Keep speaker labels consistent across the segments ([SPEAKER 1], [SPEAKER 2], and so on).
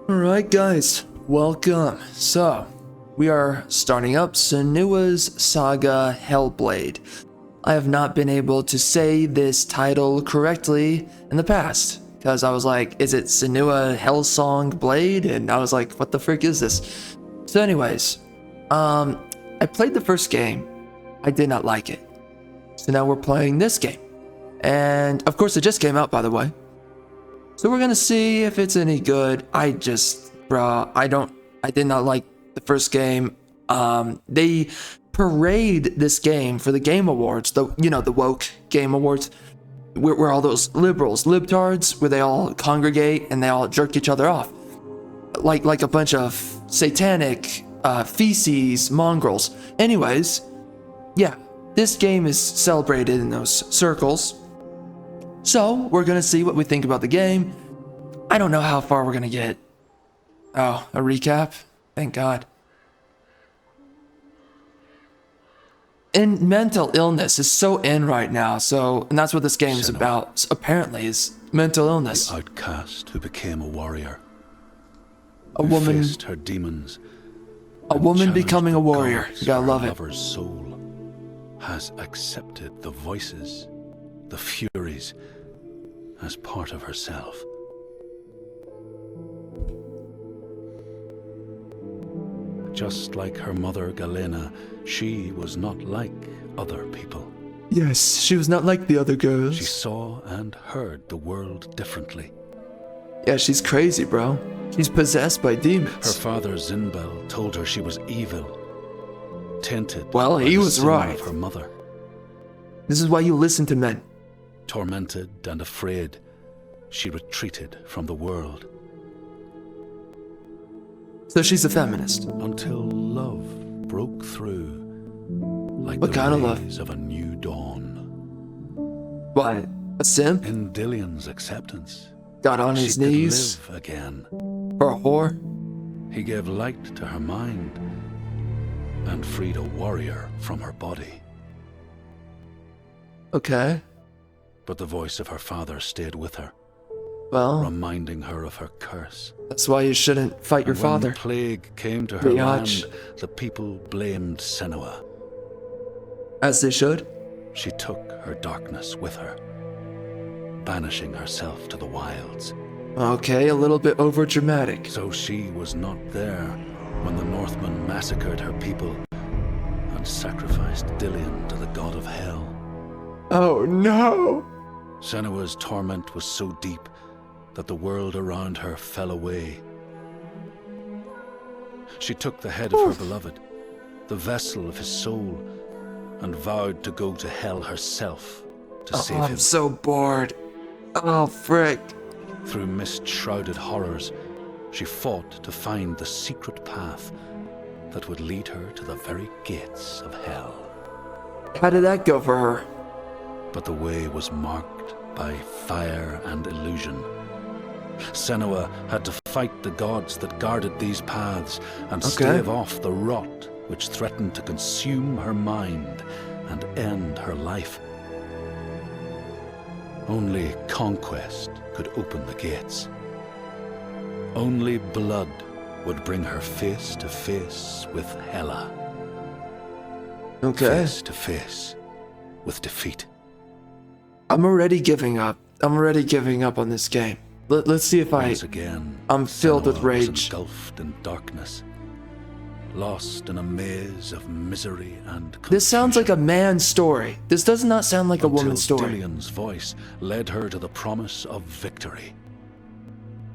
[SPEAKER 1] Alright guys, welcome. So, we are starting up SENUA'S Saga Hellblade. I have not been able to say this title correctly in the past, because I was like, is it SENUA Hellsong Blade? And I was like, what the frick is this? So anyways, I played the first game. I did not like it. So now we're playing this game. And of course it just came out, by the way. So we're gonna see if it's any good. I did not like the first game. They parade this game for the Game Awards, the woke Game Awards, where all those liberals, libtards, where they all congregate and they all jerk each other off, like a bunch of satanic feces mongrels. Anyways, yeah, this game is celebrated in those circles. So, we're gonna see what we think about the game. I don't know how far we're gonna get. Oh, a recap? Thank God. And mental illness is so in right now, and that's what this game is about, apparently, is mental illness.
[SPEAKER 2] The outcast who became a warrior.
[SPEAKER 1] A woman
[SPEAKER 2] faced her demons.
[SPEAKER 1] A woman becoming a warrior. You gotta love it.
[SPEAKER 2] Lover's soul has accepted the voices, the furies, as part of herself. Just like her mother Galena, she was not like other people.
[SPEAKER 1] Yes, she was not like the other girls.
[SPEAKER 2] She saw and heard the world differently.
[SPEAKER 1] Yeah, she's crazy, bro. She's possessed by demons.
[SPEAKER 2] Her father Zinbel told her she was evil, tainted.
[SPEAKER 1] Well,
[SPEAKER 2] by
[SPEAKER 1] he
[SPEAKER 2] the
[SPEAKER 1] was
[SPEAKER 2] sin
[SPEAKER 1] right.
[SPEAKER 2] of her mother.
[SPEAKER 1] This is why you listen to men.
[SPEAKER 2] Tormented and afraid, she retreated from the world.
[SPEAKER 1] So she's a feminist.
[SPEAKER 2] Until love broke through, like
[SPEAKER 1] What
[SPEAKER 2] the
[SPEAKER 1] kind of love?
[SPEAKER 2] rays of a new dawn.
[SPEAKER 1] What? A simp?
[SPEAKER 2] In Dillion's acceptance,
[SPEAKER 1] Got on his
[SPEAKER 2] she could
[SPEAKER 1] knees?
[SPEAKER 2] live again.
[SPEAKER 1] For a whore?
[SPEAKER 2] He gave light to her mind and freed a warrior from her body.
[SPEAKER 1] Okay.
[SPEAKER 2] But the voice of her father stayed with her,
[SPEAKER 1] Well,
[SPEAKER 2] reminding her of her curse.
[SPEAKER 1] that's why you shouldn't fight your
[SPEAKER 2] And
[SPEAKER 1] father.
[SPEAKER 2] when the plague came to her
[SPEAKER 1] Biatch.
[SPEAKER 2] land, the people blamed Senua.
[SPEAKER 1] As they should.
[SPEAKER 2] She took her darkness with her, banishing herself to the wilds.
[SPEAKER 1] Okay, a little bit over dramatic.
[SPEAKER 2] So she was not there when the Northmen massacred her people and sacrificed Dillion to the god of hell.
[SPEAKER 1] Oh no!
[SPEAKER 2] Senua's torment was so deep that the world around her fell away. She took the head of her beloved, the vessel of his soul, and vowed to go to hell herself to save him.
[SPEAKER 1] I'm so bored. Oh, frick.
[SPEAKER 2] Through mist-shrouded horrors, she fought to find the secret path that would lead her to the very gates of hell.
[SPEAKER 1] How did that go for her?
[SPEAKER 2] But the way was marked by fire and illusion. Senua had to fight the gods that guarded these paths and stave off the rot which threatened to consume her mind and end her life. Only conquest could open the gates. Only blood would bring her face to face with Hela.
[SPEAKER 1] Okay.
[SPEAKER 2] Face to face with defeat.
[SPEAKER 1] I'm already giving up. I'm already giving up on this game. Let's see if
[SPEAKER 2] Once again,
[SPEAKER 1] I'm filled with
[SPEAKER 2] Senua was
[SPEAKER 1] rage.
[SPEAKER 2] engulfed in darkness, lost in a maze of misery and confusion.
[SPEAKER 1] This sounds like a man's story. This does not sound like a woman's story.
[SPEAKER 2] Dillion's voice led her to the promise of victory.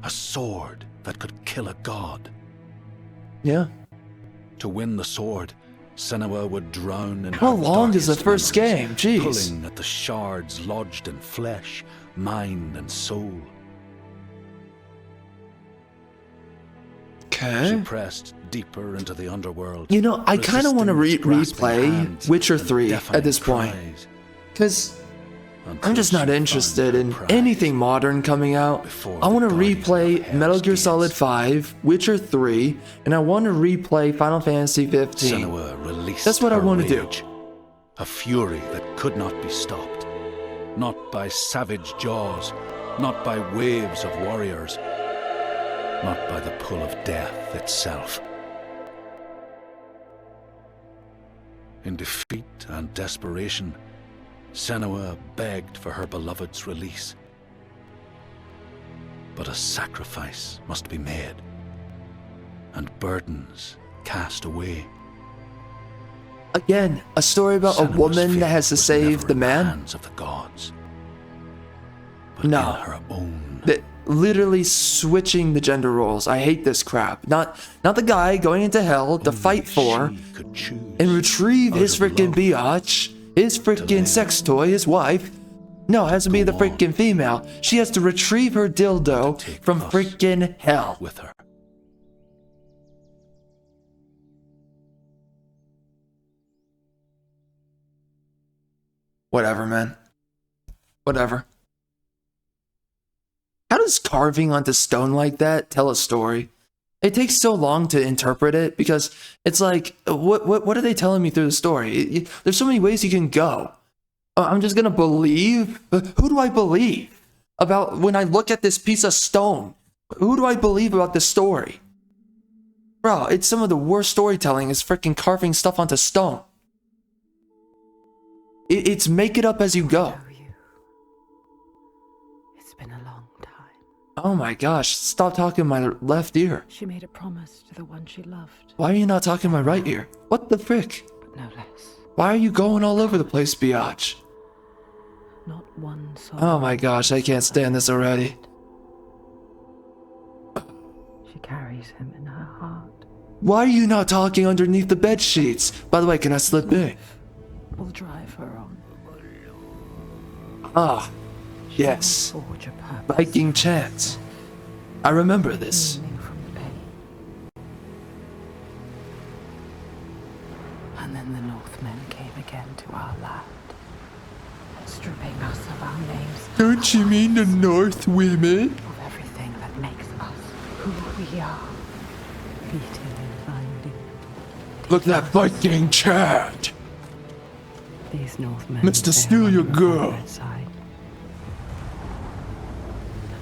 [SPEAKER 2] A sword that could kill a god.
[SPEAKER 1] Yeah.
[SPEAKER 2] To win the sword, Senua would drown in
[SPEAKER 1] How
[SPEAKER 2] her
[SPEAKER 1] long is the
[SPEAKER 2] darkest
[SPEAKER 1] first
[SPEAKER 2] memories,
[SPEAKER 1] game? Jeez.
[SPEAKER 2] pulling at the shards lodged in flesh, mind, and soul. She
[SPEAKER 1] Okay.
[SPEAKER 2] pressed deeper into the underworld.
[SPEAKER 1] You know, I kind of want to
[SPEAKER 2] resisting its grasping
[SPEAKER 1] replay
[SPEAKER 2] hands
[SPEAKER 1] Witcher
[SPEAKER 2] and
[SPEAKER 1] 3
[SPEAKER 2] deafening
[SPEAKER 1] at this point.
[SPEAKER 2] cries,
[SPEAKER 1] Because
[SPEAKER 2] until
[SPEAKER 1] I'm just
[SPEAKER 2] she
[SPEAKER 1] not
[SPEAKER 2] found
[SPEAKER 1] interested
[SPEAKER 2] her
[SPEAKER 1] in
[SPEAKER 2] prize
[SPEAKER 1] anything modern coming out.
[SPEAKER 2] before
[SPEAKER 1] I
[SPEAKER 2] the
[SPEAKER 1] want to
[SPEAKER 2] guardian of
[SPEAKER 1] replay
[SPEAKER 2] Hell's
[SPEAKER 1] Metal Gear
[SPEAKER 2] Gates.
[SPEAKER 1] Solid 5, Witcher 3, and I want to replay Final Fantasy 15.
[SPEAKER 2] Senua released
[SPEAKER 1] That's what I
[SPEAKER 2] her
[SPEAKER 1] want to do.
[SPEAKER 2] rage, a fury that could not be stopped. Not by savage jaws, not by waves of warriors, not by the pull of death itself. In defeat and desperation, Senua begged for her beloved's release. But a sacrifice must be made, and burdens cast away.
[SPEAKER 1] Again, a story about a woman that has to save the man?
[SPEAKER 2] Hands of the gods, but
[SPEAKER 1] no.
[SPEAKER 2] in her own.
[SPEAKER 1] Literally switching the gender roles. I hate this crap. Not the guy going into hell to fight for and retrieve his freaking biatch, his freaking sex toy, his wife. No, it has to be the freaking female. She has to retrieve her dildo from freaking hell.
[SPEAKER 2] With her.
[SPEAKER 1] Whatever, man. Whatever. How does carving onto stone like that tell a story? It takes so long to interpret it because it's like, what are they telling me through the story? There's so many ways you can go. I'm just gonna believe? Who do I believe about when I look at this piece of stone? Who do I believe about this story? Bro, it's some of the worst storytelling is freaking carving stuff onto stone. It's make it up as you go.
[SPEAKER 3] It's been a long time.
[SPEAKER 1] Oh my gosh, stop talking in my left ear.
[SPEAKER 3] She made a promise to the one she loved.
[SPEAKER 1] Why are you not talking in my right ear? What the frick?
[SPEAKER 3] But no less.
[SPEAKER 1] Why are you going all over the place, biatch?
[SPEAKER 3] Not one soul.
[SPEAKER 1] Oh my gosh, I can't stand this already.
[SPEAKER 3] She carries him in her heart.
[SPEAKER 1] Why are you not talking underneath the bed sheets? By the way, can I slip in?
[SPEAKER 3] Will drive her on.
[SPEAKER 1] Ah, yes.
[SPEAKER 3] Forge a purpose.
[SPEAKER 1] Viking chants. I remember this.
[SPEAKER 3] Healing from the pain. And then the Northmen came again to our land, stripping us of our names.
[SPEAKER 1] Don't you mean the North women?
[SPEAKER 3] Of everything that makes us who we are. Beating and binding.
[SPEAKER 1] Look at that Viking chant.
[SPEAKER 3] These Northmen.
[SPEAKER 1] Mr. Steal Your Girl.
[SPEAKER 3] And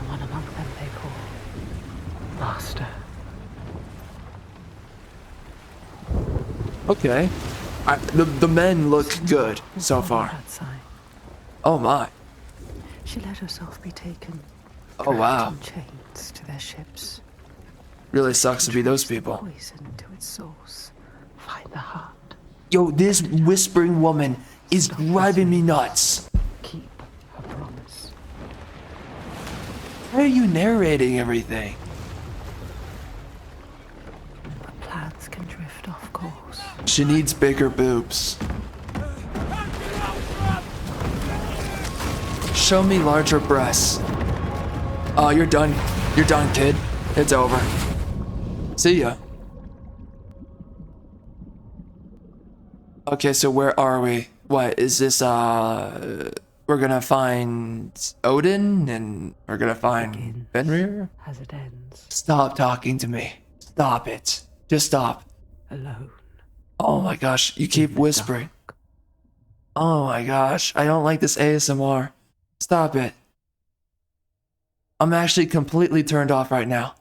[SPEAKER 3] one among them they call Master.
[SPEAKER 1] Okay. The men look good so far. Oh my.
[SPEAKER 3] She let herself be taken.
[SPEAKER 1] Oh wow.
[SPEAKER 3] On chains to their ships.
[SPEAKER 1] Really sucks to be those people.
[SPEAKER 3] Poison to its source. Find the heart.
[SPEAKER 1] Yo, this whispering woman is driving me nuts.
[SPEAKER 3] Keep her promise.
[SPEAKER 1] Why are you narrating everything?
[SPEAKER 3] But plans can drift off course.
[SPEAKER 1] She needs bigger boobs. Show me larger breasts. Oh, you're done. You're done, kid. It's over. See ya. Okay, so where are we? What is this? We're gonna find Odin and we're gonna find Fenrir?
[SPEAKER 3] As it ends.
[SPEAKER 1] Stop talking to me. Stop it. Just stop.
[SPEAKER 3] Alone.
[SPEAKER 1] Oh my gosh, you keep whispering. Oh my gosh, I don't like this ASMR. Stop it. I'm actually completely turned off right now.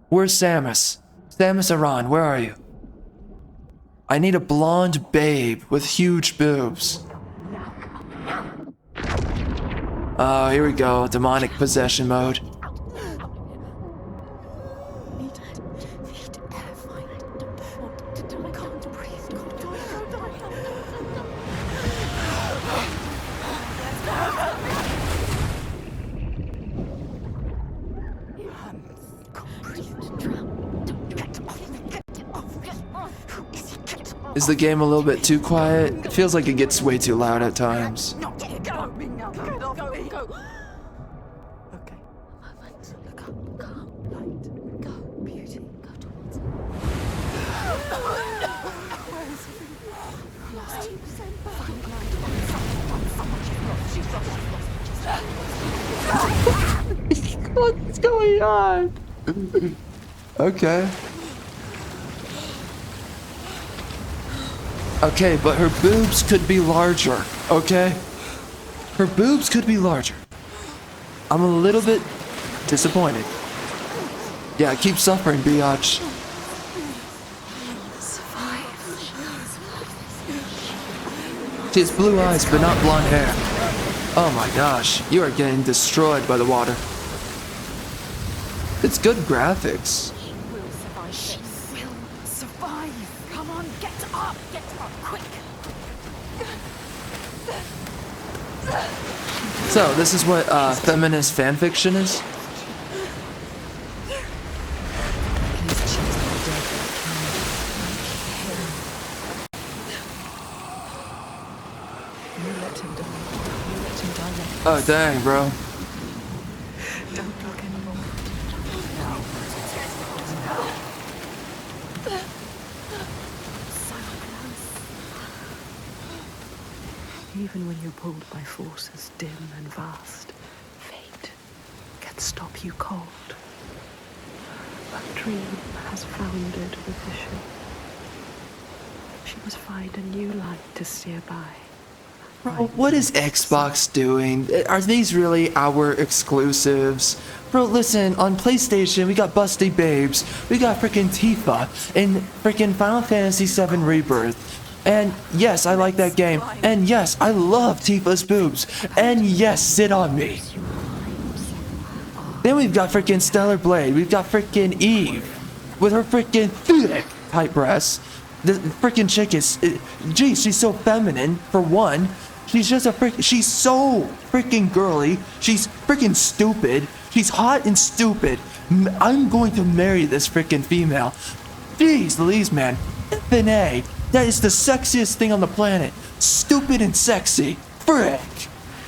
[SPEAKER 1] Where's Samus? Samus Aran, where are you? I need a blonde babe with huge boobs. Oh, here we go. Demonic possession mode. Is the game a little bit too quiet? It feels like it gets way too loud at times. What's going on? Okay. Okay, but her boobs could be larger, okay? Her boobs could be larger. I'm a little bit disappointed. Yeah, keep suffering, biatch. She has blue eyes, but not blonde hair. Oh my gosh, you are getting destroyed by the water. It's good graphics.
[SPEAKER 3] She will survive. Come on, get up quick.
[SPEAKER 1] So, this is what feminist fanfiction is? Oh, dang, bro.
[SPEAKER 3] Don't look anymore. Even when you're pulled by forces dim and vast, fate can stop you cold. A dream has foundered the vision. She must find a new light to steer by.
[SPEAKER 1] Bro, what is Xbox doing? Are these really our exclusives? Bro, listen, on PlayStation, we got Busty Babes, we got frickin' Tifa, and frickin' Final Fantasy VII Rebirth. And yes, I like that game. And yes, I love Tifa's boobs. And yes, sit on me. Then we've got frickin' Stellar Blade, we've got frickin' Eve, with her frickin' thick tight breasts. The frickin' chick is, geez, she's so feminine, for one. She's just she's so freaking girly. She's freaking stupid. She's hot and stupid. I'm going to marry this freaking female. Jeez Louise, man. FNA. That is the sexiest thing on the planet. Stupid and sexy. Frick.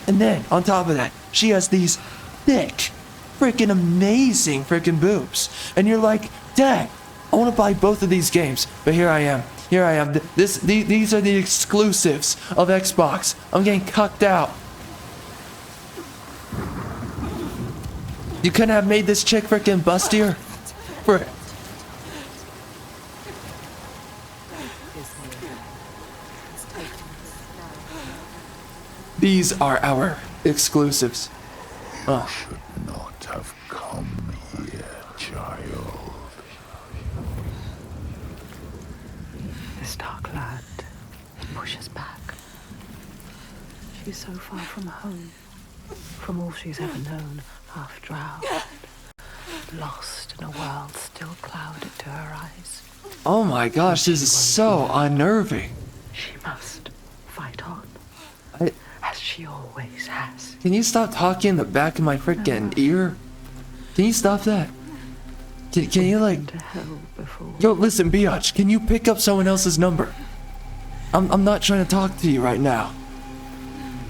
[SPEAKER 1] And then, on top of that, she has these thick, freaking amazing freaking boobs. And you're like, dang, I want to buy both of these games. But here I am. Here I am. These are the exclusives of Xbox. I'm getting cucked out. You couldn't have made this chick freaking bustier? Frick. These are our exclusives.
[SPEAKER 4] You should not have come here, child.
[SPEAKER 3] This dark land pushes back. She's so far from home, from all she's ever known, half drowned, lost in a world still clouded to her eyes.
[SPEAKER 1] Oh my gosh, this is so unnerving.
[SPEAKER 3] She must fight on, as she always has.
[SPEAKER 1] Can you stop talking in the back of my freaking ear? Can you stop that? Can you like...
[SPEAKER 3] To hell before.
[SPEAKER 1] Yo, listen, biatch, can you pick up someone else's number? I'm not trying to talk to you right now.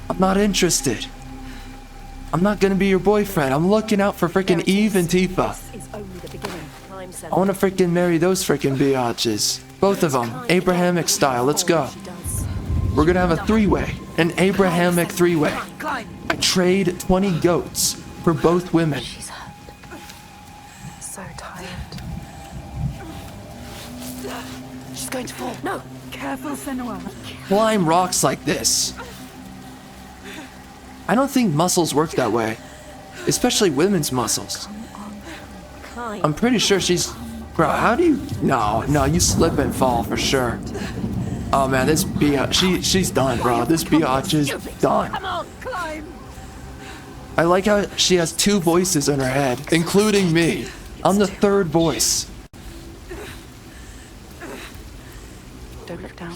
[SPEAKER 1] I'm not interested. I'm not gonna be your boyfriend. I'm looking out for freaking Eve and Tifa. I wanna freaking marry those freaking biatches. Both of them, Abrahamic style, let's go. We're gonna have a three-way, an Abrahamic three-way. I trade 20 goats for both women.
[SPEAKER 3] She's hurt. So tired. She's going to fall. No! Careful, Senua.
[SPEAKER 1] Climb rocks like this. I don't think muscles work that way. Especially women's muscles. I'm pretty sure she's... Bro, how do you... No, you slip and fall for sure. Oh man, this biatch, she's done, bro. This biatch is done.
[SPEAKER 3] Come on, climb!
[SPEAKER 1] I like how she has two voices in her head, including me. I'm the third voice.
[SPEAKER 3] Don't look down.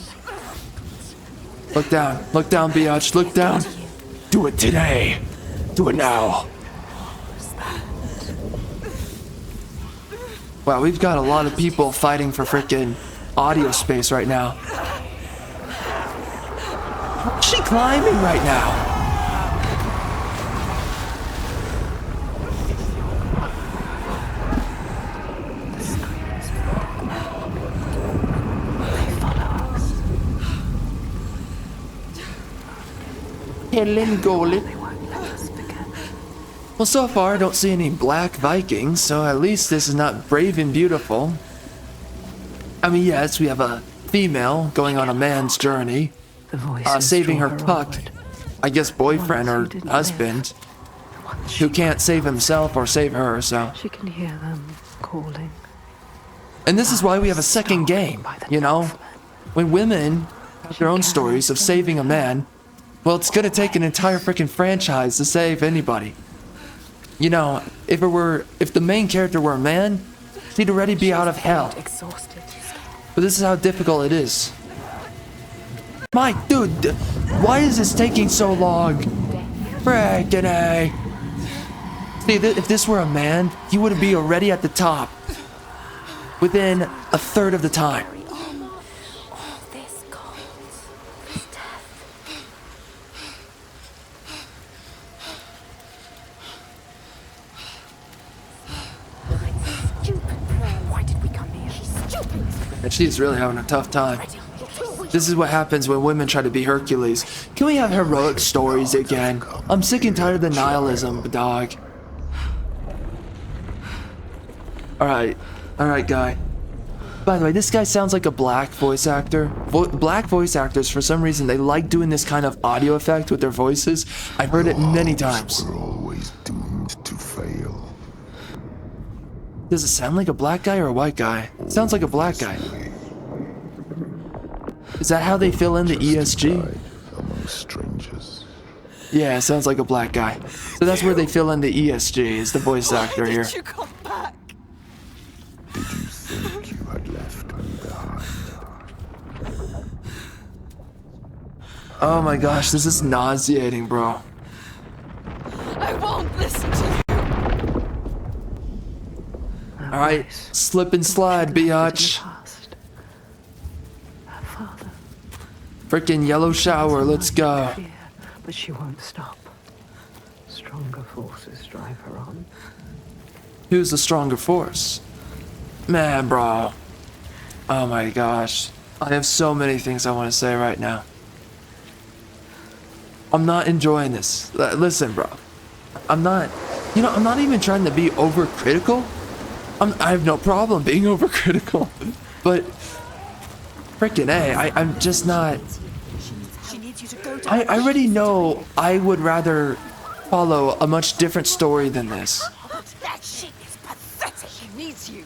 [SPEAKER 1] Look down, biatch, look down. Do it today. Do it now. Wow, we've got a lot of people fighting for frickin' audio space right now. How's she climbing right now? Helen Golet. Well, so far I don't see any black Vikings, so at least this is not brave and beautiful. I mean, yes, we have a female going on a man's journey, saving her puck, I guess boyfriend or husband, who can't save himself or save her, so.
[SPEAKER 3] She can hear them calling.
[SPEAKER 1] And this is why we have a second game, you know? When women have their own stories of saving a man, well, it's gonna take an entire freaking franchise to save anybody. You know, if the main character were a man, he'd already be out of hell. But this is how difficult it is. My dude, why is this taking so long? Frickin' A. See, if this were a man, he would be already at the top within a third of the time. And she's really having a tough time. This is what happens when women try to be Hercules. Can we have heroic stories again? I'm sick and tired of the nihilism, dog. Alright, guy. By the way, this guy sounds like a black voice actor. Black voice actors, for some reason, they like doing this kind of audio effect with their voices. I've heard it many times.
[SPEAKER 4] We're always doomed to fail.
[SPEAKER 1] Does it sound like a black guy or a white guy? It sounds like a black guy. Is that how they fill in the ESG?
[SPEAKER 4] Among strangers.
[SPEAKER 1] Yeah, it sounds like a black guy. So that's where they fill in the ESG, is the voice actor here.
[SPEAKER 5] Did you come back?
[SPEAKER 4] Did you think you had left me behind?
[SPEAKER 1] Oh my gosh, this is nauseating, bro.
[SPEAKER 5] I won't listen to you.
[SPEAKER 1] Alright, slip and slide, biatch.
[SPEAKER 3] Her father.
[SPEAKER 1] Freaking yellow shower, let's go.
[SPEAKER 3] But she won't stop. Stronger forces drive her on.
[SPEAKER 1] Who's the stronger force? Man, bro. Oh my gosh. I have so many things I want to say right now. I'm not enjoying this. Listen, bro. I'm not even trying to be overcritical. I have no problem being overcritical. But freaking A, I'm just not. I already know I would rather follow a much different story than this.
[SPEAKER 5] That shit is pathetic. She needs you.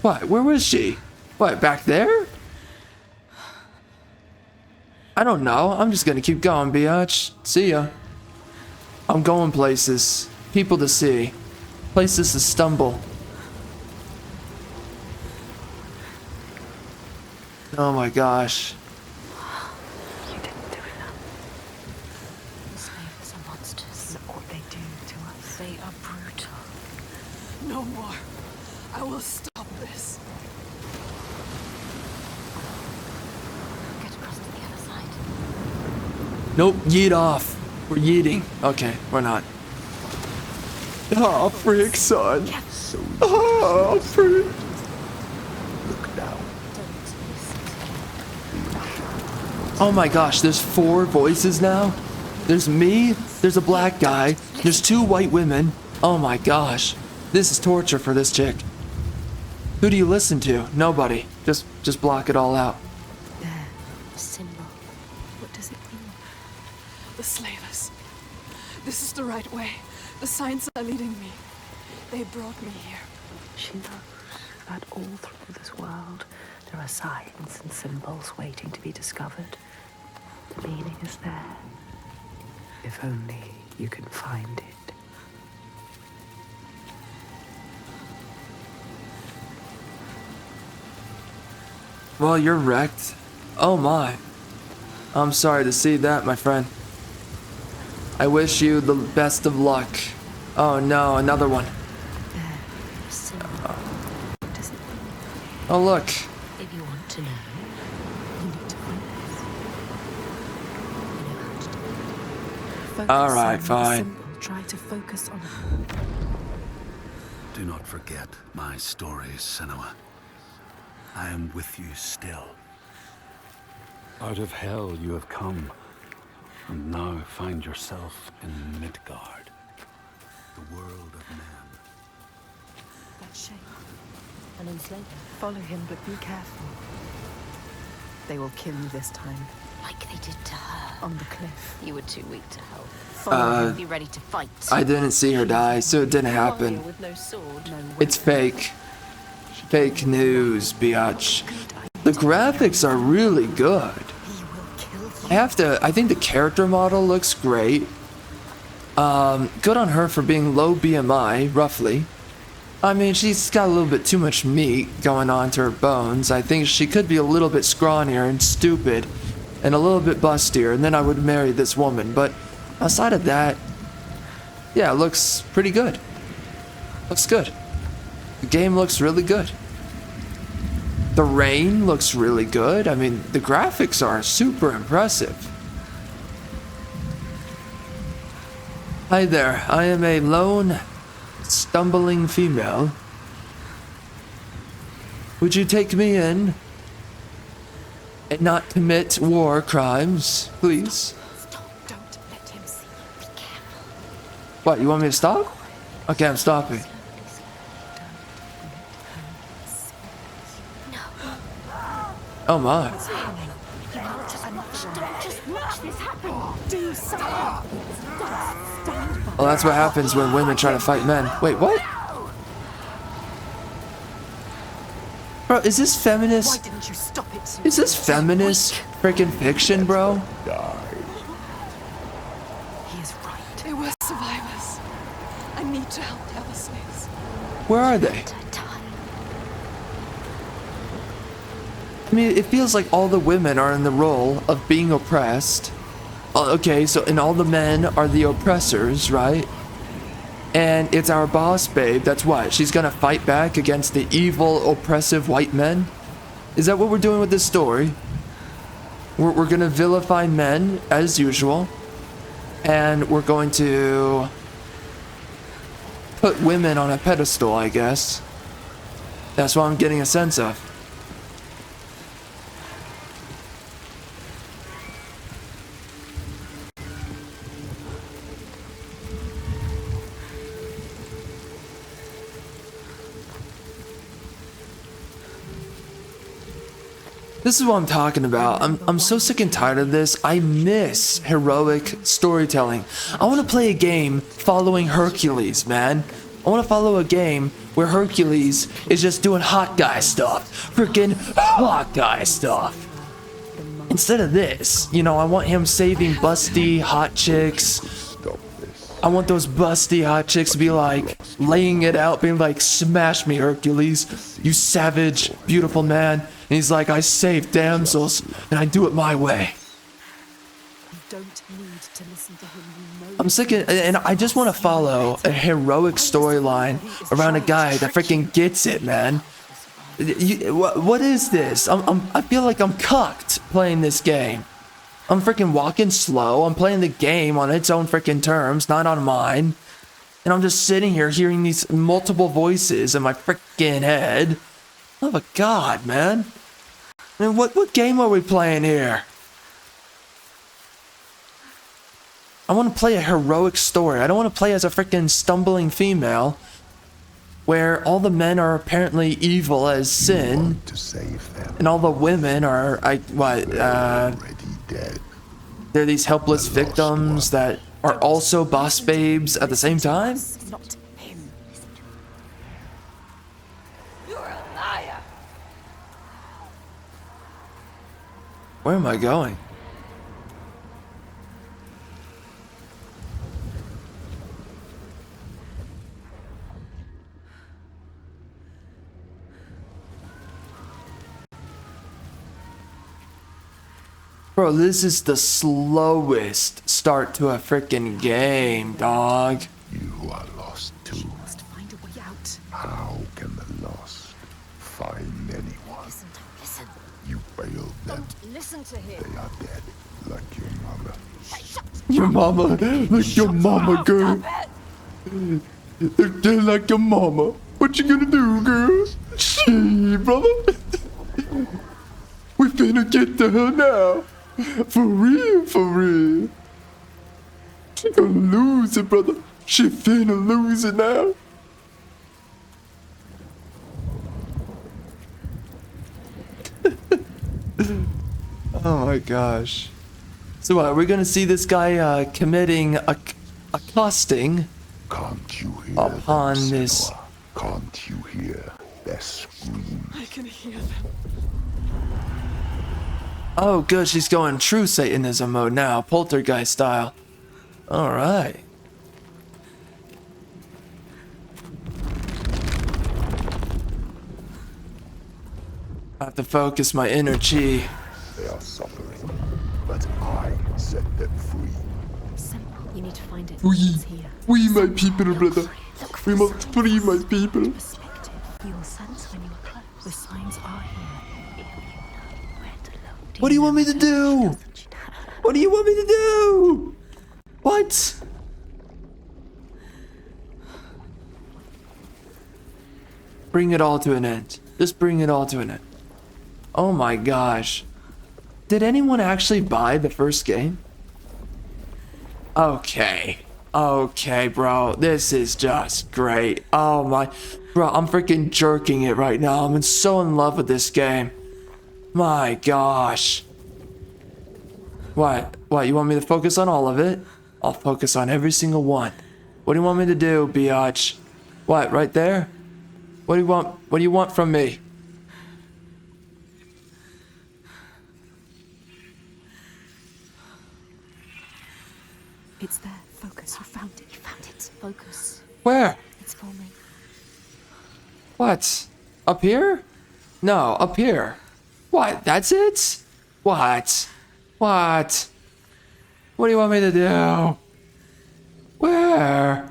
[SPEAKER 1] What? Where was she? What, back there? I don't know. I'm just gonna keep going, biatch. See ya. I'm going places. People to see. Places to stumble. Oh my gosh.
[SPEAKER 3] You didn't do enough. Slaves are monsters. Look what they do to us. They are brutal.
[SPEAKER 5] No more. I will stop this.
[SPEAKER 3] Get across to the other side.
[SPEAKER 1] Nope, yeet off. We're yeeting. Okay, we're not. Oh, freak, son.
[SPEAKER 4] So
[SPEAKER 1] Oh, freak.
[SPEAKER 4] look down.
[SPEAKER 1] Oh my gosh, there's 4 voices now? There's me, there's a black guy, there's 2 white women. Oh my gosh. This is torture for this chick. Who do you listen to? Nobody. Just block it all out.
[SPEAKER 3] There, a symbol. What does it mean?
[SPEAKER 5] The slavers. This is the right way. The signs are leading me. They brought me here.
[SPEAKER 3] She knows that all through this world, there are signs and symbols waiting to be discovered. The meaning is there. If only you can find it.
[SPEAKER 1] Well, you're wrecked. Oh my. I'm sorry to see that, my friend. I wish you the best of luck. Oh no, another one.
[SPEAKER 3] There, a symbol. What does it mean?
[SPEAKER 1] Oh look.
[SPEAKER 3] If you want to know, you need to focus. You know how to do it. Focus
[SPEAKER 1] All right,
[SPEAKER 3] on the
[SPEAKER 1] fine.
[SPEAKER 3] symbol. Try to focus on it.
[SPEAKER 2] Do not forget my stories, Senua. I am with you still. Out of hell you have come, and now find yourself in Midgard, the world of men.
[SPEAKER 3] That shape. An enslaver. Follow him, but be careful. They will kill you this time. like they did to her on the cliff. You were too weak to help. Be ready to fight.
[SPEAKER 1] I didn't see her die, so it didn't happen.
[SPEAKER 3] With no sword, no
[SPEAKER 1] It's fake. Fake news, biatch. The graphics are really good. I think the character model looks great. Good on her for being low BMI, roughly. I mean, she's got a little bit too much meat going on to her bones. I think she could be a little bit scrawnier and stupid and a little bit bustier, and then I would marry this woman. But outside of that, yeah, it looks pretty good. Looks good. The game looks really good. The rain looks really good. I mean, the graphics are super impressive. Hi there, I am a lone, stumbling female. Would you take me in and not commit war crimes, please?
[SPEAKER 3] Don't let him see you. Be careful.
[SPEAKER 1] What, you want me to stop? Okay, I'm stopping. Oh my.
[SPEAKER 3] Just watch this happen. Do stop.
[SPEAKER 1] Well, that's what happens when women try to fight men. Wait, what? Bro, is this feminist?
[SPEAKER 3] Why didn't you stop it?
[SPEAKER 1] Is this feminist freaking fiction, bro?
[SPEAKER 3] He is right.
[SPEAKER 5] They were survivors. I need to help the other slaves.
[SPEAKER 1] Where are they? I mean, it feels like all the women are in the role of being oppressed. Okay, so and all the men are the oppressors, right? And it's our boss babe, that's what? She's gonna fight back against the evil, oppressive white men? Is that what we're doing with this story? We're gonna vilify men, as usual. And we're going to put women on a pedestal, I guess. That's what I'm getting a sense of. This is what I'm talking about. I'm so sick and tired of this. I miss heroic storytelling. I want to play a game following Hercules, man. I want to follow a game where Hercules is just doing hot guy stuff. Freaking hot guy stuff. Instead of this, you know, I want him saving busty hot chicks. I want those busty hot chicks to be like laying it out, being like, smash me, Hercules, you savage, beautiful man. And he's like, I save damsels, and I do it my way.
[SPEAKER 3] You don't need to listen to him. You know
[SPEAKER 1] I'm sick of, and I just want to follow a heroic storyline around a guy that freaking gets it, man. What is this? I feel like I'm cucked playing this game. I'm freaking walking slow. I'm playing the game on its own freaking terms, not on mine. And I'm just sitting here hearing these multiple voices in my freaking head. Oh my god, man. I mean, what game are we playing here? I want to play a heroic story. I don't want to play as a freaking stumbling female where all the men are apparently evil as sin
[SPEAKER 4] To save them.
[SPEAKER 1] and all the women are
[SPEAKER 4] Already dead.
[SPEAKER 1] they're these helpless victims that are also boss babes at the same time?
[SPEAKER 3] it's not him.
[SPEAKER 1] Where am I going? Bro, this is the slowest start to a freaking game, dog.
[SPEAKER 4] You are lost too.
[SPEAKER 3] Must find a way out.
[SPEAKER 4] How can the lost find anyone?
[SPEAKER 3] Listen.
[SPEAKER 4] You failed them.
[SPEAKER 3] Don't listen to him.
[SPEAKER 4] They are dead, like your mother.
[SPEAKER 1] Your mama, like your mama, girl. They're dead like your mama. What you gonna do, girl? Shit, brother. We finna get to her now. For real, for real. She gonna lose it, brother. She finna lose it now. Oh my gosh. So what, we're gonna see this guy committing accosting
[SPEAKER 4] Can't you hear
[SPEAKER 1] upon
[SPEAKER 4] them,
[SPEAKER 1] this.
[SPEAKER 4] Senua? Can't you hear their screams?
[SPEAKER 5] I can hear them.
[SPEAKER 1] Oh, good, she's going true Satanism mode now, poltergeist style. Alright. I have to focus my inner chi.
[SPEAKER 4] They are suffering, but I set them free.
[SPEAKER 6] Simple. You need to find it.
[SPEAKER 1] Free.
[SPEAKER 6] It's here.
[SPEAKER 1] Free my people, brother.
[SPEAKER 6] Look
[SPEAKER 1] We
[SPEAKER 6] for
[SPEAKER 1] must free my people.
[SPEAKER 6] perspective. You will sense when you are close. The signs are here. If you know where to look.
[SPEAKER 1] What do you want me to do? What do you want me to do? What? Bring it all to an end. Just bring it all to an end. Oh my gosh. Did anyone actually buy the first game? Okay. Okay, bro. This is just great. Oh my. Bro, I'm freaking jerking it right now. I'm so in love with this game. My gosh. What? What? You want me to focus on all of it? I'll focus on every single one. What do you want me to do, biatch? What? Right there? What do you want? What do you want from me?
[SPEAKER 6] It's there. Focus. You found it. You found it. Focus.
[SPEAKER 1] Where?
[SPEAKER 6] It's forming.
[SPEAKER 1] What? Up here? No, up here. What? That's it? What? What? What do you want me to do? Where?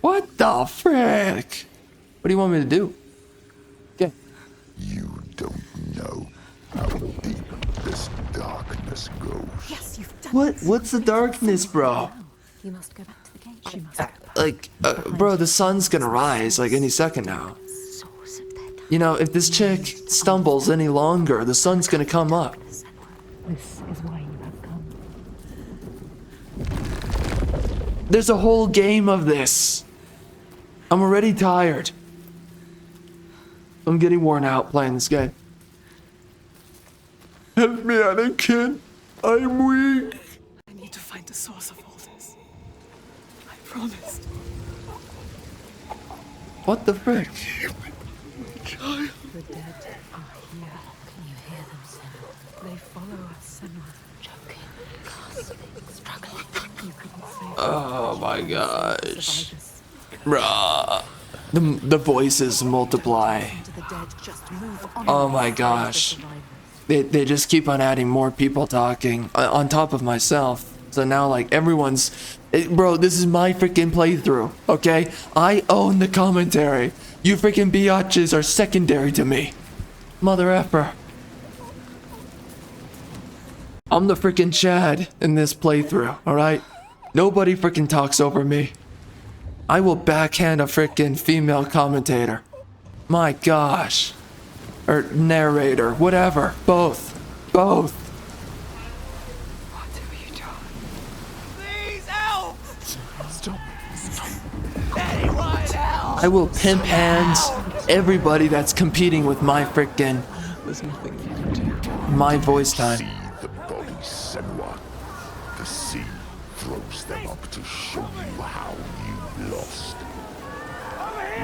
[SPEAKER 1] What the frick? What do you want me to do? Okay.
[SPEAKER 4] You don't know how deep this darkness goes.
[SPEAKER 6] Yes, you've done
[SPEAKER 1] What?
[SPEAKER 6] it.
[SPEAKER 1] What's the darkness, bro?
[SPEAKER 6] You must go back to the gate. She must
[SPEAKER 1] Like, bro, the sun's gonna rise like any second now.
[SPEAKER 6] source of their
[SPEAKER 1] You know, if this chick stumbles any longer, the sun's gonna come up.
[SPEAKER 3] This is why you have come.
[SPEAKER 1] There's a whole game of this. I'm already tired. I'm getting worn out playing this game. Help me, Anakin. I'm weak.
[SPEAKER 5] I need to find the source of all this. I promised.
[SPEAKER 1] What the frick?
[SPEAKER 6] The dead are here. Can you hear them, Senua? They follow us, Senua. Choking, gasping, struggling. You couldn't save them.
[SPEAKER 1] Oh my gosh.
[SPEAKER 6] Survivors.
[SPEAKER 1] Bruh. The voices multiply.
[SPEAKER 6] To the dead, just move on.
[SPEAKER 1] Oh my gosh. They just keep on adding more people talking on top of myself. So now like everyone's, bro, this is my freaking playthrough, okay? I own the commentary. You freaking biatches are secondary to me. Mother effer. I'm the freaking Chad in this playthrough, alright? Nobody freaking talks over me. I will backhand a freaking female commentator. My gosh. Or narrator, whatever. Both. Both.
[SPEAKER 5] What have you done? Please help!
[SPEAKER 6] Stop.
[SPEAKER 5] Anyone help!
[SPEAKER 1] I will pimp hands everybody that's competing with my freaking
[SPEAKER 2] There's nothing you can do.
[SPEAKER 1] my voice time.
[SPEAKER 4] See the bodies, Senua. The sea throws them up to show you how you lost.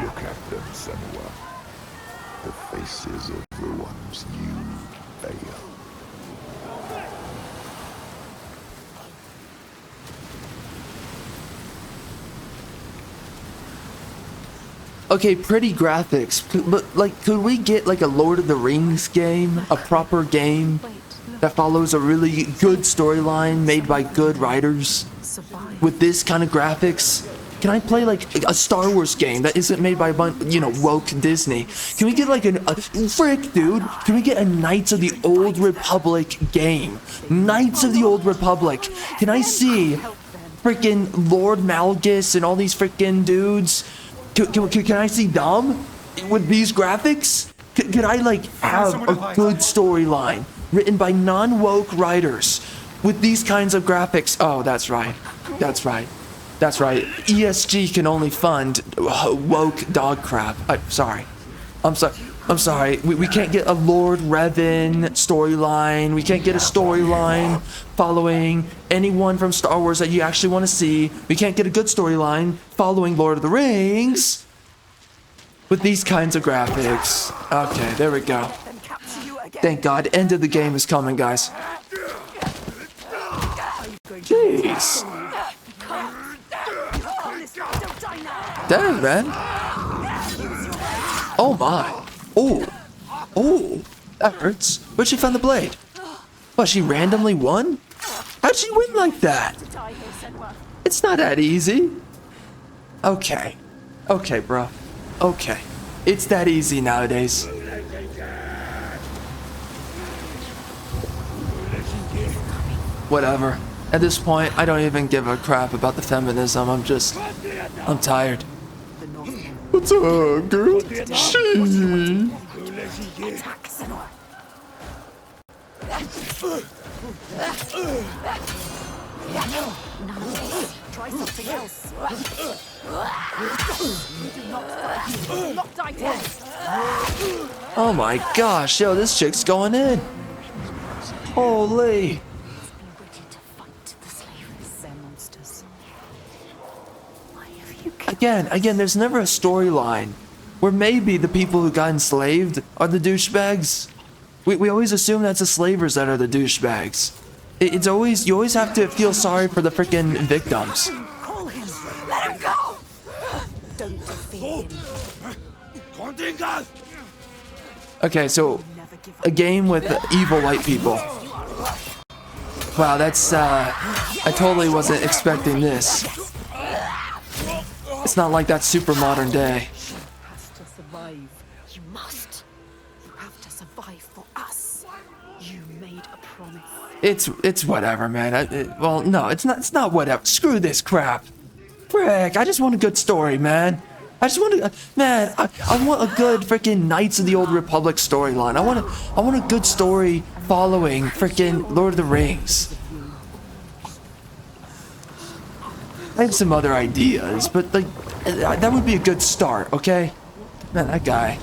[SPEAKER 4] Look at them, Senua. The faces of the ones you failed.
[SPEAKER 1] Okay, pretty graphics, but like, could we get like a Lord of the Rings game, a proper game that follows a really good storyline made by good writers
[SPEAKER 6] Survive.
[SPEAKER 1] with this kind of graphics? Can I play like a Star Wars game that isn't made by a bunch, you know, woke Disney? Can we get like a frick, dude? Can we get a Knights of the Old Republic game? Knights of the Old Republic. Can I see freaking Lord Malgus and all these freaking dudes? Can I see them with these graphics? Can I like have a good storyline written by non-woke writers with these kinds of graphics? Oh, that's right. That's right. That's right. ESG can only fund woke dog crap. I'm sorry. I'm sorry, we can't get a Lord Revan storyline. We can't get a storyline following anyone from Star Wars that you actually want to see. We can't get a good storyline following Lord of the Rings with these kinds of graphics. Okay, there we go. Thank God, end of the game is coming, guys. Jeez. Dang, man. Oh my. Oh. Oh. That hurts. Where'd she find the blade? What, she randomly won? How'd she win like that? It's not that easy. Okay. Okay, bro. Okay. It's that easy nowadays. Whatever. At this point, I don't even give a crap about the feminism. I'm tired. What's up, girl? She.
[SPEAKER 6] Try something else.
[SPEAKER 1] Oh my gosh, yo, this chick's going in. Holy. Again, there's never a storyline where maybe the people who got enslaved are the douchebags. We always assume that's the slavers that are the douchebags. It's always, you always have to feel sorry for the freaking victims.
[SPEAKER 6] Call him. Let him go. Don't defeat him.
[SPEAKER 1] Okay, so a game with evil white people. Wow, that's I totally wasn't expecting this. It's not like that super modern day.
[SPEAKER 6] Has to survive. You must. You have to survive for us. You made a promise.
[SPEAKER 1] It's whatever, man. Well, no, it's not whatever. Screw this crap. Frick, I just want a good story, man. I just want to, man. I want a good freaking Knights of the Old Republic storyline. I want a good story following freaking Lord of the Rings. I have some other ideas, but like that would be a good start, okay? Man, that guy.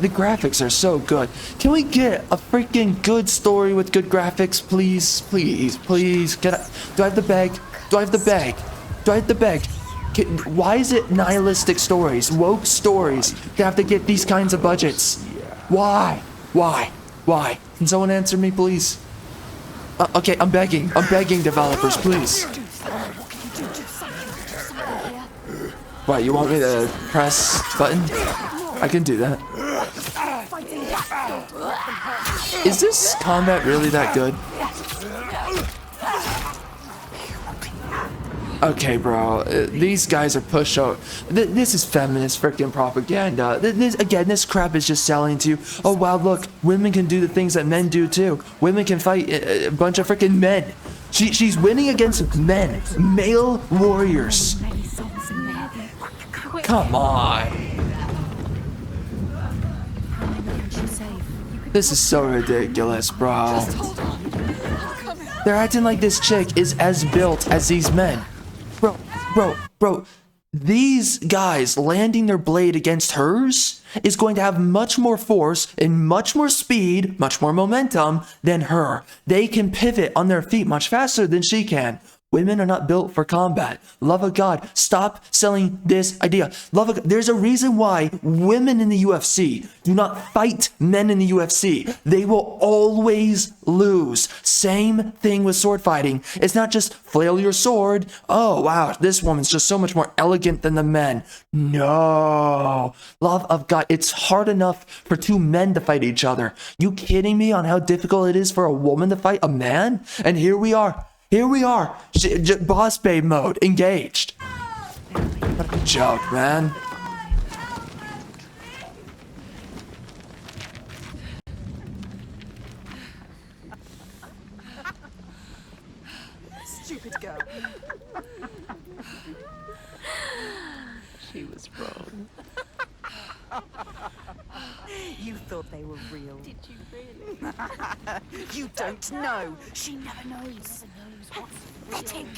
[SPEAKER 1] The graphics are so good. Can we get a freaking good story with good graphics, please? Please, please. Do I have the bag? Do I have the bag? Do I have the bag? Why is it nihilistic stories, woke stories that have to get these kinds of budgets? Why? Why? Why? Can someone answer me, please? Okay, I'm begging. I'm begging developers, please. What, you want me to press button? I can do that. Is this combat really that good? Okay, bro. These guys are pushover. This is feminist freaking propaganda. This crap is just selling to you. Oh, wow, look. Women can do the things that men do, too. Women can fight a bunch of freaking men. She's winning against men. Male warriors. Come on. This is so ridiculous, bro. They're acting like this chick is as built as these men. Bro. These guys landing their blade against hers is going to have much more force and much more speed, much more momentum than her. They can pivot on their feet much faster than she can. Women are not built for combat. Love of God, stop selling this idea. Love of God. There's a reason why women in the UFC do not fight men in the UFC. They will always lose. Same thing with sword fighting. It's not just flail your sword. Oh, wow, this woman's just so much more elegant than the men. No. Love of God. It's hard enough for two men to fight each other. You kidding me on how difficult it is for a woman to fight a man? And here we are. Boss babe mode, engaged. What a joke, man.
[SPEAKER 6] Stupid girl. She was wrong. You thought they were real. Did you really? You don't know. She never knows. What's fitting.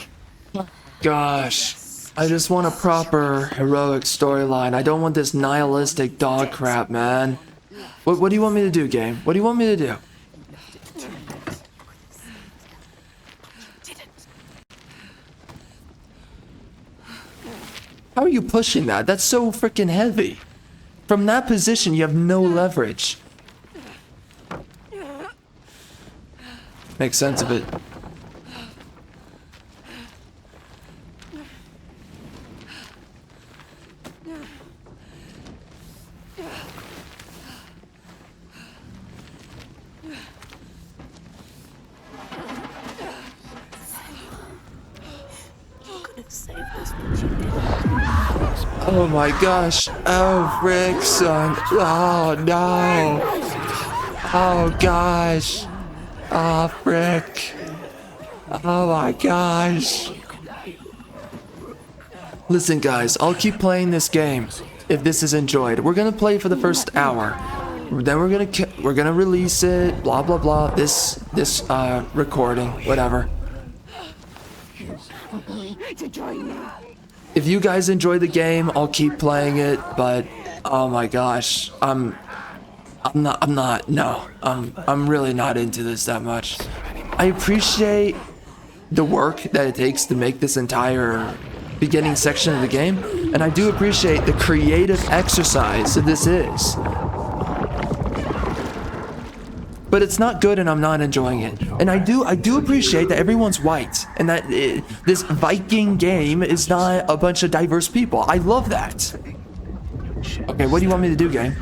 [SPEAKER 1] Gosh. I just want a proper heroic storyline. I don't want this nihilistic dog crap, man. What do you want me to do, game? What do you want me to do? How are you pushing that? That's so freaking heavy. From that position, you have no leverage. Make sense of it. Oh my gosh. Oh, frick, son. Oh, no. Oh, gosh. Oh, frick. Oh my gosh. Listen, guys, I'll keep playing this game if this is enjoyed. We're gonna play for the first hour. Then we're gonna release it, blah, blah, blah. This recording, whatever. If you guys enjoy the game, I'll keep playing it, but oh my gosh, I'm really not into this that much. I appreciate the work that it takes to make this entire beginning section of the game, and I do appreciate the creative exercise that this is. But it's not good, and I'm not enjoying it. And I do appreciate that everyone's white, and that this Viking game is not a bunch of diverse people. I love that. Okay, what do you want me to do, game?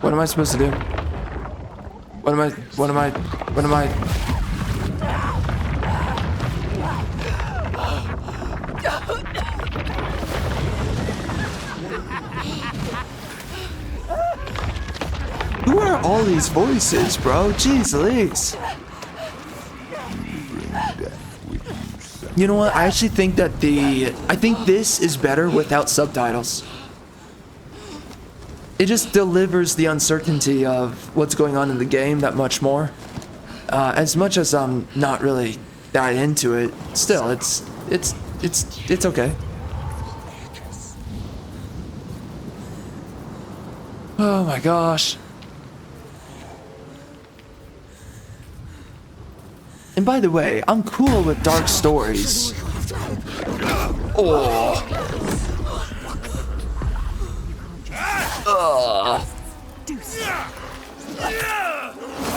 [SPEAKER 1] What am I supposed to do? What am I? Who are all these voices, bro? Jeez Louise. You know what? I actually think that I think this is better without subtitles. It just delivers the uncertainty of what's going on in the game that much more. As much as I'm not really that into it, still, it's okay. Oh my gosh. And by the way, I'm cool with dark stories. Oh.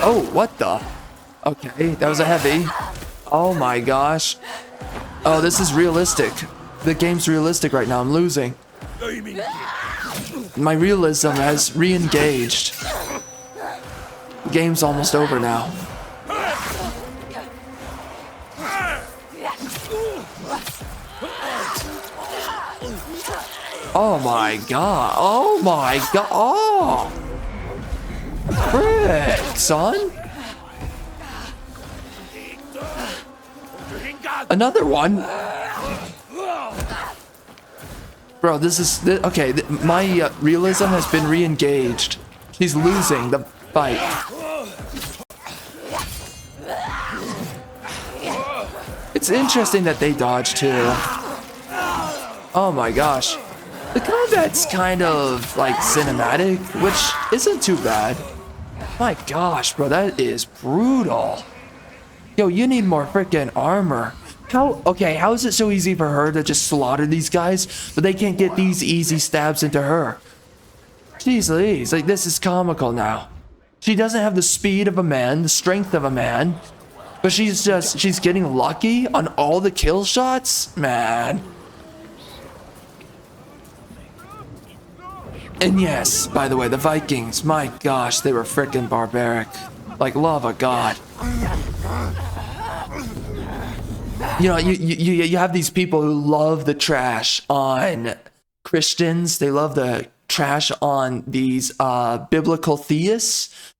[SPEAKER 1] Oh, what the? Okay, that was a heavy. Oh my gosh. Oh, this is realistic. The game's realistic right now. I'm losing. My realism has re-engaged. The game's almost over now. Oh my god. Oh my god. Oh. Frick, son. Another one. Bro, this is okay. My realism has been re-engaged. He's losing the fight. It's interesting that they dodge too. Oh my gosh. The combat's kind of like cinematic, which isn't too bad. My gosh, bro, that is brutal. Yo, you need more freaking armor. How is it so easy for her to just slaughter these guys, but they can't get these easy stabs into her? Jeez Louise, like this is comical now. She doesn't have the speed of a man, the strength of a man, but she's getting lucky on all the kill shots? Man. And yes, by the way, the Vikings, my gosh, they were freaking barbaric. Like, love of God. You know, you have these people who love the trash on Christians. They love the trash on these biblical theists.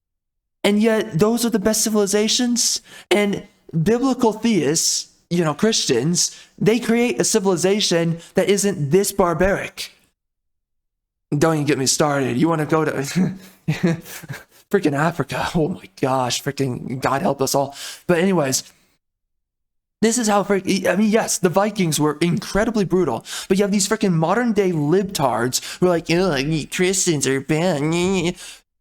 [SPEAKER 1] And yet, those are the best civilizations. And biblical theists, you know, Christians, they create a civilization that isn't this barbaric. Don't even get me started. You want to go to freaking Africa? Oh my gosh, freaking God help us all. But anyways, This is how I mean, yes, the Vikings were incredibly brutal, but you have these freaking modern day libtards who are like, Christians are bad.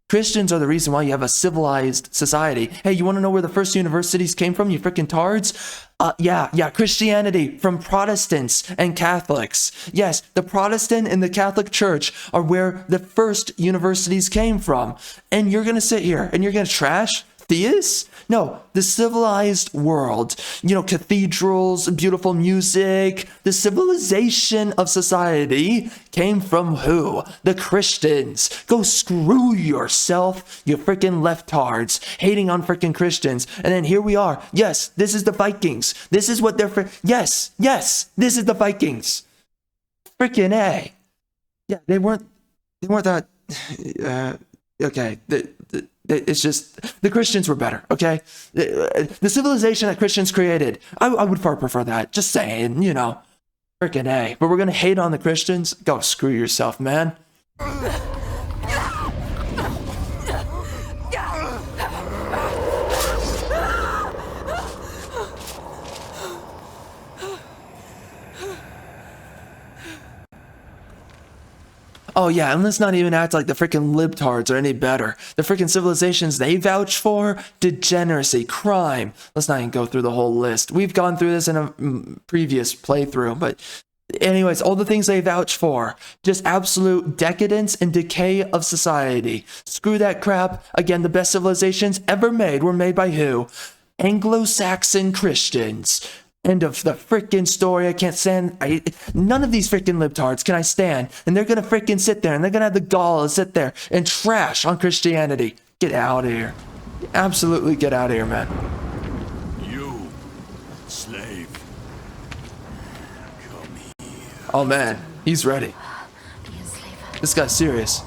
[SPEAKER 1] Christians are the reason why you have a civilized society. Hey, you want to know where the first universities came from, you freaking tards? Yeah, Christianity from Protestants and Catholics. Yes, the Protestant and the Catholic Church are where the first universities came from. And you're going to sit here and you're going to trash theists? No, the civilized world, cathedrals, beautiful music, the civilization of society came from who? The Christians. Go screw yourself, you freaking leftards, hating on freaking Christians. And then here we are. Yes, this is the Vikings. This is what they're yes, this is the Vikings. Freaking A. Yeah, they weren't that, okay, it's just, the Christians were better, okay? The civilization that Christians created, I would far prefer that. Just saying, freaking A. But we're gonna hate on the Christians? Go screw yourself, man. Oh yeah, and let's not even act like the freaking libtards are any better. The freaking civilizations they vouch for, degeneracy, crime. Let's not even go through the whole list. We've gone through this in a previous playthrough, but anyways, all the things they vouch for. Just absolute decadence and decay of society. Screw that crap. Again, the best civilizations ever made were made by who? Anglo-Saxon Christians. End of the freaking story. I can't stand. None of these freaking libtards can I stand. And they're gonna freaking sit there and they're gonna have the gall to sit there and trash on Christianity. Get out of here. Absolutely get out of here, man.
[SPEAKER 4] You, slave. Come here.
[SPEAKER 1] Oh man, he's ready. This guy's serious.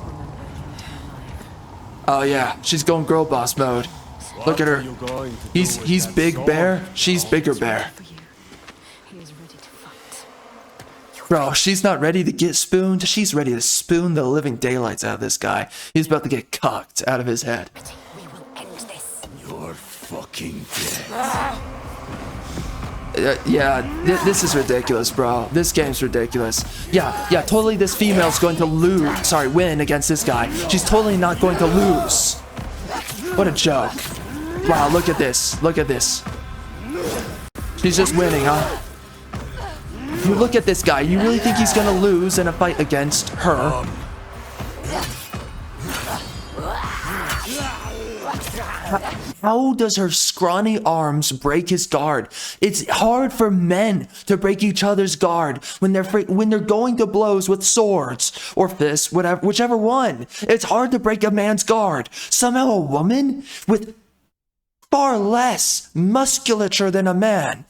[SPEAKER 1] Oh yeah, she's going girl boss mode. Look at her. He's big bear. She's bigger bear. Bro, she's not ready to get spooned. She's ready to spoon the living daylights out of this guy. He's about to get cocked out of his head.
[SPEAKER 6] We will end this.
[SPEAKER 4] You're fucking dead.
[SPEAKER 1] This is ridiculous, bro. This game's ridiculous. Yeah, totally this female's going to win against this guy. She's totally not going to lose. What a joke. Wow, look at this. Look at this. She's just winning, huh? You look at this guy. You really think he's gonna lose in a fight against her? How does her scrawny arms break his guard? It's hard for men to break each other's guard when they're going to blows with swords or fists, whichever one. It's hard to break a man's guard. Somehow a woman with far less musculature than a man.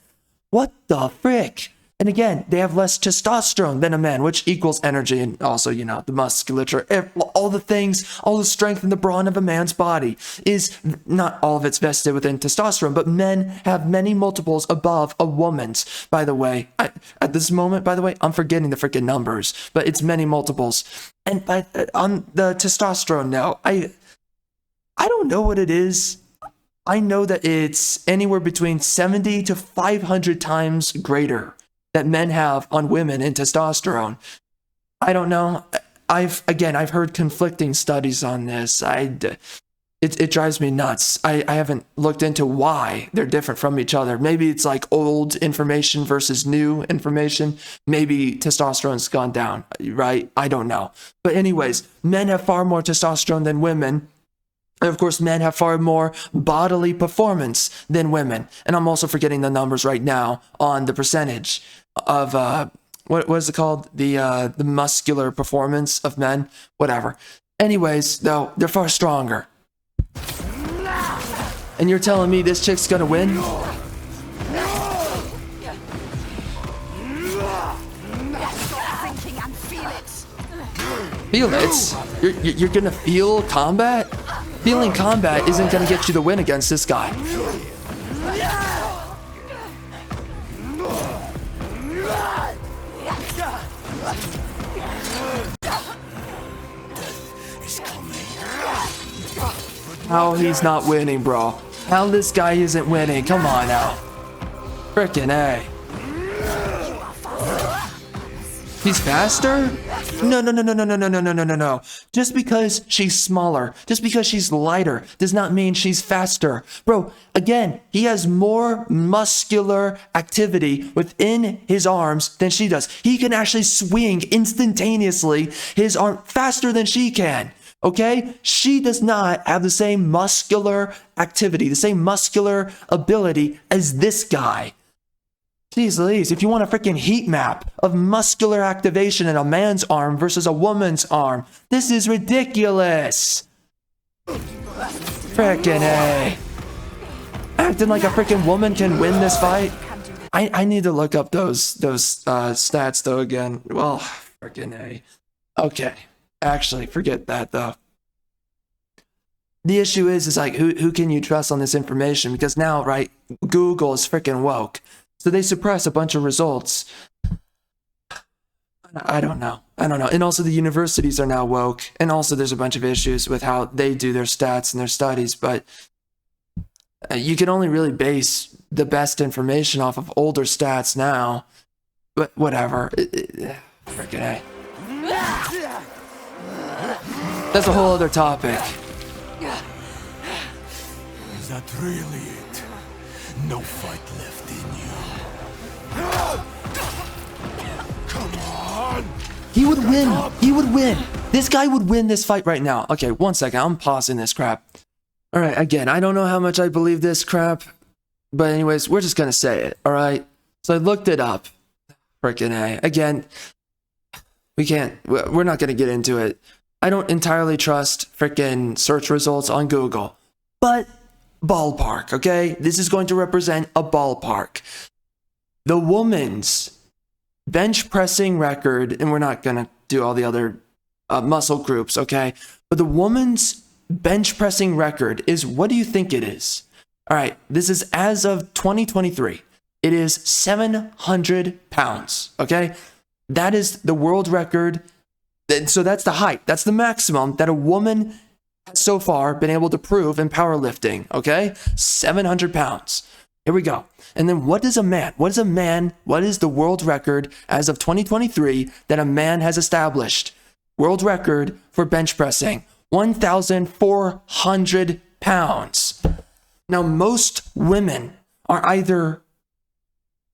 [SPEAKER 1] What the frick? And again, they have less testosterone than a man, which equals energy and also, the musculature, all the things, all the strength and the brawn of a man's body is not all of it's vested within testosterone, but men have many multiples above a woman's. By the way, at this moment, I'm forgetting the freaking numbers, but it's many multiples. And on the testosterone now, I don't know what it is. I know that it's anywhere between 70 to 500 times greater that men have on women in testosterone. I don't know. I've heard conflicting studies on this. It drives me nuts. I haven't looked into why they're different from each other. Maybe it's like old information versus new information. Maybe testosterone's gone down, right? I don't know. But anyways, men have far more testosterone than women. And of course, men have far more bodily performance than women. And I'm also forgetting the numbers right now on the percentage of what is it called? The muscular performance of men, whatever. Anyways, though, they're far stronger. And you're telling me this chick's gonna win? Feel it? You're gonna feel combat? Feeling combat isn't gonna get you the win against this guy. How he's not winning, bro? How this guy isn't winning? Come on now. Frickin' A. He's faster? No, no, no, no, no, no, no, no, no, no, no, no. Just because she's smaller, just because she's lighter, does not mean she's faster. Bro, again, he has more muscular activity within his arms than she does. He can actually swing instantaneously his arm faster than she can. Okay? She does not have the same muscular activity, the same muscular ability as this guy. Jeez Louise, if you want a freaking heat map of muscular activation in a man's arm versus a woman's arm, this is ridiculous. Frickin' A. Acting like a freaking woman can win this fight? I need to look up those stats though again. Well, frickin' A. Okay. Actually, forget that though. The issue is like, who can you trust on this information? Because now, right, Google is freaking woke. So they suppress a bunch of results. I don't know. And also the universities are now woke. And also there's a bunch of issues with how they do their stats and their studies. But you can only really base the best information off of older stats now. But whatever. Frickin' A. That's a whole other topic.
[SPEAKER 4] Is that really it? No fight left in you. Come on!
[SPEAKER 1] He would win. He would win. This guy would win this fight right now. Okay, 1 second. I'm pausing this crap. All right, again, I don't know how much I believe this crap. But anyways, we're just going to say it. All right? So I looked it up. Frickin' A. Again, we're not going to get into it. I don't entirely trust frickin' search results on Google. But ballpark, okay? This is going to represent a ballpark. The woman's bench pressing record, and we're not going to do all the other muscle groups, okay? But the woman's bench pressing record is, what do you think it is? All right, this is as of 2023. It is 700 pounds, okay? That is the world record. So that's the height. That's the maximum that a woman has so far been able to prove in powerlifting, okay? 700 pounds. Here we go. And then what is the world record as of 2023 that a man has established? World record for bench pressing, 1,400 pounds. Now, most women are either,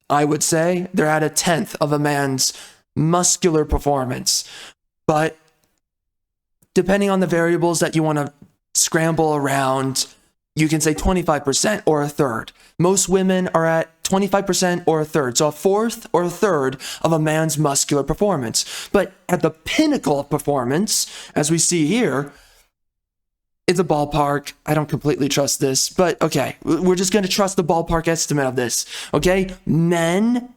[SPEAKER 1] I would say, they're at a tenth of a man's muscular performance. But depending on the variables that you want to scramble around, you can say 25% or a third. Most women are at 25% or a third. So a fourth or a third of a man's muscular performance. But at the pinnacle of performance, as we see here, it's a ballpark. I don't completely trust this, but okay. We're just going to trust the ballpark estimate of this. Okay? Men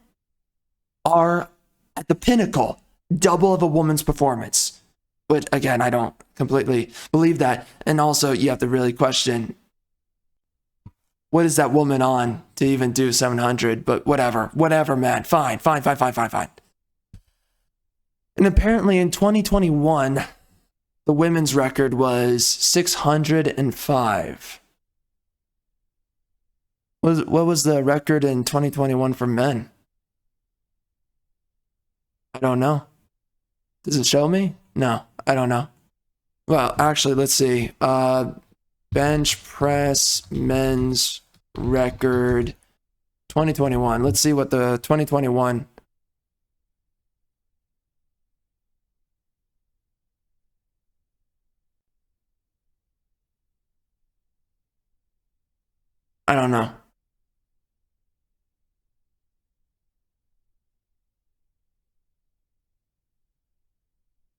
[SPEAKER 1] are at the pinnacle, double of a woman's performance. But again, I don't completely believe that. And also, you have to really question, what is that woman on to even do 700? But whatever, man. Fine. And apparently in 2021, the women's record was 605. What was the record in 2021 for men? I don't know. Does it show me? No, I don't know. Well, actually, let's see. Bench press men's record 2021. Let's see what the 2021. I don't know.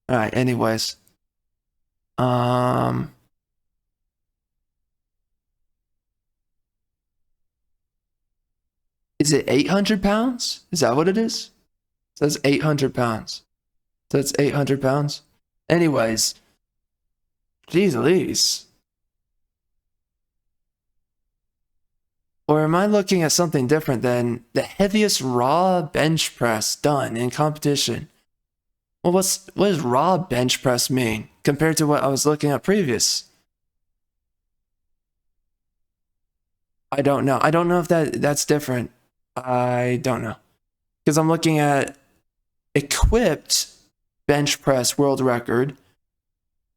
[SPEAKER 1] All right, anyways. Is it 800 pounds? Is that what it is? It says 800 pounds. So it's 800 pounds. Anyways. Jeez Louise. Or am I looking at something different than the heaviest raw bench press done in competition? Well, what does raw bench press mean compared to what I was looking at previous? I don't know. I don't know if that's different. I don't know. Because I'm looking at equipped bench press world record.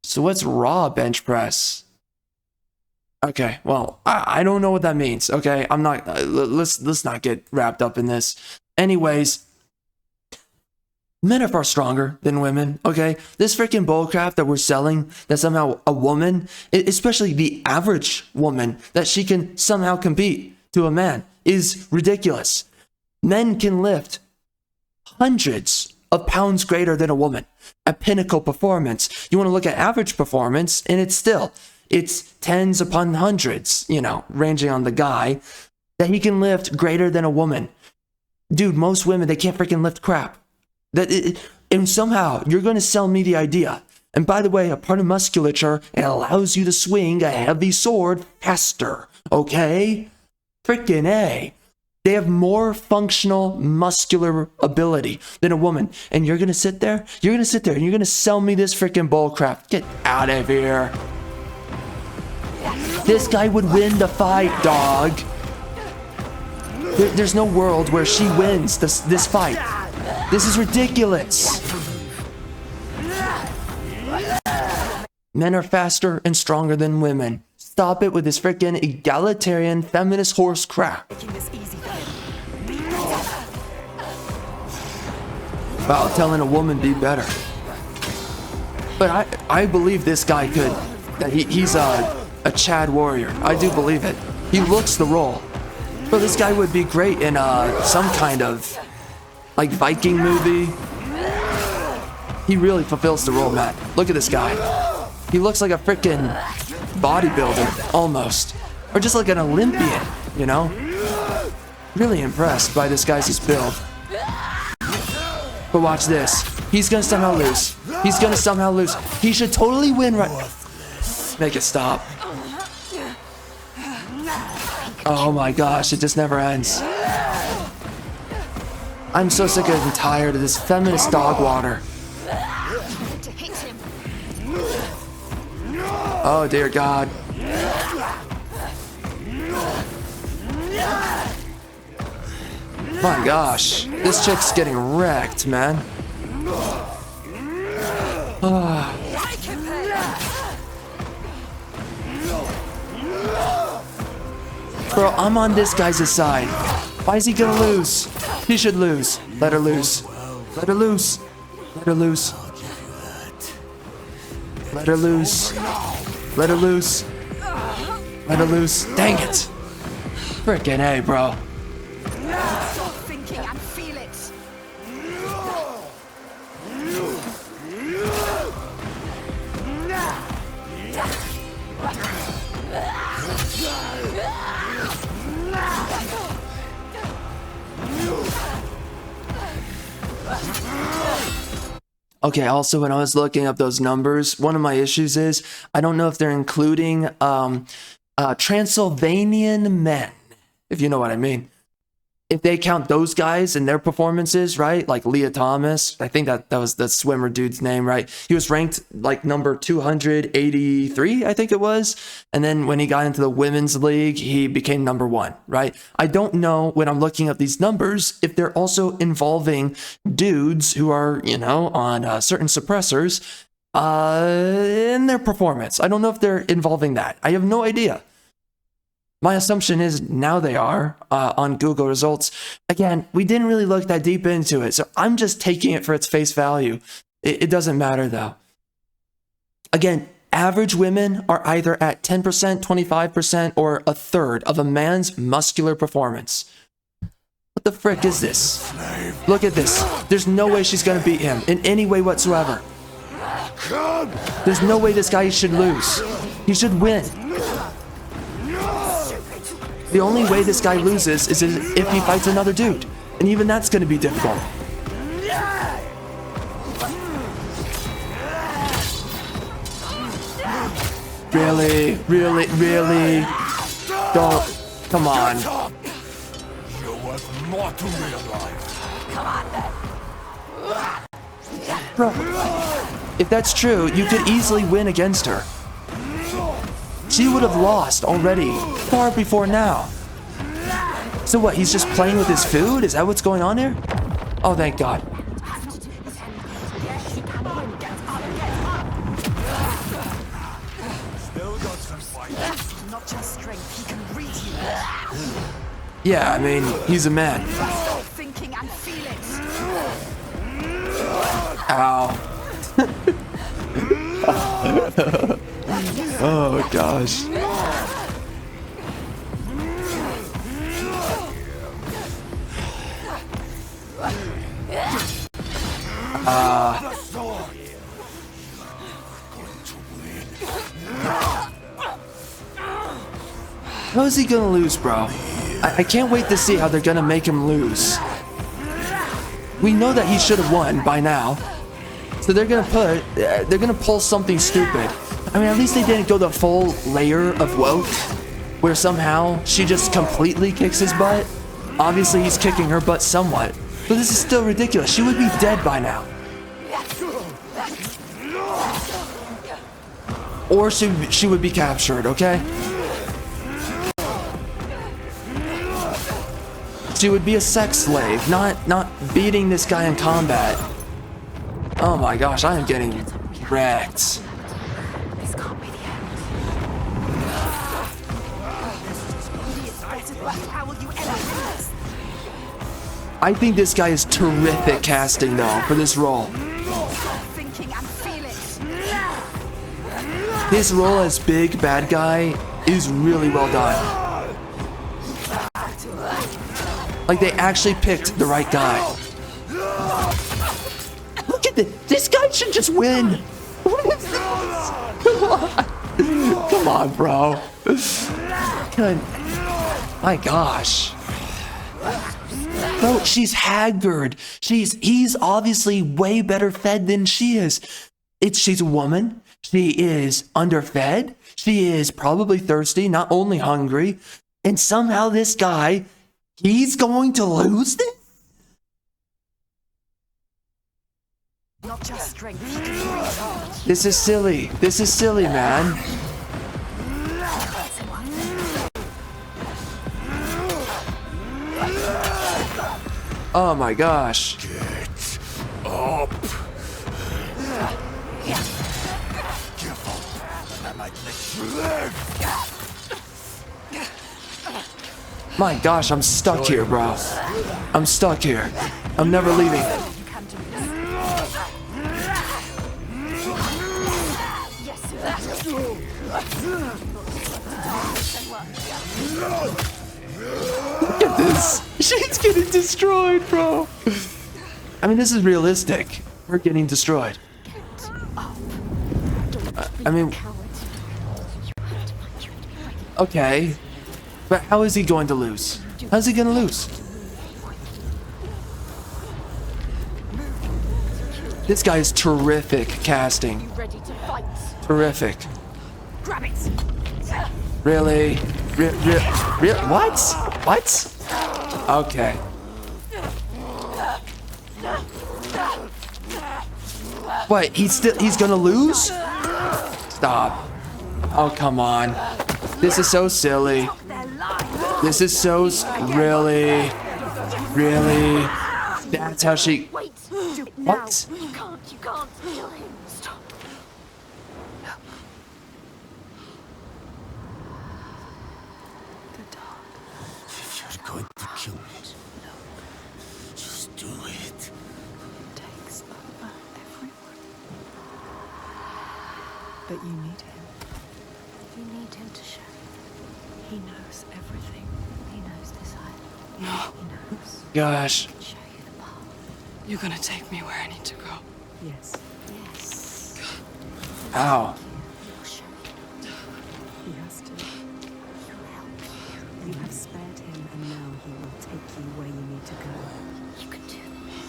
[SPEAKER 1] So what's raw bench press? Okay, well, I don't know what that means. Okay, I'm not. Let's not get wrapped up in this. Anyways, men are far stronger than women. Okay, this freaking bullcrap that we're selling, that somehow a woman, especially the average woman, that she can somehow compete to a man is ridiculous. Men can lift hundreds of pounds greater than a woman at pinnacle performance. You want to look at average performance, and it's tens upon hundreds, you know, ranging on the guy, that he can lift greater than a woman. Dude, most women, they can't freaking lift crap. And somehow you're going to sell me the idea. And by the way, a part of musculature, it allows you to swing a heavy sword faster. Okay? Freaking A. They have more functional muscular ability than a woman. And you're going to sit there? You're going to sit there and you're going to sell me this freaking bullcrap. Get out of here. This guy would win the fight, dog. There's no world where she wins this fight. This is ridiculous. Men are faster and stronger than women. Stop it with this freaking egalitarian feminist horse crap. About telling a woman be better. But I believe this guy could, that he's a Chad warrior. I do believe it. He looks the role. But this guy would be great in some kind of like Viking movie. He really fulfills the role, Matt. Look at this guy. He looks like a freaking bodybuilder, almost. Or just like an Olympian, you know? Really impressed by this guy's build. But watch this. He's gonna somehow lose. He's gonna somehow lose. He should totally win right. Make it stop. Oh my gosh, it just never ends. I'm so sick and tired of this feminist dog water. Oh dear God. My gosh, this chick's getting wrecked, man. Bro, I'm on this guy's side. Why is he gonna lose? He should lose. Let her lose. Let her lose. Let her lose. Let her lose. Let her lose. Let her lose. Dang it. Frickin' A, bro.
[SPEAKER 6] Stop thinking and feel it.
[SPEAKER 1] Okay, also when I was looking up those numbers, one of my issues is I don't know if they're including Transylvanian men, if you know what I mean. If they count those guys and their performances, right? Like Leah Thomas, I think that was the swimmer dude's name, right? He was ranked like number 283, I think it was. And then when he got into the women's league, he became number 1, right? I don't know when I'm looking at these numbers if they're also involving dudes who are, you know, on certain suppressors in their performance. I don't know if they're involving that. I have no idea. My assumption is now they are on Google results. Again, we didn't really look that deep into it, so I'm just taking it for its face value. It doesn't matter though. Again, average women are either at 10%, 25%, or a third of a man's muscular performance. What the frick is this? Look at this. There's no way she's gonna beat him in any way whatsoever. There's no way this guy should lose. He should win. The only way this guy loses is if he fights another dude. And even that's going to be difficult. Really? Don't. Come on.
[SPEAKER 4] You're worth more to realize.
[SPEAKER 1] Bro, if that's true, you could easily win against her. She would have lost already, far before now. So what, he's just playing with his food? Is that what's going on here? Oh, thank God.
[SPEAKER 6] Not just strength, he can read you.
[SPEAKER 1] Yeah, I mean, he's a man.
[SPEAKER 6] Stop thinking and feel it.
[SPEAKER 1] Ow. Oh, gosh. How is he gonna lose, bro? I can't wait to see how they're gonna make him lose. We know that he should have won by now. So they're gonna pull something stupid. I mean, at least they didn't go the full layer of woke, where somehow she just completely kicks his butt. Obviously, he's kicking her butt somewhat, but this is still ridiculous. She would be dead by now. Or she would be captured, okay? She would be a sex slave, not beating this guy in combat. Oh my gosh, I am getting wrecked.
[SPEAKER 6] This can't be the end. How will you ever lose?
[SPEAKER 1] I think this guy is terrific casting though for this role.
[SPEAKER 6] Thinking and feel it.
[SPEAKER 1] His role as big bad guy is really well done. Like they actually picked the right guy. Look at this. This guy should just win. What is this? Come on. Come on, bro. Good. My gosh. Bro, she's haggard. He's obviously way better fed than she is. She's a woman. She is underfed. She is probably thirsty, not only hungry. And somehow this guy, he's going to lose this?
[SPEAKER 6] Not just strength, he can read.
[SPEAKER 1] This is silly. This is silly, man. Oh my gosh.
[SPEAKER 4] Get up.
[SPEAKER 1] My gosh, I'm stuck here, bro. I'm stuck here. I'm never leaving. Look at this. She's getting destroyed, bro. I mean, this is realistic. We're getting destroyed. I mean, okay. But how is he going to lose? How's he going to lose? This guy is terrific casting.
[SPEAKER 6] Ready to fight.
[SPEAKER 1] Terrific.
[SPEAKER 6] Grab it.
[SPEAKER 1] Really? What? What? Okay. What? He's gonna lose? Stop. Oh, come on. This is so silly. This is so really? That's how she...
[SPEAKER 6] Wait. Do it now.
[SPEAKER 1] What?
[SPEAKER 6] You can't kill him. Stop.
[SPEAKER 4] If you're going to kill me, just do it.
[SPEAKER 3] Takes over everyone. But you need him.
[SPEAKER 6] You need him to show you.
[SPEAKER 3] He knows everything.
[SPEAKER 6] He knows this island.
[SPEAKER 5] No,
[SPEAKER 6] He knows.
[SPEAKER 1] Gosh.
[SPEAKER 6] He can show you the path.
[SPEAKER 5] you're gonna take me where I need to go.
[SPEAKER 3] Yes,
[SPEAKER 6] Yes.
[SPEAKER 1] Ow.
[SPEAKER 6] He'll show you.
[SPEAKER 3] he has to.
[SPEAKER 6] He'll help you.
[SPEAKER 3] You have spared him, and now he will take you where you need to go.
[SPEAKER 6] You can do this.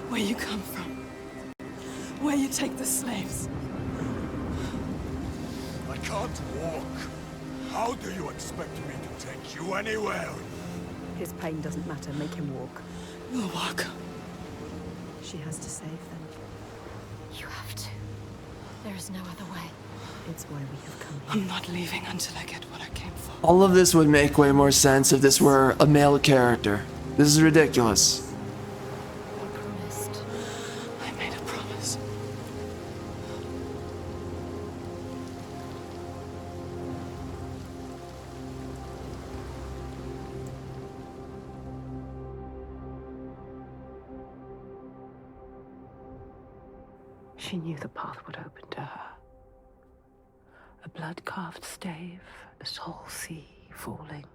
[SPEAKER 5] Where you come from. Where you take the slaves.
[SPEAKER 4] I can't walk. How do you expect me to take you anywhere?
[SPEAKER 3] His pain doesn't matter. Make him walk.
[SPEAKER 5] We'll walk.
[SPEAKER 3] She has to save them.
[SPEAKER 6] You have to. There is no other way. It's why we have come
[SPEAKER 5] I'm
[SPEAKER 6] here.
[SPEAKER 5] not leaving until I get what I came for.
[SPEAKER 1] All of this would make way more sense if this were a male character. This is ridiculous.
[SPEAKER 6] I promised.
[SPEAKER 5] I made a promise.
[SPEAKER 3] She knew the path would open to her. A blood-carved stave, a soul sea falling.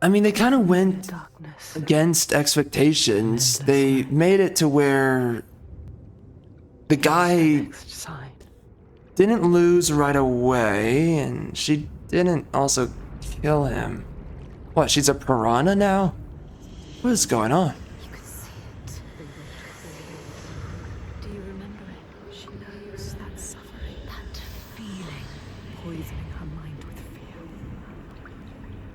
[SPEAKER 1] I mean, they kind of
[SPEAKER 3] In
[SPEAKER 1] went
[SPEAKER 3] the darkness.
[SPEAKER 1] against expectations. They made it to where the guy
[SPEAKER 3] Next sign.
[SPEAKER 1] didn't lose right away, and she didn't also kill him. What, she's a piranha now? What is going on?
[SPEAKER 6] You could see it. Do you remember it? She knows that suffering, that feeling, poisoning her mind with fear.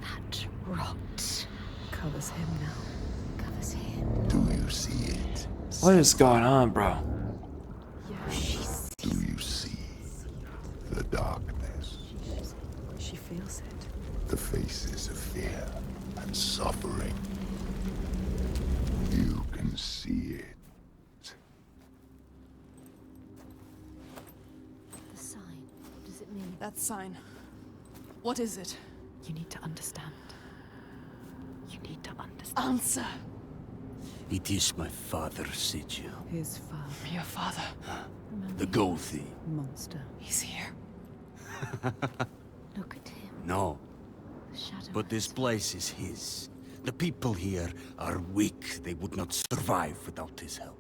[SPEAKER 6] That rot covers him now. Covers him.
[SPEAKER 4] Do you see it?
[SPEAKER 1] What is going on, bro?
[SPEAKER 4] Do you see the darkness?
[SPEAKER 6] She feels it.
[SPEAKER 4] The faces of fear and suffering. You can see it.
[SPEAKER 6] The sign. What does it mean?
[SPEAKER 5] That sign. What is it?
[SPEAKER 6] You need to understand. You need to understand.
[SPEAKER 5] Answer.
[SPEAKER 7] It is my father's sigil.
[SPEAKER 6] His father,
[SPEAKER 5] Your father.
[SPEAKER 7] The gold thief.
[SPEAKER 6] monster.
[SPEAKER 5] He's here.
[SPEAKER 6] Look at him.
[SPEAKER 7] No,
[SPEAKER 6] The shadow.
[SPEAKER 7] but this place is his. The people here are weak. They would not survive without his help.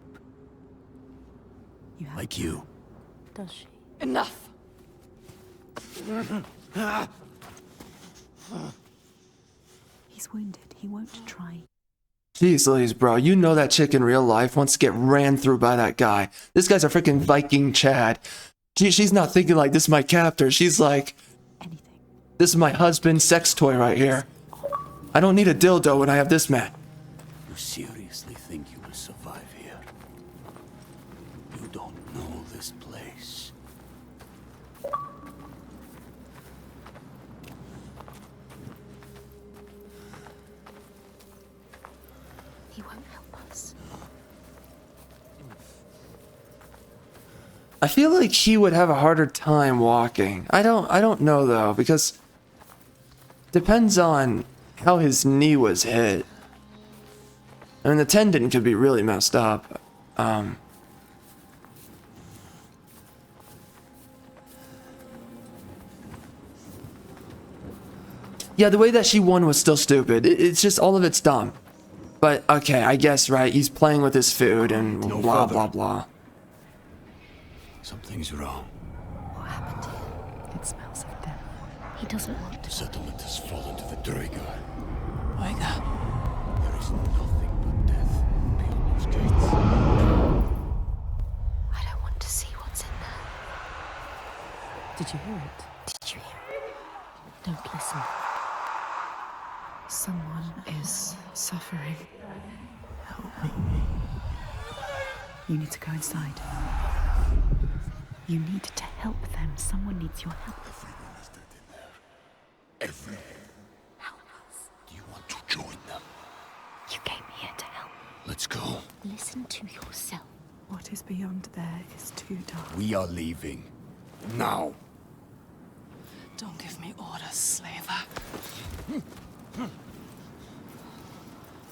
[SPEAKER 6] You have
[SPEAKER 7] Like you.
[SPEAKER 6] Does she?
[SPEAKER 5] Enough.
[SPEAKER 6] He's wounded. He won't try.
[SPEAKER 1] Jeez Louise, bro, you know that chick in real life wants to get ran through by that guy. This guy's a freaking Viking Chad. She's not thinking like, this is my captor. She's like,
[SPEAKER 6] Anything.
[SPEAKER 1] this is my husband's sex toy right here. I don't need a dildo when I have this man.
[SPEAKER 7] You seriously think you will survive here? You don't know this place.
[SPEAKER 6] He won't help us.
[SPEAKER 1] I feel like he would have a harder time walking. I don't know though, because depends on how his knee was hit. I mean, the tendon could be really messed up. Yeah, the way that she won was still stupid. It's just all of it's dumb. But okay, I guess, right, he's playing with his food and
[SPEAKER 7] No
[SPEAKER 1] blah,
[SPEAKER 7] further.
[SPEAKER 1] blah, blah.
[SPEAKER 7] Something's wrong.
[SPEAKER 6] What happened here? It smells of death. He doesn't want
[SPEAKER 7] The
[SPEAKER 6] to.
[SPEAKER 7] settlement has fallen to the Draenei.
[SPEAKER 5] Oiga.
[SPEAKER 7] There is nothing but death beyond those gates.
[SPEAKER 6] I don't want to see what's in there.
[SPEAKER 3] Did you hear it?
[SPEAKER 6] Did you hear it? Don't listen. Someone is suffering. Help me. You need to go inside. You need to help them. Someone needs your help.
[SPEAKER 4] Everyone is dead in there. Everyone.
[SPEAKER 6] Help us.
[SPEAKER 7] Do you want to join them?
[SPEAKER 6] You came here to help.
[SPEAKER 7] Let's go.
[SPEAKER 6] Listen to yourself.
[SPEAKER 3] What is beyond there is too dark.
[SPEAKER 7] We are leaving. Now.
[SPEAKER 5] Don't give me orders, slaver.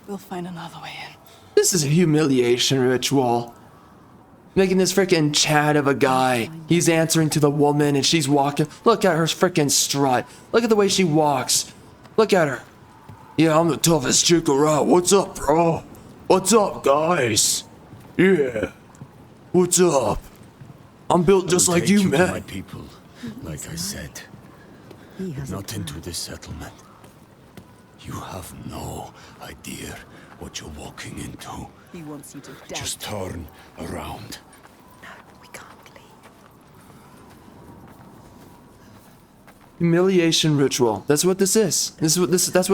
[SPEAKER 5] We'll find another way in.
[SPEAKER 1] This is a humiliation ritual. Making this freaking Chad of a guy. He's answering to the woman and she's walking. Look at her freaking strut. Look at the way she walks. Look at her. Yeah, I'm the toughest chick around. What's up, bro? What's up, guys? Yeah. What's up? I'm built just like
[SPEAKER 7] Take
[SPEAKER 1] you,
[SPEAKER 7] to my
[SPEAKER 1] man.
[SPEAKER 7] people, like I said.
[SPEAKER 3] He has
[SPEAKER 7] Not into this settlement. You have no idea what you're walking into.
[SPEAKER 3] He wants you to die.
[SPEAKER 7] Just turn around.
[SPEAKER 3] No, we can't leave.
[SPEAKER 1] Humiliation ritual. That's what this is. That's what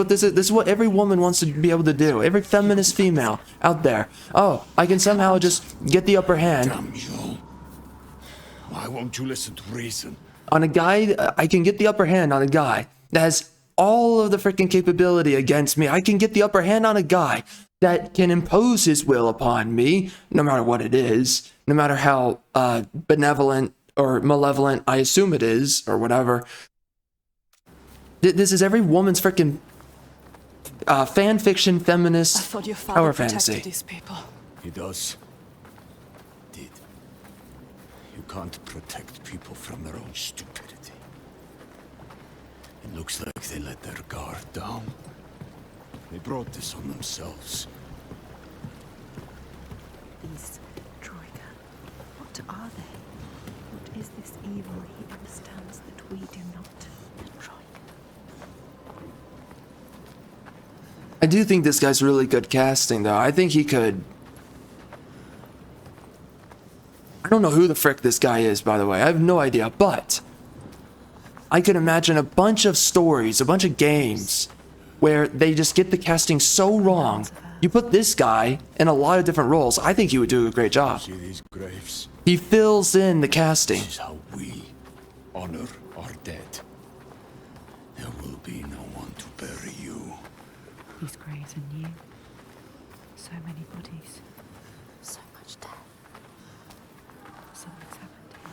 [SPEAKER 1] this is. This is what every woman wants to be able to do. Every feminist female out there. Oh, I can somehow just get the upper hand.
[SPEAKER 7] Damn you. Why won't you listen to reason?
[SPEAKER 1] on a guy. I can get the upper hand on a guy that has all of the freaking capability against me. I can get the upper hand on a guy that can impose his will upon me, no matter what it is, no matter how benevolent or malevolent I assume it is, or whatever. This is every woman's freaking fan fiction, feminist
[SPEAKER 5] I thought your
[SPEAKER 1] power
[SPEAKER 5] father protected
[SPEAKER 1] fantasy.
[SPEAKER 5] these people.
[SPEAKER 7] He does. Did. You can't protect people from their own stupidity. It looks like they let their guard down. They brought this on themselves.
[SPEAKER 6] These Troika, what are they? What is this evil he understands that we do not? Troika.
[SPEAKER 1] I do think this guy's really good casting, though. I think he could... I don't know who the frick this guy is, by the way. I have no idea, but... I could imagine a bunch of stories, a bunch of games, where they just get the casting so wrong. You put this guy in a lot of different roles, I think he would do a great job.
[SPEAKER 7] See these graves?
[SPEAKER 1] He fills in the casting.
[SPEAKER 7] This is how we honor our dead. There will be no one to bury you.
[SPEAKER 6] These graves are new. So many bodies. So much death. Something's happened here.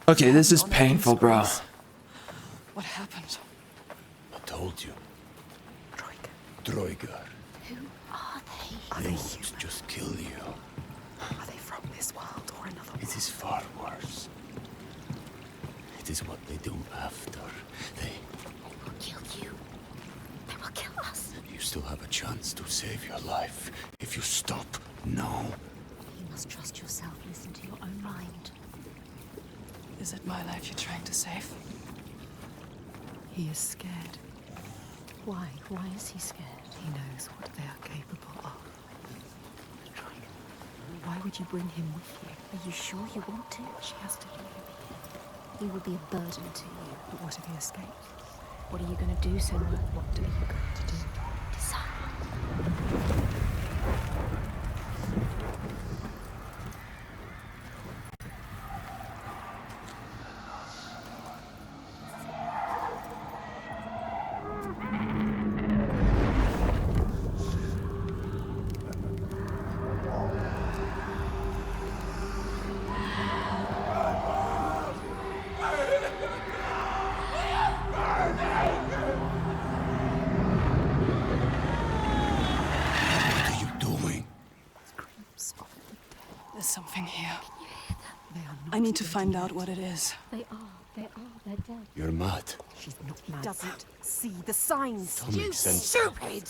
[SPEAKER 1] Okay, this is painful, bro.
[SPEAKER 5] What happened?
[SPEAKER 7] I told you.
[SPEAKER 6] Troika.
[SPEAKER 7] Droigar.
[SPEAKER 6] Who are they? Are
[SPEAKER 7] They
[SPEAKER 6] they
[SPEAKER 7] won't
[SPEAKER 6] human?
[SPEAKER 7] just kill you.
[SPEAKER 6] Are they from this world or another world?
[SPEAKER 7] It is far worse. It is what they do after. They
[SPEAKER 6] will kill you. They will kill us.
[SPEAKER 7] You still have a chance to save your life. If you stop now.
[SPEAKER 6] You must trust yourself. Listen to your own mind.
[SPEAKER 5] Is it my life you're trying to save?
[SPEAKER 6] He is scared. Why? Why is he scared? He knows what they are capable of. Troika, why would you bring him with you?
[SPEAKER 8] Are you sure you want to?
[SPEAKER 6] She has to leave him here.
[SPEAKER 8] He will be a burden to you.
[SPEAKER 6] But what if he escapes?
[SPEAKER 8] What are you going to do, Senua?
[SPEAKER 6] What are you going to do?
[SPEAKER 8] Decide.
[SPEAKER 5] There's something here.
[SPEAKER 6] They are not
[SPEAKER 5] I need to find out what it is.
[SPEAKER 8] They're dead.
[SPEAKER 7] You're mad.
[SPEAKER 6] She's not mad.
[SPEAKER 8] Doesn't see the signs.
[SPEAKER 7] Don't make sense.
[SPEAKER 8] Stupid!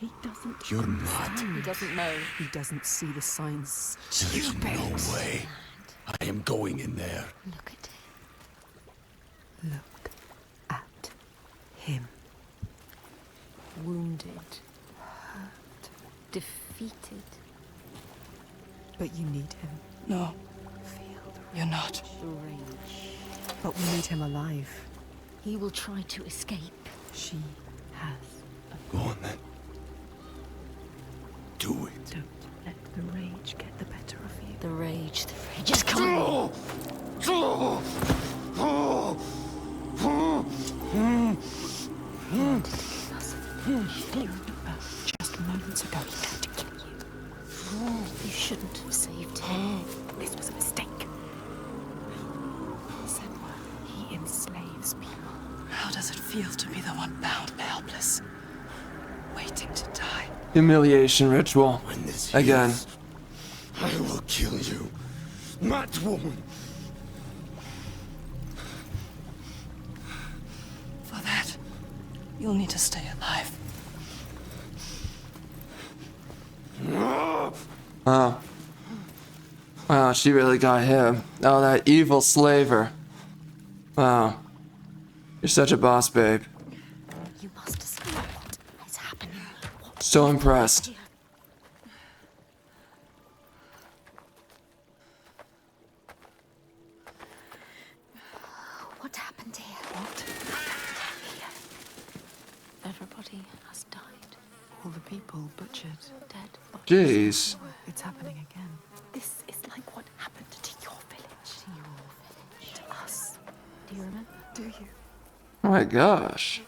[SPEAKER 6] He doesn't.
[SPEAKER 7] You're mad.
[SPEAKER 5] He doesn't know.
[SPEAKER 6] He doesn't see the signs.
[SPEAKER 7] There's no way. I am going in there.
[SPEAKER 8] Look at him.
[SPEAKER 6] Look at him.
[SPEAKER 8] Wounded. Hurt. Defeated.
[SPEAKER 6] But you need him.
[SPEAKER 5] No,
[SPEAKER 6] Feel
[SPEAKER 5] you're not.
[SPEAKER 8] The rage.
[SPEAKER 6] But we need him alive.
[SPEAKER 8] He will try to escape.
[SPEAKER 6] She has.
[SPEAKER 7] Go on then. Do it.
[SPEAKER 6] Don't let the rage get the better of you.
[SPEAKER 8] The rage is coming.
[SPEAKER 6] Just moments ago, he tried to kill you.
[SPEAKER 8] You shouldn't have saved him.
[SPEAKER 6] This was a mistake. Senua, he enslaves people.
[SPEAKER 5] How does it feel to be the one bound and helpless? Waiting to die.
[SPEAKER 1] Humiliation ritual.
[SPEAKER 7] When this
[SPEAKER 1] Again.
[SPEAKER 7] heals, I will kill you. Mad woman.
[SPEAKER 5] For that, you'll need to stay alive.
[SPEAKER 1] Oh. Wow, she really got him. Oh, that evil slaver. Wow. You're such a boss, babe.
[SPEAKER 8] You must decide what is happening.
[SPEAKER 1] So impressed.
[SPEAKER 8] What happened here? Everybody has died.
[SPEAKER 6] All the people butchered.
[SPEAKER 8] Dead.
[SPEAKER 1] Jeez.
[SPEAKER 6] It's happening again.
[SPEAKER 8] This is like what
[SPEAKER 6] Do you remember?
[SPEAKER 5] Do you?
[SPEAKER 1] Oh my gosh.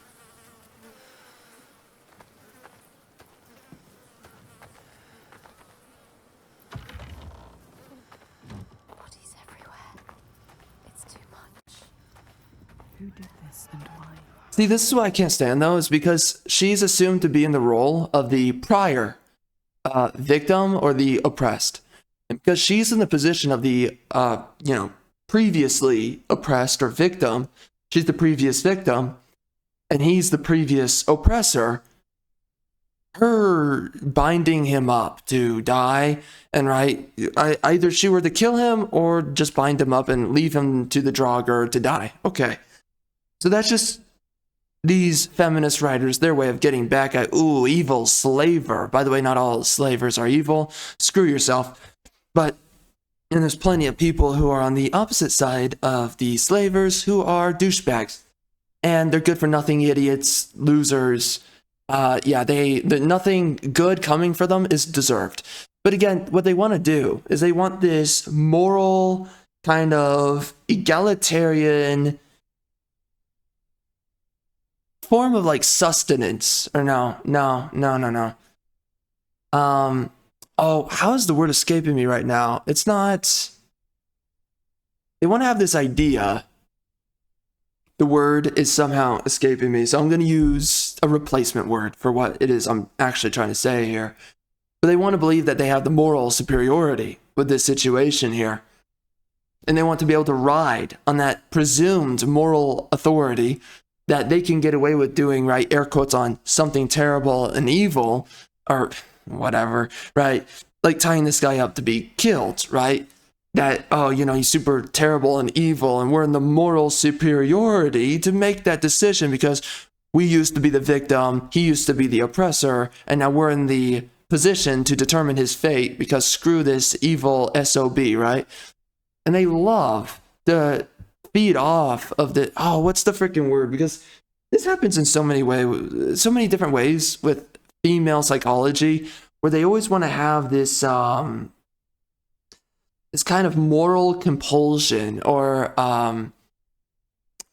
[SPEAKER 6] Bodies everywhere. It's too much.
[SPEAKER 3] Who did this and why?
[SPEAKER 1] See, this is what I can't stand though, is because she's assumed to be in the role of the prior victim or the oppressed. And because she's in the position of the, previously oppressed or victim, she's the previous victim, and he's the previous oppressor, her binding him up to die, and either she were to kill him or just bind him up and leave him to the Draugr to die. Okay. So that's just these feminist writers, their way of getting back at, ooh, evil slaver. By the way, not all slavers are evil. Screw yourself. And there's plenty of people who are on the opposite side of the slavers who are douchebags. And they're good for nothing idiots, losers. Nothing good coming for them is deserved. But again, what they want to do is they want this moral kind of egalitarian form of like sustenance. Or no. How is the word escaping me right now? It's not... They want to have this idea. The word is somehow escaping me, so I'm going to use a replacement word for what it is I'm actually trying to say here. But they want to believe that they have the moral superiority with this situation here. And they want to be able to ride on that presumed moral authority that they can get away with doing, right, air quotes on something terrible and evil, or whatever, right? Like tying this guy up to be killed, right? That, he's super terrible and evil, and we're in the moral superiority to make that decision because we used to be the victim, he used to be the oppressor, and now we're in the position to determine his fate because screw this evil SOB, right? And they love to feed off of the, what's the freaking word? Because this happens in so many ways, so many different ways with female psychology, where they always want to have this this kind of moral compulsion, or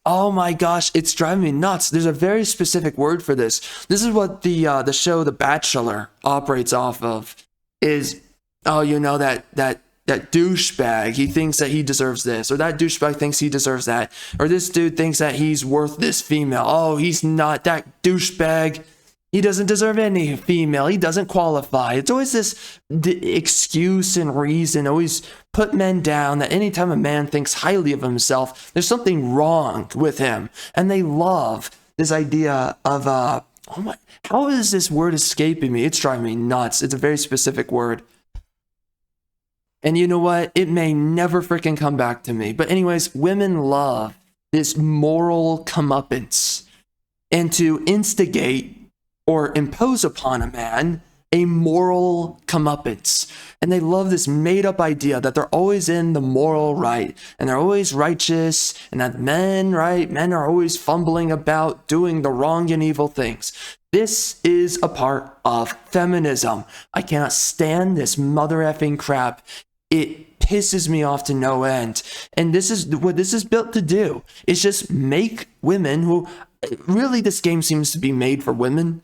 [SPEAKER 1] oh my gosh, it's driving me nuts. There's a very specific word for this. This is what the show The Bachelor operates off of. Is that douchebag, he thinks that he deserves this, or that douchebag thinks he deserves that, or this dude thinks that he's worth this female. Oh, he's not. That douchebag, he doesn't deserve any female. He doesn't qualify. It's always this excuse and reason, always put men down, that anytime a man thinks highly of himself, there's something wrong with him. And they love this idea of, how is this word escaping me? It's driving me nuts. It's a very specific word. And you know what? It may never freaking come back to me. But anyways, women love this moral comeuppance, and to instigate or impose upon a man a moral comeuppance. And they love this made-up idea that they're always in the moral right, and they're always righteous, and that men are always fumbling about doing the wrong and evil things. This is a part of feminism. I cannot stand this mother effing crap. It pisses me off to no end. And this is what this is built to do. It's just make women who... Really, this game seems to be made for women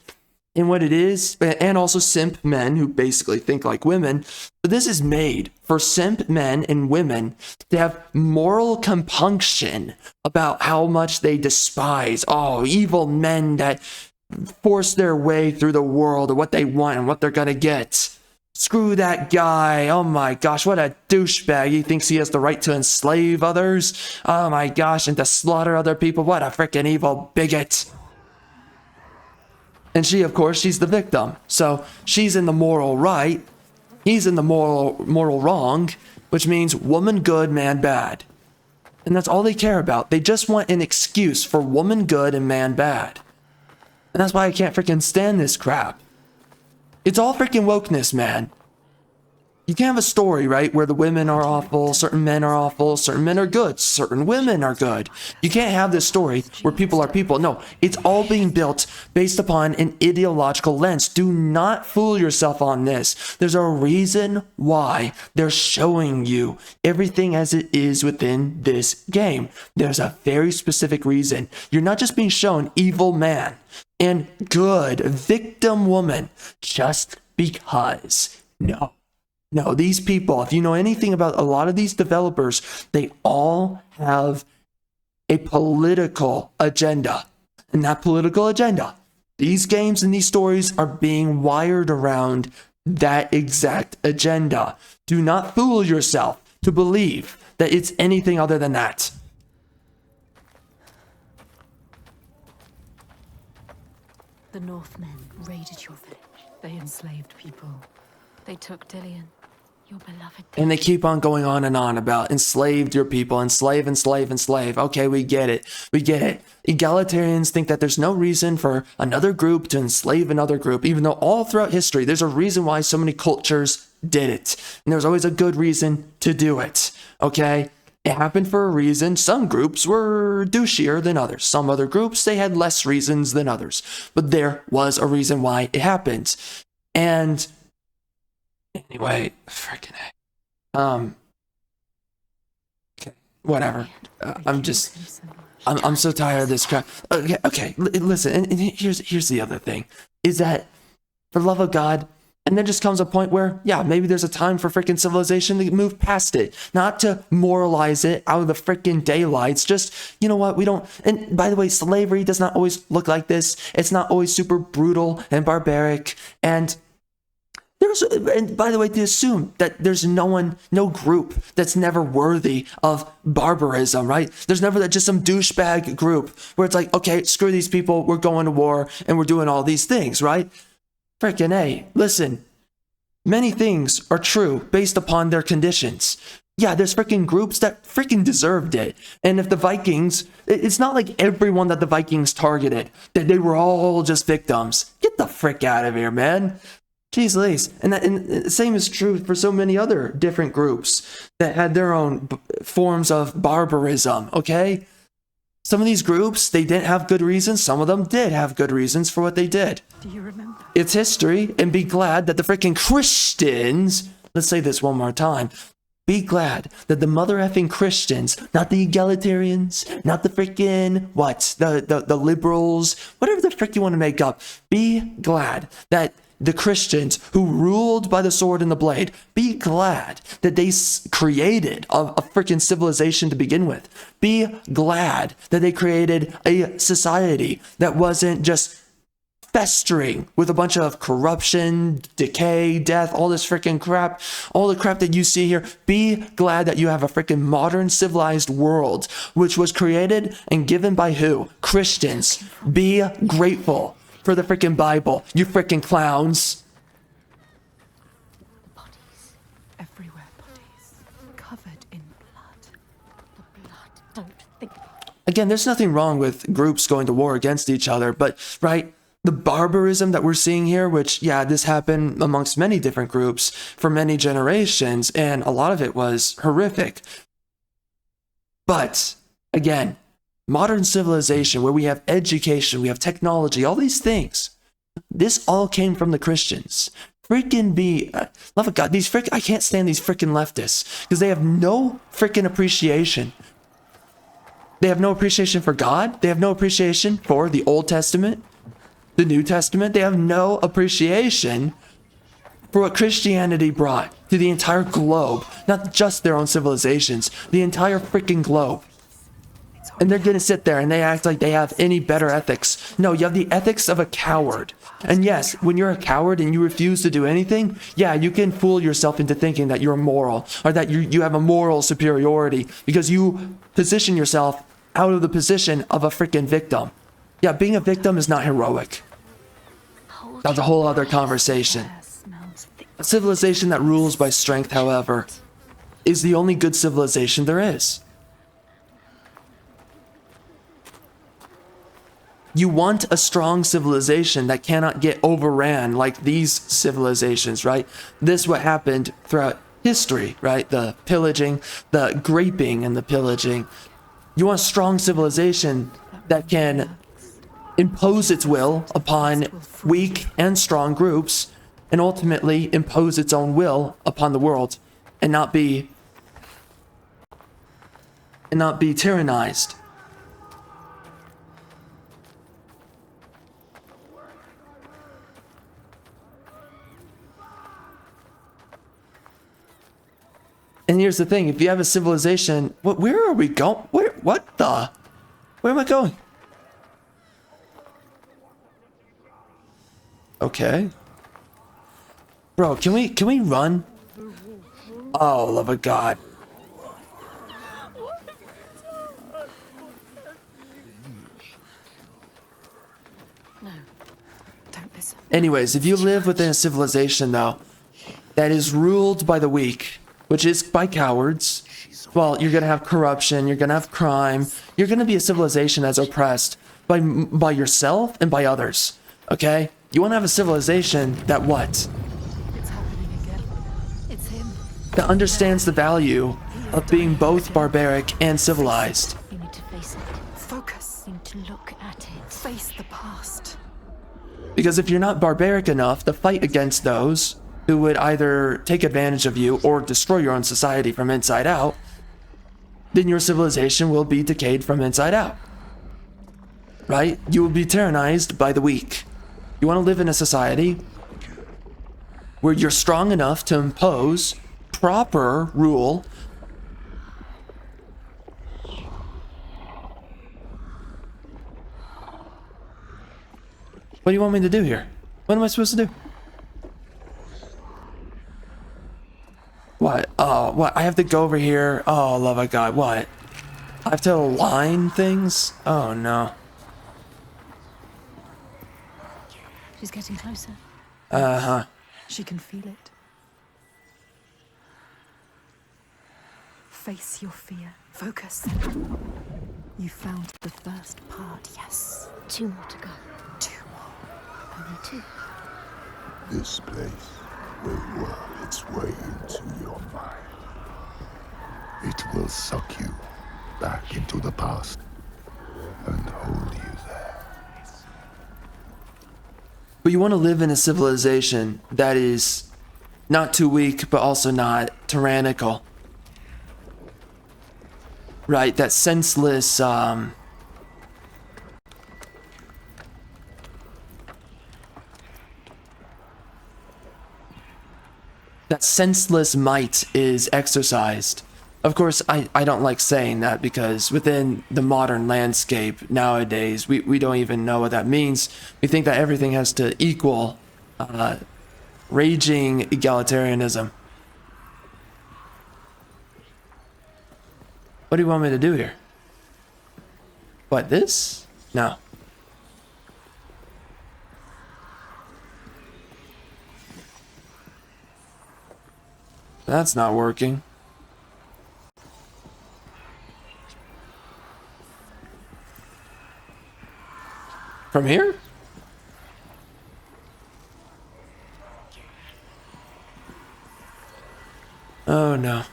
[SPEAKER 1] in what it is, and also simp men who basically think like women. But this is made for simp men and women to have moral compunction about how much they despise, evil men that force their way through the world of what they want and what they're gonna get. Screw that guy. Oh my gosh, what a douchebag. He thinks he has the right to enslave others. Oh my gosh, and to slaughter other people. What a freaking evil bigot. And she, of course, she's the victim. So she's in the moral right. He's in the moral wrong, which means woman good, man bad. And that's all they care about. They just want an excuse for woman good and man bad. And that's why I can't freaking stand this crap. It's all freaking wokeness, man. you can't have a story, right, where the women are awful, certain men are awful, certain men are good, certain women are good. You can't have this story where people are people. No, it's all being built based upon an ideological lens. Do not fool yourself on this. There's a reason why they're showing you everything as it is within this game. There's a very specific reason. You're not just being shown evil man and good victim woman just because. No, these people, if you know anything about a lot of these developers, they all have a political agenda. And that political agenda, these games and these stories are being wired around that exact agenda. Do not fool yourself to believe that it's anything other than that.
[SPEAKER 6] The Northmen raided your village. They enslaved people. They took Dillion, your beloved.
[SPEAKER 1] And they keep on going on and on about enslaved your people, enslave. Okay, we get it. Egalitarians think that there's no reason for another group to enslave another group, even though all throughout history, there's a reason why so many cultures did it. And there's always a good reason to do it, okay? It happened for a reason. Some groups were douchier than others. Some other groups, they had less reasons than others. But there was a reason why it happened. And anyway, freaking okay, whatever. I'm so tired of this crap. Okay, listen, and here's the other thing, is that for the love of God, and there just comes a point where, yeah, maybe there's a time for freaking civilization to move past it, not to moralize it out of the freaking daylights. Just, you know what, we don't, and by the way, slavery does not always look like this. It's not always super brutal and barbaric, and by the way, to assume that there's no group that's never worthy of barbarism, right? There's never just some douchebag group where it's like, okay, screw these people, we're going to war and we're doing all these things, right? Freaking A. Listen, many things are true based upon their conditions. Yeah, there's freaking groups that freaking deserved it. And if the Vikings, it's not like everyone that the Vikings targeted, that they were all just victims. Get the frick out of here, man. Jeez Louise. And the same is true for so many other different groups that had their own forms of barbarism, okay? Some of these groups, they didn't have good reasons. Some of them did have good reasons for what they did.
[SPEAKER 6] Do you remember?
[SPEAKER 1] It's history, and be glad that the freaking Christians, let's say this one more time, be glad that the mother effing Christians, not the egalitarians, not the freaking, the liberals, whatever the frick you want to make up, be glad that the Christians who ruled by the sword and the blade, be glad that they created a freaking civilization to begin with. Be glad that they created a society that wasn't just festering with a bunch of corruption, decay, death, all this freaking crap, all the crap that you see here. Be glad that you have a freaking modern civilized world, which was created and given by who? Christians. Be grateful for the freaking Bible, you freaking clowns.
[SPEAKER 6] Bodies. Everywhere bodies. Covered in blood. The blood. Don't think.
[SPEAKER 1] Again, there's nothing wrong with groups going to war against each other, but, right, the barbarism that we're seeing here, which, yeah, this happened amongst many different groups for many generations, and a lot of it was horrific. But, again, modern civilization, where we have education, we have technology, all these things, this all came from the Christians. Freaking love of God, I can't stand these freaking leftists, because they have no freaking appreciation. They have no appreciation for God. They have no appreciation for the Old Testament, the New Testament. They have no appreciation for what Christianity brought to the entire globe, not just their own civilizations, the entire freaking globe. And they're going to sit there and they act like they have any better ethics. No, you have the ethics of a coward. And yes, when you're a coward and you refuse to do anything, yeah, you can fool yourself into thinking that you're moral or that you have a moral superiority because you position yourself out of the position of a freaking victim. Yeah, being a victim is not heroic. That's a whole other conversation. A civilization that rules by strength, however, is the only good civilization there is. You want a strong civilization that cannot get overran like these civilizations, right? This is what happened throughout history, right? The pillaging, the graping and the pillaging. You want a strong civilization that can impose its will upon weak and strong groups and ultimately impose its own will upon the world and not be tyrannized. And here's the thing, if you have a civilization, where are we going? Where am I going? Okay. Bro, can we run? Oh, love of God.
[SPEAKER 6] No, don't listen.
[SPEAKER 1] Anyways, if you live within a civilization, though, that is ruled by the weak, which is by cowards, well, you're going to have corruption, you're going to have crime, you're going to be a civilization that's oppressed by yourself and by others, okay? You want to have a civilization that what?
[SPEAKER 6] It's happening again. It's him.
[SPEAKER 1] That understands the value of being both barbaric and civilized.
[SPEAKER 8] You need to face it.
[SPEAKER 6] Focus.
[SPEAKER 8] You need to look at it.
[SPEAKER 6] Face the past.
[SPEAKER 1] Because if you're not barbaric enough to fight against those who would either take advantage of you or destroy your own society from inside out, then your civilization will be decayed from inside out. Right? You will be tyrannized by the weak. You want to live in a society where you're strong enough to impose proper rule. What do you want me to do here? What am I supposed to do? What? Oh, what? I have to go over here. Oh, love of God. What? I have to align things? Oh, no.
[SPEAKER 6] She's getting closer.
[SPEAKER 1] Uh-huh.
[SPEAKER 6] She can feel it. Face your fear. Focus. You found the first part, yes.
[SPEAKER 8] 2 more to go.
[SPEAKER 6] 2 more.
[SPEAKER 8] Only 2.
[SPEAKER 4] This place will work its way into your mind. It will suck you back into the past and hold you there.
[SPEAKER 1] But you want to live in a civilization that is not too weak, but also not tyrannical. Right? That senseless, that senseless might is exercised. Of course, I don't like saying that because within the modern landscape nowadays, we don't even know what that means. We think that everything has to equal raging egalitarianism. What do you want me to do here? What, this? No. That's not working. From here? Oh no.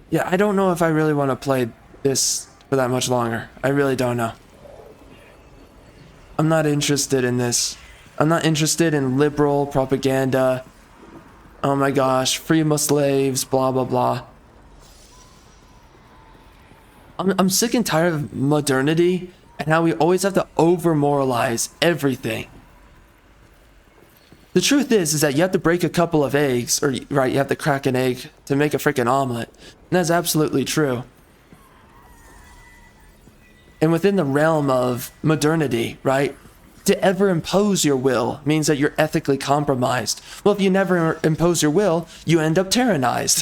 [SPEAKER 1] Yeah, I don't know if I really want to play this for that much longer. I really don't know. I'm not interested in this. I'm not interested in liberal propaganda. Oh my gosh, free my slaves, blah blah blah. I'm sick and tired of modernity and how we always have to over-moralize everything. The truth is that you have to break a couple of eggs, or right, you have to crack an egg to make a freaking omelet. And that's absolutely true. And within the realm of modernity, right, to ever impose your will means that you're ethically compromised. Well, if you never impose your will, you end up tyrannized.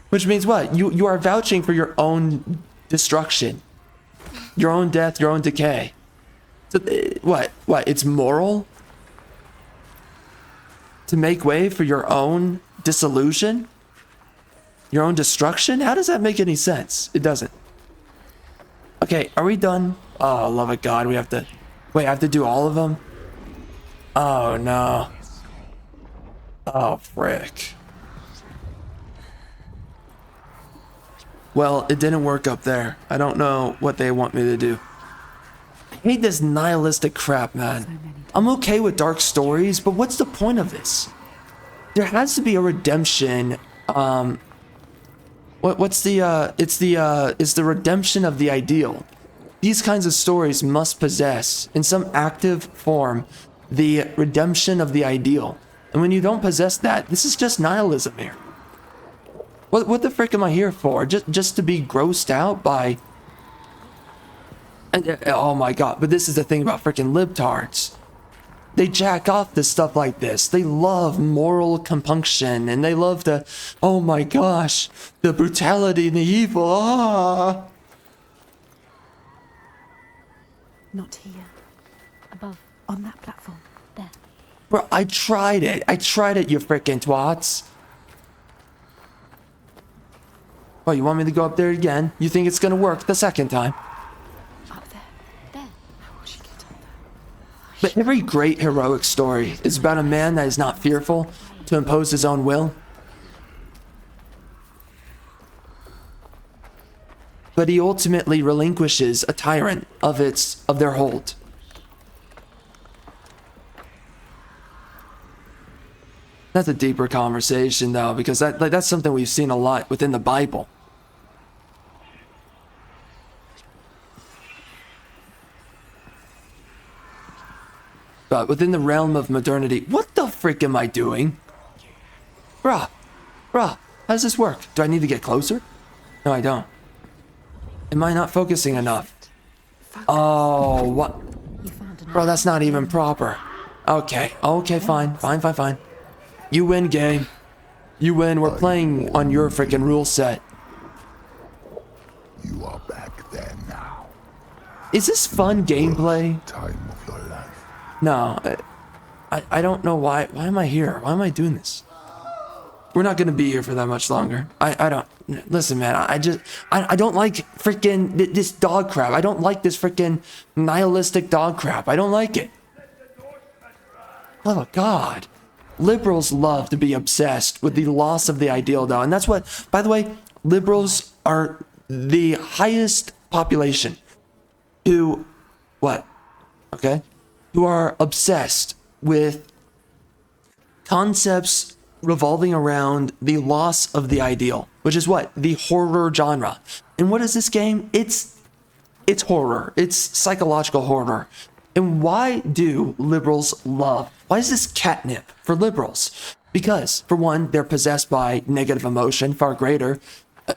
[SPEAKER 1] Which means what? You are vouching for your own destruction, your own death, your own decay. So, what? It's moral to make way for your own dissolution, your own destruction? How does that make any sense? It doesn't. Okay, are we done? Oh, love of God, we have to... Wait, I have to do all of them? Oh, no. Oh, frick. Well, it didn't work up there. I don't know what they want me to do. I hate this nihilistic crap, man. I'm okay with dark stories, but what's the point of this? There has to be a redemption. It's the redemption of the ideal. These kinds of stories must possess, in some active form, the redemption of the ideal. And when you don't possess that, this is just nihilism here. What the frick am I here for? Just to be grossed out by... Oh my god, but this is the thing about freaking libtards. They jack off to stuff like this. They love moral compunction, and they love the... Oh my gosh, the brutality and the evil. Ah!
[SPEAKER 6] Not here. Above, on that platform. There.
[SPEAKER 1] Bro, I tried it. I tried it, you freaking twats. Oh, you want me to go up there again? You think it's gonna work the second time?
[SPEAKER 6] Up there. There. How will she get up there?
[SPEAKER 1] But every great heroic story is about a man that is not fearful to impose his own will. But he ultimately relinquishes a tyrant of their hold. That's a deeper conversation, though, because that's something we've seen a lot within the Bible. But within the realm of modernity, what the frick am I doing? Bruh, how does this work? Do I need to get closer? No, I don't. Am I not focusing enough? Oh, what? Bro, that's not even proper. Okay, fine. You win, game. You win. We're playing on your freaking rule set.
[SPEAKER 4] You are back there now.
[SPEAKER 1] Is this fun gameplay?
[SPEAKER 4] Time of your life.
[SPEAKER 1] No, I don't know why. Why am I here? Why am I doing this? We're not gonna be here for that much longer. I don't... Listen, man, I don't like freaking this dog crap. I don't like this freaking nihilistic dog crap. I don't like it. Oh, God. Liberals love to be obsessed with the loss of the ideal, though. And that's what... By the way, liberals are the highest population who... What? Okay? Who are obsessed with concepts revolving around the loss of the ideal, which is what? The horror genre. And what is this game? It's horror. It's psychological horror. And why do liberals love? Why is this catnip for liberals? Because, for one, they're possessed by negative emotion far greater.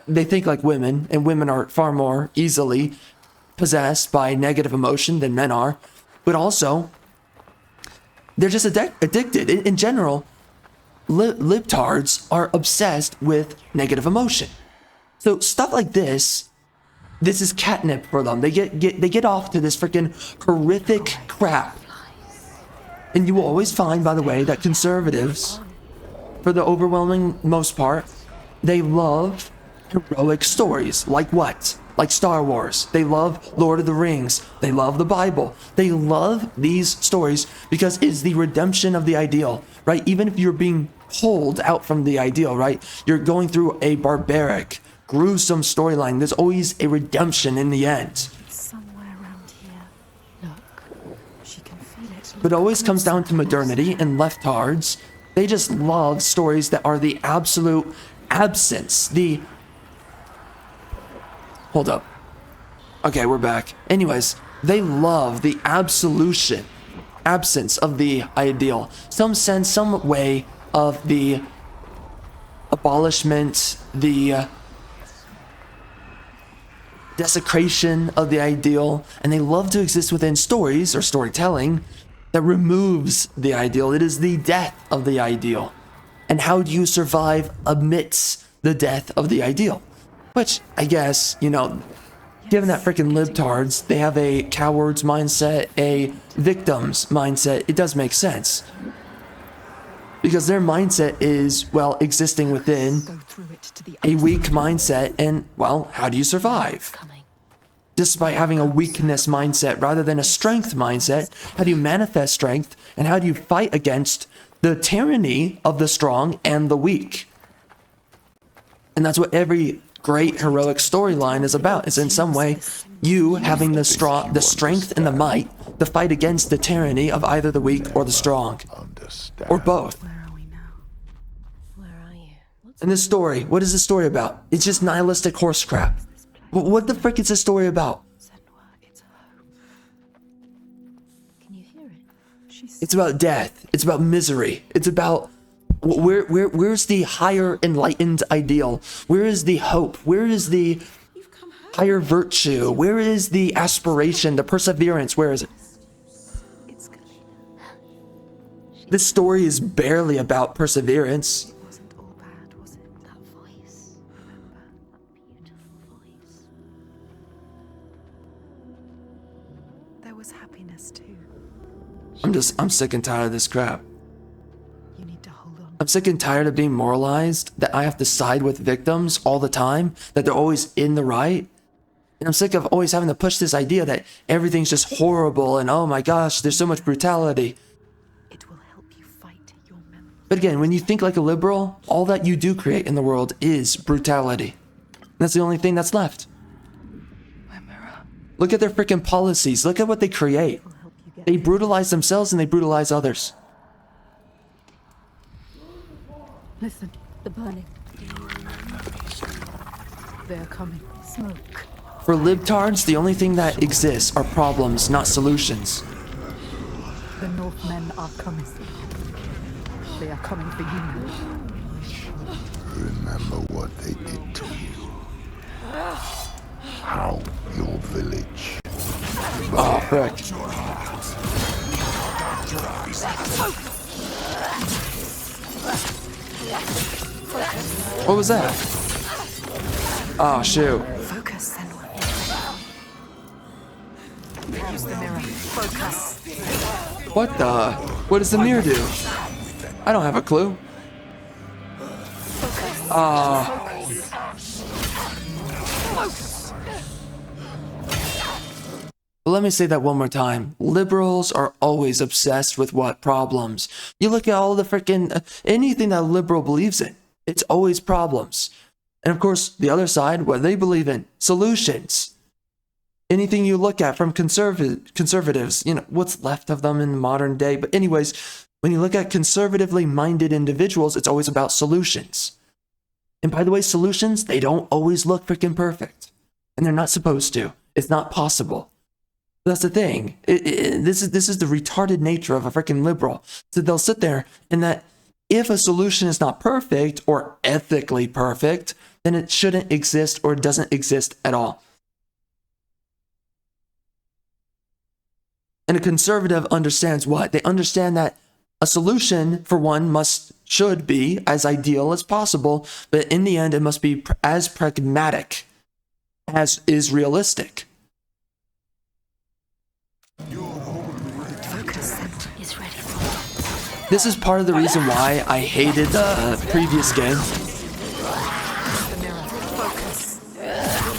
[SPEAKER 1] They think like women, and women are far more easily possessed by negative emotion than men are. But also, they're just addicted. In general, libtards are obsessed with negative emotion. So stuff like this is catnip for them. They get off to this freaking horrific crap. And you will always find, by the way, that conservatives, for the overwhelming most part, they love heroic stories. Like what? Like Star Wars. They love Lord of the Rings. They love the Bible. They love these stories because it's the redemption of the ideal, right? Even if you're being pulled out from the ideal, right? You're going through a barbaric, gruesome storyline. There's always a redemption in the end.
[SPEAKER 6] Somewhere around here. Look, she can feel it.
[SPEAKER 1] But it always comes down to modernity and leftards. They just love stories that are the absolute absence, the... Hold up. Okay, we're back. Anyways, they love the absence of the ideal. Some sense, some way of the abolishment, the desecration of the ideal, and they love to exist within stories or storytelling that removes the ideal. It is the death of the ideal. And how do you survive amidst the death of the ideal? Which, I guess, you know, given that freaking libtards, they have a coward's mindset, a victim's mindset, it does make sense. Because their mindset is, well, existing within a weak mindset, and, well, how do you survive? despite having a weakness mindset rather than a strength mindset? How do you manifest strength, and how do you fight against the tyranny of the strong and the weak? And that's what every great heroic storyline is about, is in some way you having the strength and the might to fight against the tyranny of either the weak or the strong, or both.
[SPEAKER 6] Where are we now? Where are you?
[SPEAKER 1] And this story, what is this story about? It's just nihilistic horse crap. What the frick is this story about?
[SPEAKER 6] Senua, it's home. Can you hear it?
[SPEAKER 1] It's about death. It's about misery. It's about where's the higher enlightened ideal? Where is the hope? Where is the higher virtue? Where is the aspiration, the perseverance? Where is it?
[SPEAKER 6] It's good.
[SPEAKER 1] This story is barely about perseverance.
[SPEAKER 6] It wasn't all bad, was it? That voice. Remember? That beautiful voice. There was happiness too.
[SPEAKER 1] I'm sick and tired of this crap.
[SPEAKER 6] You need to hold on.
[SPEAKER 1] I'm sick and tired of being moralized, that I have to side with victims all the time, that they're always in the right. And I'm sick of always having to push this idea that everything's just horrible and oh my gosh, there's so much brutality.
[SPEAKER 6] It will help you fight your memory.
[SPEAKER 1] But again, when you think like a liberal, all that you do create in the world is brutality. That's the only thing that's left.
[SPEAKER 6] My mirror.
[SPEAKER 1] Look at their freaking policies. Look at what they create.
[SPEAKER 6] Will help you get
[SPEAKER 1] They brutalize themselves and they brutalize others.
[SPEAKER 6] Listen, the burning. They're coming. Smoke.
[SPEAKER 1] For libtards, the only thing that exists are problems, not solutions.
[SPEAKER 6] The Northmen are coming. They are coming for you now.
[SPEAKER 4] Remember what they did to you. How your village.
[SPEAKER 1] Oh, frick. What was that? Oh, shoot.
[SPEAKER 6] Focus, Senua. Use the mirror. Focus.
[SPEAKER 1] What the? What does the mirror do? I don't have a clue. Let me say that one more time. Liberals are always obsessed with what? Problems. You look at all the freaking anything that a liberal believes in. It's always problems. And of course, the other side, what do they believe in? Solutions. Anything you look at from conservatives, you know, what's left of them in the modern day. But anyways, when you look at conservatively minded individuals, it's always about solutions. And by the way, solutions, they don't always look freaking perfect. And they're not supposed to. It's not possible. That's the thing. This is the retarded nature of a freaking liberal. So they'll sit there and that if a solution is not perfect or ethically perfect, then it shouldn't exist or doesn't exist at all. And a conservative understands what? They understand that a solution, for one, should be as ideal as possible, but in the end, it must be as pragmatic as is realistic.
[SPEAKER 6] Focus, Senua is ready for
[SPEAKER 1] This is part of the reason why I hated the previous game.
[SPEAKER 6] the mirror. Focus.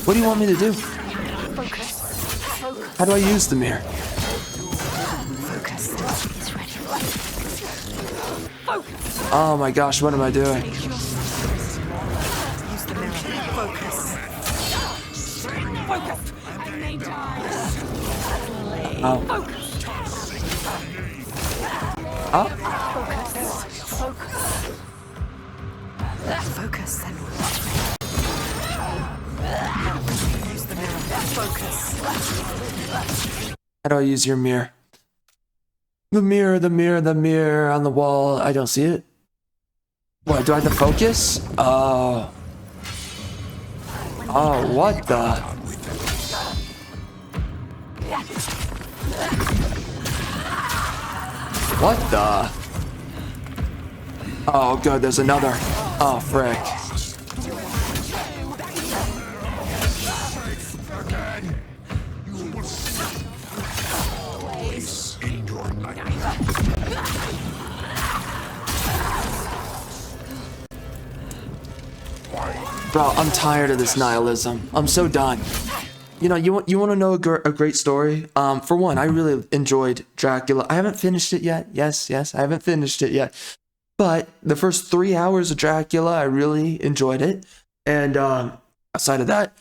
[SPEAKER 1] What do you want me to do?
[SPEAKER 6] Focus. Focus.
[SPEAKER 1] How do I use the mirror?
[SPEAKER 6] Focus. Senua is ready for
[SPEAKER 1] Oh my gosh, what am I doing?
[SPEAKER 6] Use the mirror. Focus.
[SPEAKER 5] Focus! I may die!
[SPEAKER 1] Oh. Oh?
[SPEAKER 6] Focus, Senua. Use the mirror. Focus.
[SPEAKER 1] How do I use your mirror? The mirror, the mirror, the mirror on the wall. I don't see it. What, do I have to focus? Oh. Oh, what the? What the? Oh, good, there's another. Oh, frick. Bro, I'm tired of this nihilism. I'm so done. you know, you want to know a great story? For one, I really enjoyed Dracula. I haven't finished it yet. Yes, I haven't finished it yet. But the first 3 hours of Dracula, I really enjoyed it. And outside of that,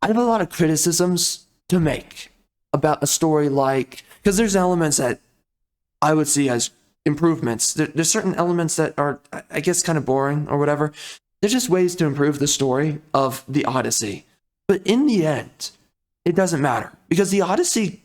[SPEAKER 1] I have a lot of criticisms to make about a story like, because there's elements that I would see as improvements. There's certain elements that are, I guess, kind of boring or whatever. There's just ways to improve the story of the Odyssey. But in the end, it doesn't matter, because the Odyssey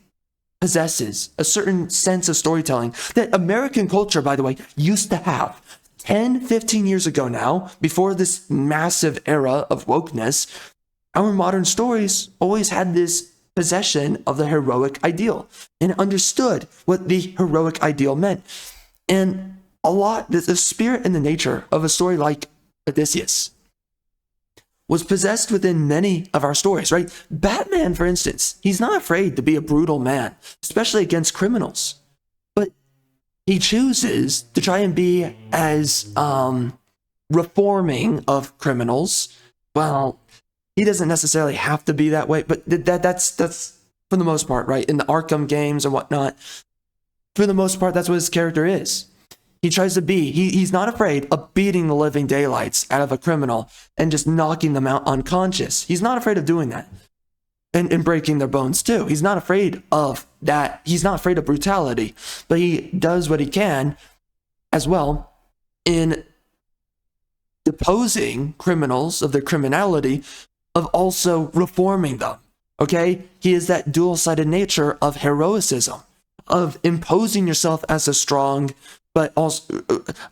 [SPEAKER 1] possesses a certain sense of storytelling that American culture, by the way, used to have 10, 15 years ago now, before this massive era of wokeness. Our modern stories always had this possession of the heroic ideal and understood what the heroic ideal meant. And a lot, the spirit and the nature of a story like Odysseus was possessed within many of our stories, right? Batman, for instance, he's not afraid to be a brutal man, especially against criminals. But he chooses to try and be as reforming of criminals. Well, he doesn't necessarily have to be that way, but that's for the most part, right? In the Arkham games and whatnot, for the most part, that's what his character is. He tries to be, he's not afraid of beating the living daylights out of a criminal and just knocking them out unconscious. He's not afraid of doing that. And breaking their bones too. He's not afraid of that. He's not afraid of brutality, but he does what he can as well in deposing criminals of their criminality, of also reforming them. Okay? He is that dual-sided nature of heroicism, of imposing yourself as a strong, but also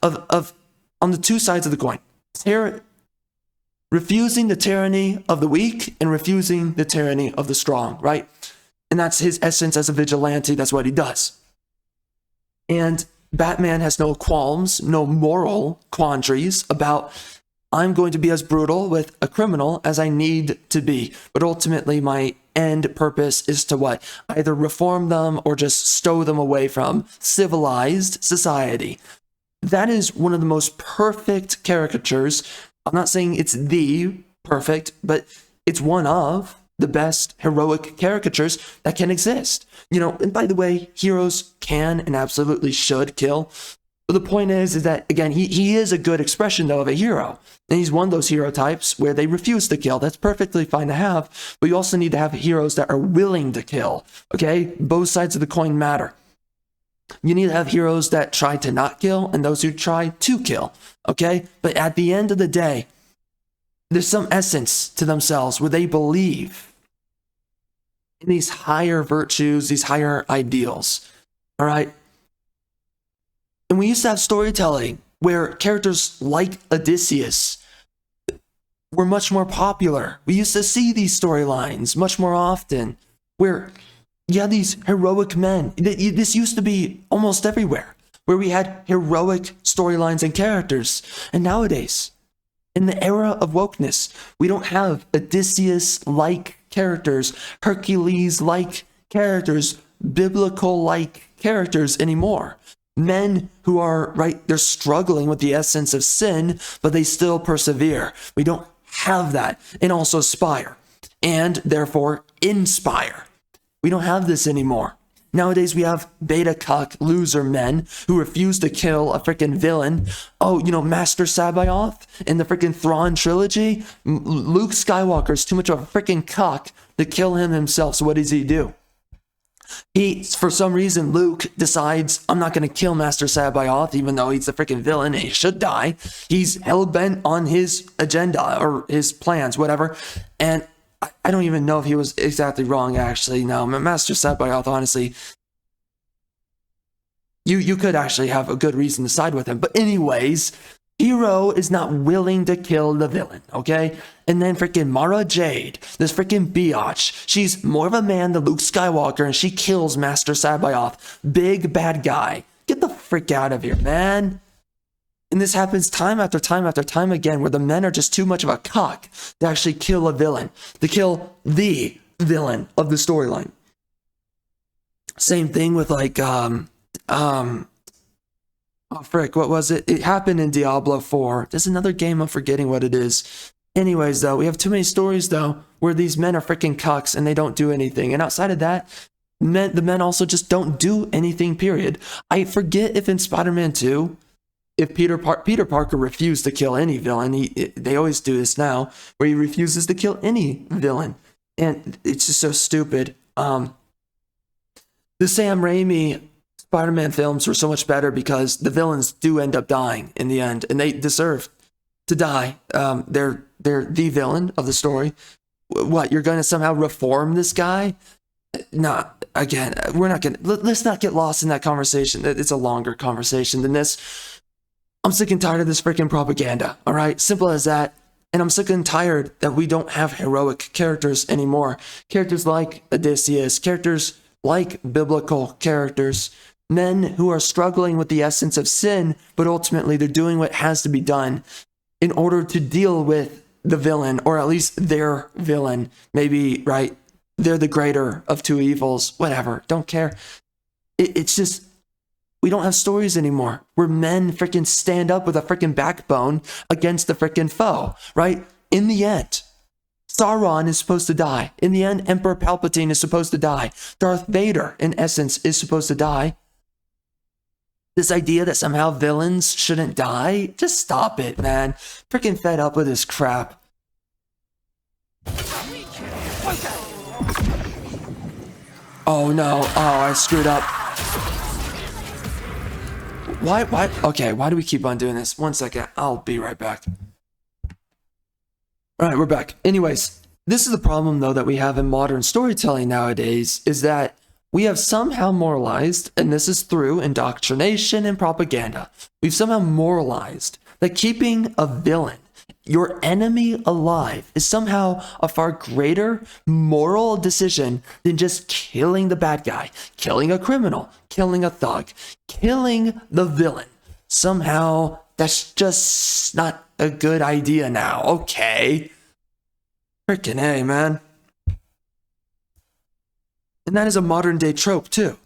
[SPEAKER 1] of on the two sides of the coin. Refusing the tyranny of the weak and refusing the tyranny of the strong, right? And that's his essence as a vigilante. That's what he does. And Batman has no qualms, no moral quandaries about, I'm going to be as brutal with a criminal as I need to be. But ultimately, my end purpose is to what? Either reform them or just stow them away from civilized society. That is one of the most perfect caricatures. I'm not saying it's the perfect, but it's one of the best heroic caricatures that can exist. You know, and by the way, heroes can and absolutely should kill. But the point is that, again, he is a good expression, though, of a hero. And he's one of those hero types where they refuse to kill. That's perfectly fine to have. But you also need to have heroes that are willing to kill. Okay? Both sides of the coin matter. You need to have heroes that try to not kill and those who try to kill. Okay? But at the end of the day, there's some essence to themselves where they believe in these higher virtues, these higher ideals. All right? And we used to have storytelling where characters like Odysseus were much more popular. We used to see these storylines much more often where you had these heroic men. This used to be almost everywhere, where we had heroic storylines and characters. And nowadays, in the era of wokeness, we don't have Odysseus-like characters, Hercules-like characters, biblical-like characters anymore. Men who are, right, they're struggling with the essence of sin, but they still persevere. We don't have that. And also aspire. And therefore inspire. We don't have this anymore. Nowadays we have beta cuck loser men who refuse to kill a freaking villain. Oh, you know, Master Sabaoth in the freaking Thrawn trilogy? Luke Skywalker's too much of a freaking cuck to kill him himself. So what does he do? For some reason, Luke decides, I'm not going to kill Master Sabaoth, even though he's the freaking villain and he should die. He's hell-bent on his agenda or his plans, whatever. And I don't even know if he was exactly wrong, actually. No, Master Sabaoth, honestly, you could actually have a good reason to side with him. But anyways, hero is not willing to kill the villain, okay? And then freaking Mara Jade, this freaking biatch, she's more of a man than Luke Skywalker, and she kills Master Sabaoth. Big bad guy. Get the frick out of here, man. And this happens time after time after time again, where the men are just too much of a cock to actually kill a villain, to kill the villain of the storyline. Same thing with like, oh frick, what was it? It happened in Diablo 4. There's another game, I'm forgetting what it is. Anyways, though, we have too many stories, though, where these men are freaking cucks and they don't do anything. And outside of that, the men also just don't do anything, period. I forget if in Spider-Man 2, if Peter Parker refused to kill any villain. They always do this now, where he refuses to kill any villain. And it's just so stupid. The Sam Raimi Spider-Man films were so much better because the villains do end up dying in the end, and they deserve to die. They're the villain of the story. What, you're going to somehow reform this guy? No, again, we're not going to, let's not get lost in that conversation. It's a longer conversation than this. I'm sick and tired of this freaking propaganda, all right? Simple as that. And I'm sick and tired that we don't have heroic characters anymore. Characters like Odysseus, characters like biblical characters, men who are struggling with the essence of sin, but ultimately they're doing what has to be done in order to deal with the villain, or at least their villain. Maybe, right? They're the greater of two evils, whatever, don't care. It's just, we don't have stories anymore where men freaking stand up with a freaking backbone against the freaking foe, right? In the end, Sauron is supposed to die. In the end, Emperor Palpatine is supposed to die. Darth Vader, in essence, is supposed to die. This idea that somehow villains shouldn't die, just stop it, man. Freaking fed up with this crap. Oh no, oh, I screwed up. Why, okay, why do we keep on doing this? 1 second, I'll be right back. All right, we're back. Anyways, this is the problem, though, that we have in modern storytelling nowadays, is that we have somehow moralized, and this is through indoctrination and propaganda, we've somehow moralized that keeping a villain, your enemy, alive is somehow a far greater moral decision than just killing the bad guy, killing a criminal, killing a thug, killing the villain. Somehow, that's just not a good idea now, okay? Frickin' A, man. And that is a modern day trope, too.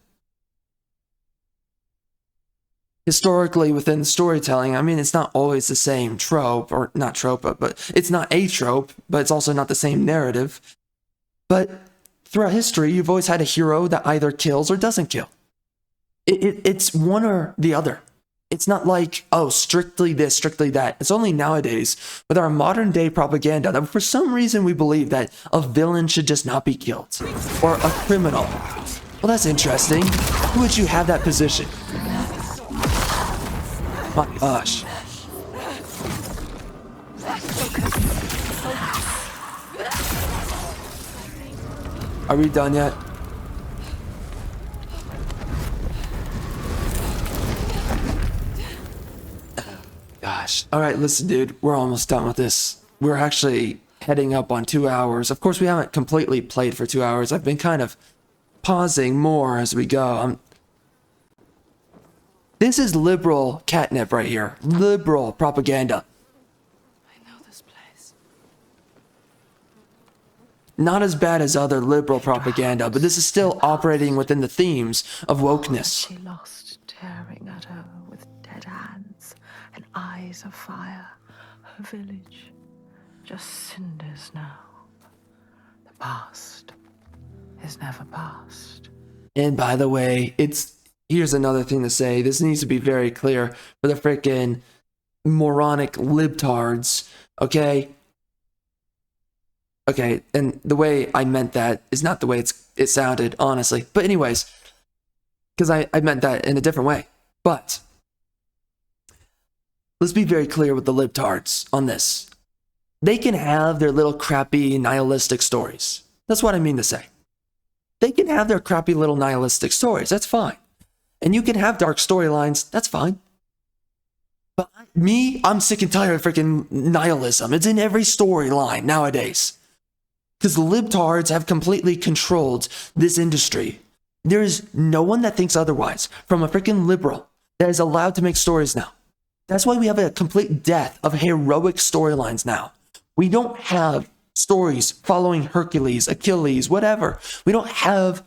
[SPEAKER 1] Historically, within storytelling, I mean, it's not always the same trope, or not trope, but it's not a trope, but it's also not the same narrative. But throughout history, you've always had a hero that either kills or doesn't kill. It's one or the other. It's not like, oh, strictly this, strictly that. It's only nowadays, with our modern day propaganda, that for some reason we believe that a villain should just not be killed. Or a criminal. Well, that's interesting. Who would you have that position? My gosh. Are we done yet? Gosh. All right, listen, dude, we're almost done with this. We're actually heading up on 2 hours. Of course, we haven't completely played for 2 hours. I've been kind of pausing more as we go. This is liberal catnip right here. Liberal propaganda.
[SPEAKER 5] I know this place.
[SPEAKER 1] Not as bad as other liberal propaganda, but this is still operating within the themes of wokeness.
[SPEAKER 3] She lost, tearing at her with dead hands and eyes of fire. Her village, just cinders now. The past is never past.
[SPEAKER 1] And by the way, here's another thing to say. This needs to be very clear for the freaking moronic libtards, okay? Okay, and the way I meant that is not the way it sounded, honestly. But anyways, because I meant that in a different way. But let's be very clear with the libtards on this. They can have their little crappy nihilistic stories. That's what I mean to say. They can have their crappy little nihilistic stories. That's fine. And you can have dark storylines. That's fine. But I'm sick and tired of freaking nihilism. It's in every storyline nowadays. Because the libtards have completely controlled this industry. There is no one that thinks otherwise from a freaking liberal that is allowed to make stories now. That's why we have a complete death of heroic storylines now. We don't have stories following Hercules, Achilles, whatever. We don't have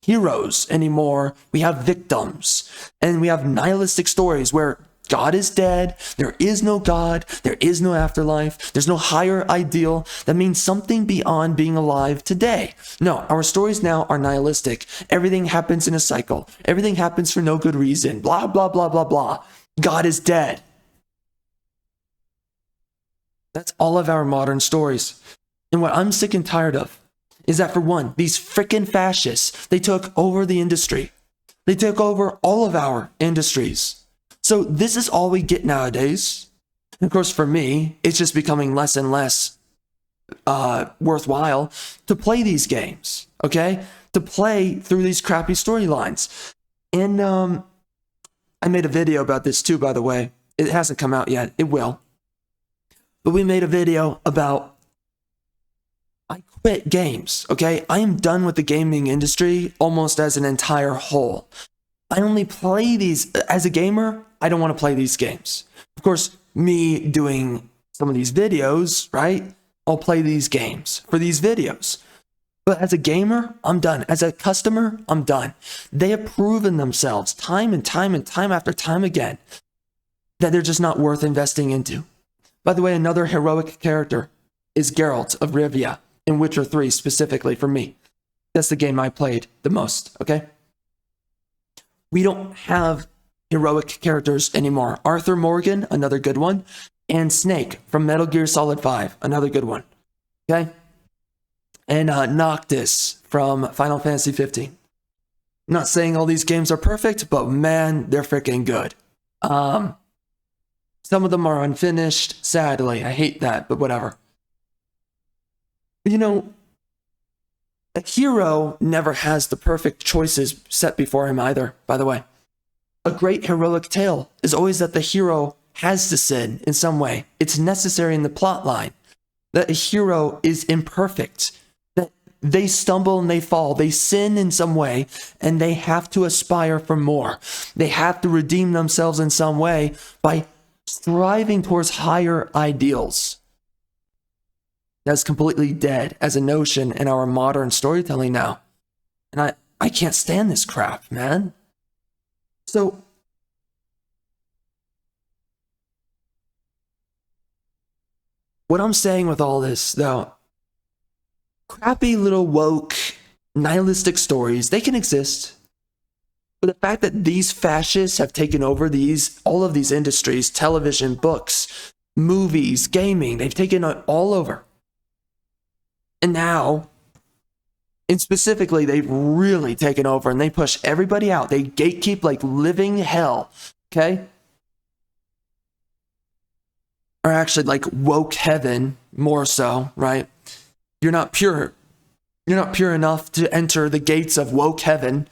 [SPEAKER 1] heroes anymore. We have victims. And we have nihilistic stories where God is dead. There is no God. There is no afterlife. There's no higher ideal that means something beyond being alive today. No, our stories now are nihilistic. Everything happens in a cycle. Everything happens for no good reason. Blah, blah, blah, blah, blah. God is dead. That's all of our modern stories. And what I'm sick and tired of is that, for one, these frickin' fascists, they took over the industry. They took over all of our industries. So this is all we get nowadays. And of course, for me, it's just becoming less and less worthwhile to play these games, okay? To play through these crappy storylines. And I made a video about this too, by the way. It hasn't come out yet. It will. But we made a video about I quit games, okay? I am done with the gaming industry almost as an entire whole. I only play these, as a gamer, I don't want to play these games. Of course, me doing some of these videos, right? I'll play these games for these videos. But as a gamer, I'm done. As a customer, I'm done. They have proven themselves time and time and time after time again that they're just not worth investing into. By the way, another heroic character is Geralt of Rivia in Witcher 3 specifically for me. That's the game I played the most, okay? We don't have heroic characters anymore. Arthur Morgan, another good one, and Snake from Metal Gear Solid 5, another good one, okay? And Noctis from Final Fantasy 15. I'm not saying all these games are perfect, but man, they're freaking good. Some of them are unfinished, sadly. I hate that, but whatever. You know, a hero never has the perfect choices set before him either, by the way. A great heroic tale is always that the hero has to sin in some way. It's necessary in the plot line. That a hero is imperfect. That they stumble and they fall. They sin in some way, and they have to aspire for more. They have to redeem themselves in some way by striving towards higher ideals. That's completely dead as a notion in our modern storytelling now. And I can't stand this crap, man. So, what I'm saying with all this, though, crappy little woke, nihilistic stories, they can exist. But the fact that these fascists have taken over all of these industries, television, books, movies, gaming, they've taken it all over. And now, and specifically, they've really taken over and they push everybody out. They gatekeep like living hell, okay? Or actually like woke heaven, more so, right? You're not pure. You're not pure enough to enter the gates of woke heaven.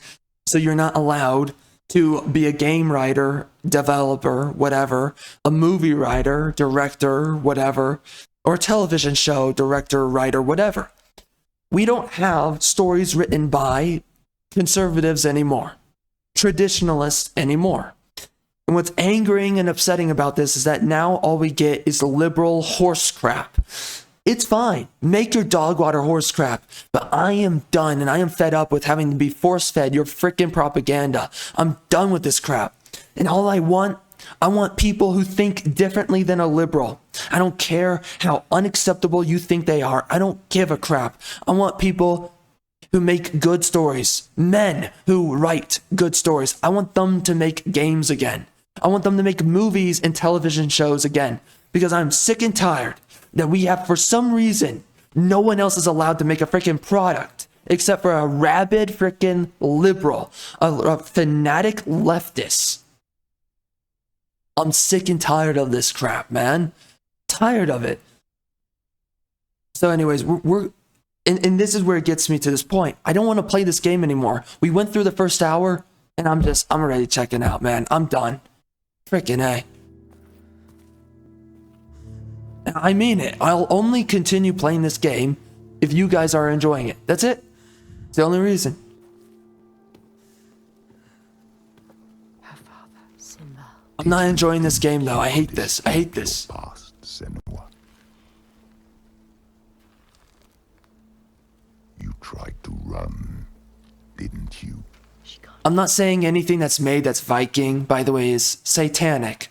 [SPEAKER 1] So you're not allowed to be a game writer, developer, whatever, a movie writer, director, whatever, or a television show director, writer, whatever. We don't have stories written by conservatives anymore, traditionalists anymore. And what's angering and upsetting about this is that now all we get is liberal horse crap. It's fine. Make your dog water horse crap. But I am done and I am fed up with having to be force-fed your freaking propaganda. I'm done with this crap. And all I want people who think differently than a liberal. I don't care how unacceptable you think they are. I don't give a crap. I want people who make good stories. Men who write good stories. I want them to make games again. I want them to make movies and television shows again. Because I'm sick and tired that we have, for some reason, no one else is allowed to make a freaking product except for a rabid freaking liberal, a fanatic leftist. I'm sick and tired of this crap, man. Tired of it. So anyways, and this is where it gets me to this point. I don't want to play this game anymore. We went through the first hour, and I'm already checking out, man. I'm done. Freaking A. I mean it. I'll only continue playing this game if you guys are enjoying it. That's it. It's the only reason.
[SPEAKER 3] Her father, Simba.
[SPEAKER 1] I'm not enjoying this game, though. I hate this. I hate this.
[SPEAKER 4] Past, Senua. You tried to run, didn't you?
[SPEAKER 3] She can't
[SPEAKER 1] I'm not saying anything that's made that's Viking, by the way, is satanic.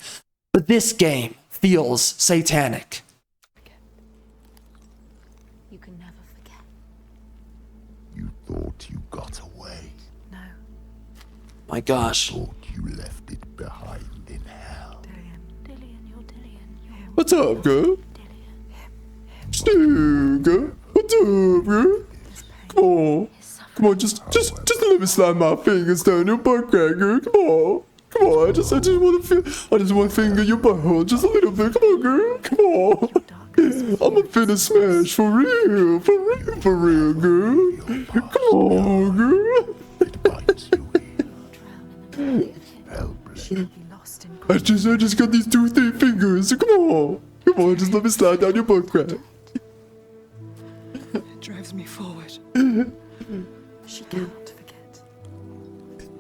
[SPEAKER 1] But this game feels satanic.
[SPEAKER 8] You can never forget.
[SPEAKER 4] You thought you got away.
[SPEAKER 6] No,
[SPEAKER 1] My gosh.
[SPEAKER 4] Thought you left it behind in hell.
[SPEAKER 8] Dillian, you're Dillian.
[SPEAKER 1] What's up, girl? Steve, girl. What's up, girl? Come on. Come on, just let me slide my fingers down your butt crack, girl. Come on. Come on, I just want to finger your butthole just a little bit. Come on, girl. Come on. I'm a finna smash for real, girl. Come on, girl. I just got these 2 thin fingers. So come on, just let me slide down your butt crack.
[SPEAKER 5] It drives me forward.
[SPEAKER 6] she cannot forget.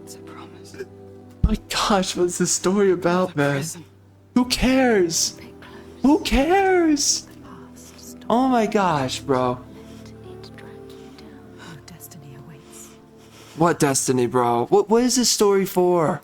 [SPEAKER 5] It's a promise.
[SPEAKER 1] My gosh, what's this story about, man?
[SPEAKER 5] Prison.
[SPEAKER 1] Who cares? Who cares?
[SPEAKER 6] Past
[SPEAKER 1] Oh my gosh, bro.
[SPEAKER 6] no destiny awaits.
[SPEAKER 1] What destiny, bro? What is this story for?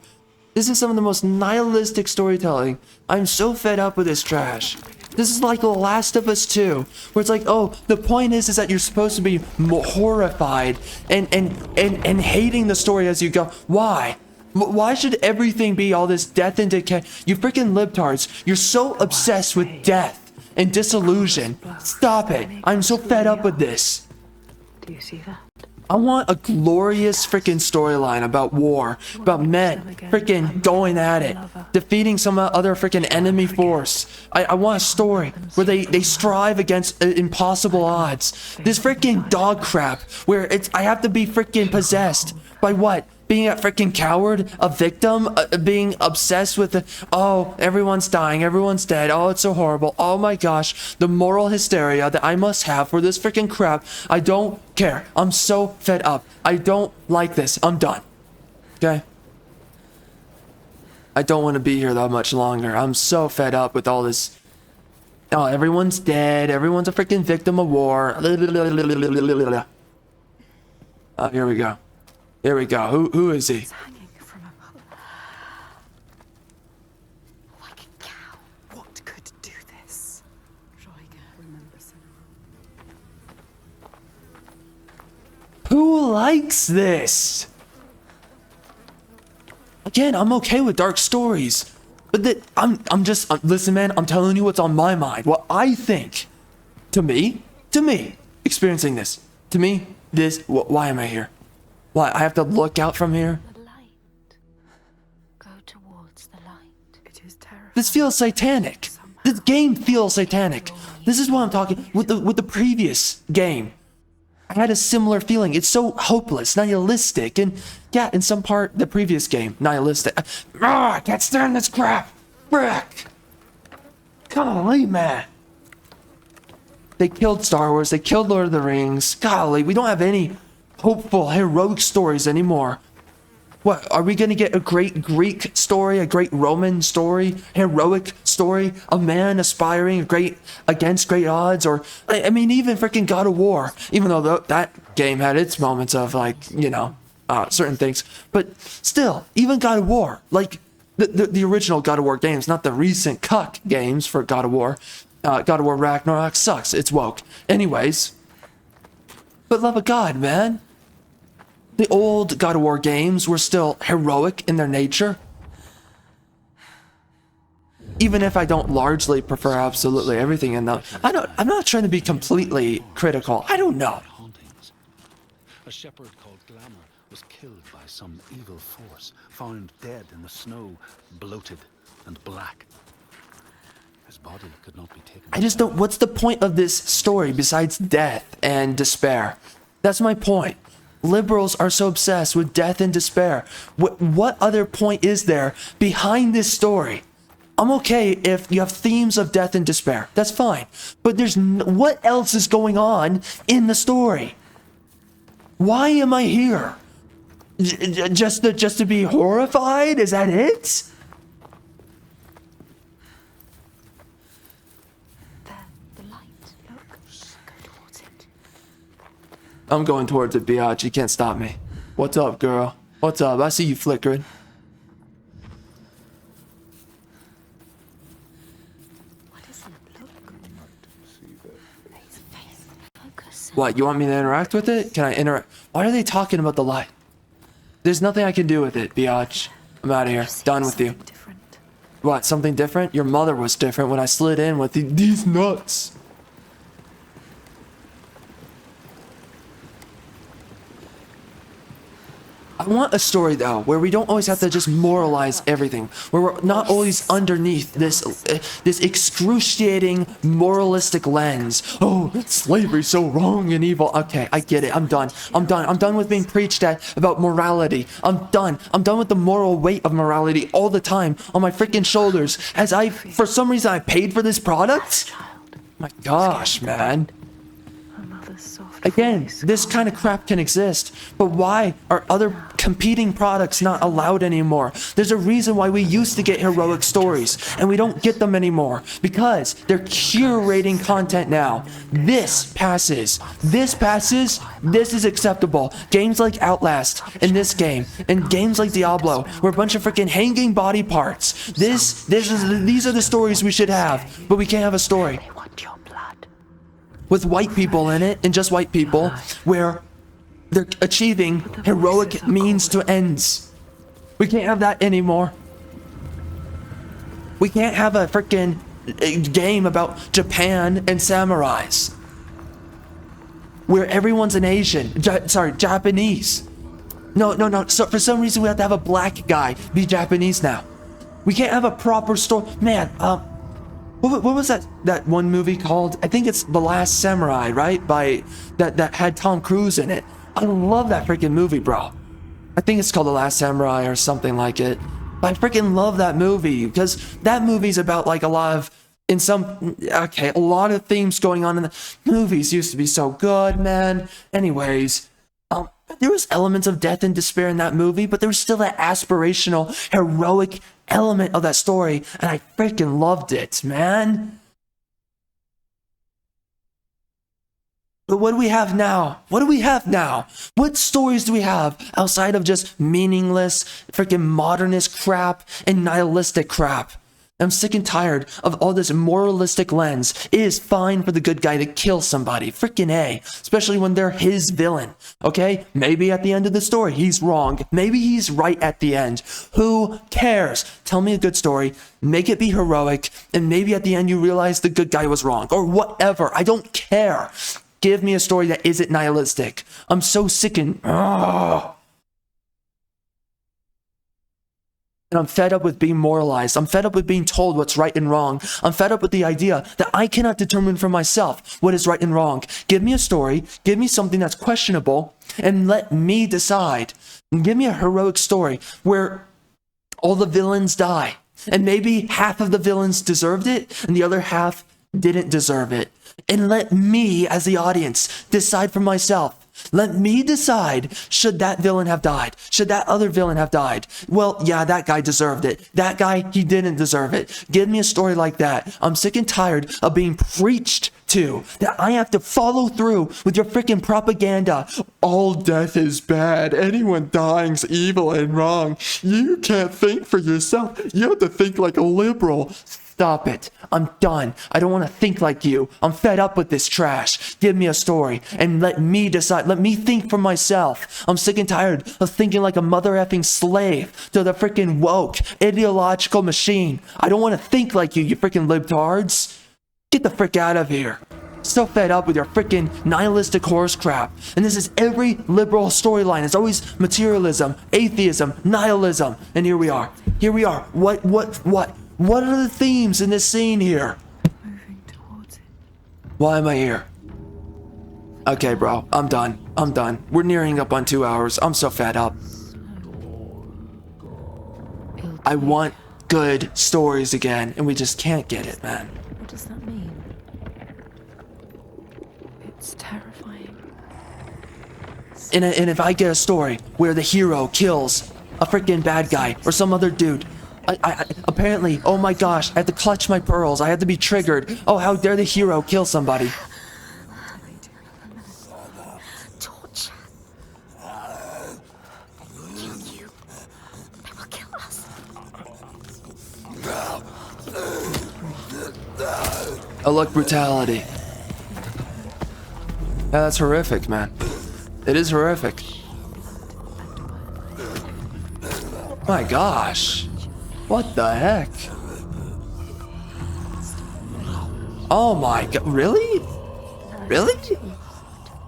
[SPEAKER 1] This is some of the most nihilistic storytelling. I'm so fed up with this trash. This is like The Last of Us 2, where it's like, oh, the point is that you're supposed to be horrified and hating the story as you go. Why? Why should everything be all this death and decay? You freaking libtards, you're so obsessed with death and disillusion. Stop it. I'm so fed up with this.
[SPEAKER 3] Do you see that?
[SPEAKER 1] I want a glorious freaking storyline about war, about men freaking going at it, defeating some other freaking enemy force. I want a story where they strive against impossible odds. This freaking dog crap where I have to be freaking possessed by what? Being a freaking coward, a victim, being obsessed with oh, everyone's dying, everyone's dead, oh, it's so horrible, oh my gosh, the moral hysteria that I must have for this freaking crap. I don't care. I'm so fed up. I don't like this. I'm done. Okay? I don't want to be here that much longer. I'm so fed up with all this. Oh, everyone's dead. Everyone's a freaking victim of war. Oh, here we go. Here we go. Who is he?
[SPEAKER 6] Hanging from a pole. Like a cow. What could do this? Roiga, remember Senua.
[SPEAKER 1] Who likes this? Again, I'm okay with dark stories, but listen, man. I'm telling you what's on my mind. What I think. To me, experiencing this. To me, why am I here? Why, I have to look out from here?
[SPEAKER 8] The light. Go towards the light.
[SPEAKER 6] It is terrifying.
[SPEAKER 1] This feels satanic. This game feels satanic. This is what I'm talking with the previous game. I had a similar feeling. It's so hopeless, nihilistic, and yeah, in some part, the previous game, nihilistic. I can't stand this crap. Frick. Golly, man. They killed Star Wars. They killed Lord of the Rings. Golly, we don't have any hopeful, heroic stories anymore. What, are we gonna get a great Greek story, a great Roman story, heroic story, a man aspiring against great odds, or, I mean, even freaking God of War, even though that game had its moments of, like, you know, certain things, but still, even God of War, like, the original God of War games, not the recent cuck games for God of War. God of War Ragnarok sucks, it's woke. Anyways, but love of God, man. The old God of War games were still heroic in their nature. Even if I don't largely prefer absolutely everything in them. I'm not trying to be completely critical. I don't know.
[SPEAKER 2] Hauntings. A shepherd called Glamour was killed by some evil force, found dead in the snow, bloated and black. His body could not be taken.
[SPEAKER 1] I just don't. What's the point of this story besides death and despair? That's my point. Liberals are so obsessed with death and despair. What other point is there behind this story? I'm okay if you have themes of death and despair. That's fine. But what else is going on in the story? Why am I here? Just to be horrified? Is that it? I'm going towards it, biatch. You can't stop me. What's up, girl? What's up? I see you flickering.
[SPEAKER 6] What does it look? His face, focus.
[SPEAKER 1] What, you want me to interact with it? Can I interact? Why are they talking about the light? There's nothing I can do with it, biatch. I'm out of here. Done with you.
[SPEAKER 6] Different.
[SPEAKER 1] What, something different? Your mother was different when I slid in with these nuts. I want a story though, where we don't always have to just moralize everything, where we're not always underneath this excruciating moralistic lens. Oh, slavery's so wrong and evil. Okay, I get it. I'm done. I'm done with being preached at about morality. I'm done with the moral weight of morality all the time on my freaking shoulders. As for some reason, I paid for this product. My gosh, man. Again, this kind of crap can exist, but why are other competing products not allowed anymore? There's a reason why we used to get heroic stories, and we don't get them anymore, because they're curating content now. This passes. This is acceptable. Games like Outlast, in this game, and games like Diablo, were a bunch of freaking hanging body parts. These are the stories we should have, but we can't have a story with white people in it, and just white people, where they're achieving heroic means to ends. We can't have that anymore. We can't have a freaking game about Japan and samurais, where everyone's an Asian, Japanese. No. So for some reason we have to have a black guy be Japanese now. We can't have a proper story. Man, what was that one movie called? I think it's The Last Samurai, right? That had Tom Cruise in it. I love that freaking movie, bro. I think it's called The Last Samurai or something like it. But I freaking love that movie, because that movie's about like a lot of themes going on in the movies. Used to be so good, man. Anyways, there was elements of death and despair in that movie, but there was still that aspirational, heroic element of that story, and I freaking loved it, man. But what do we have now? What stories do we have outside of just meaningless, freaking modernist crap and nihilistic crap? I'm sick and tired of all this moralistic lens. It is fine for the good guy to kill somebody. Freaking A. Especially when they're his villain. Okay? Maybe at the end of the story he's wrong. Maybe he's right at the end. Who cares? Tell me a good story. Make it be heroic. And maybe at the end you realize the good guy was wrong. Or whatever. I don't care. Give me a story that isn't nihilistic. I'm so sick and... And I'm fed up with being moralized. I'm fed up with being told what's right and wrong. I'm fed up with the idea that I cannot determine for myself what is right and wrong. Give me a story, give me something that's questionable, and let me decide. And give me a heroic story where all the villains die. And maybe half of the villains deserved it, and the other half didn't deserve it. And let me, as the audience, decide for myself. Let me decide, should that villain have died? Should that other villain have died? Well, yeah, that guy deserved it. That guy, he didn't deserve it. Give me a story like that. I'm sick and tired of being preached to, that I have to follow through with your freaking propaganda. All death is bad. Anyone dying's evil and wrong. You can't think for yourself. You have to think like a liberal. Stop it. I'm done. I don't want to think like you. I'm fed up with this trash. Give me a story and let me decide. Let me think for myself. I'm sick and tired of thinking like a mother effing slave to the freaking woke, ideological machine. I don't want to think like you freaking libtards. Get the frick out of here. So fed up with your freaking nihilistic horse crap. And this is every liberal storyline. It's always materialism, atheism, nihilism. And here we are. What are the themes in this scene here?
[SPEAKER 6] Moving towards it.
[SPEAKER 1] Why am I here? Okay, bro. I'm done. We're nearing up on 2 hours. I'm so fed up. I want good stories again, and we just can't get it, man.
[SPEAKER 6] What does that mean? It's terrifying.
[SPEAKER 1] And if I get a story where the hero kills a freaking bad guy or some other dude, I apparently, oh my gosh, I have to clutch my pearls. I have to be triggered. Oh, how dare the hero kill somebody?
[SPEAKER 8] Torture.
[SPEAKER 1] Oh, look, brutality. Yeah, that's horrific, man. It is horrific. My gosh. What the heck? Oh my god. Really? Really?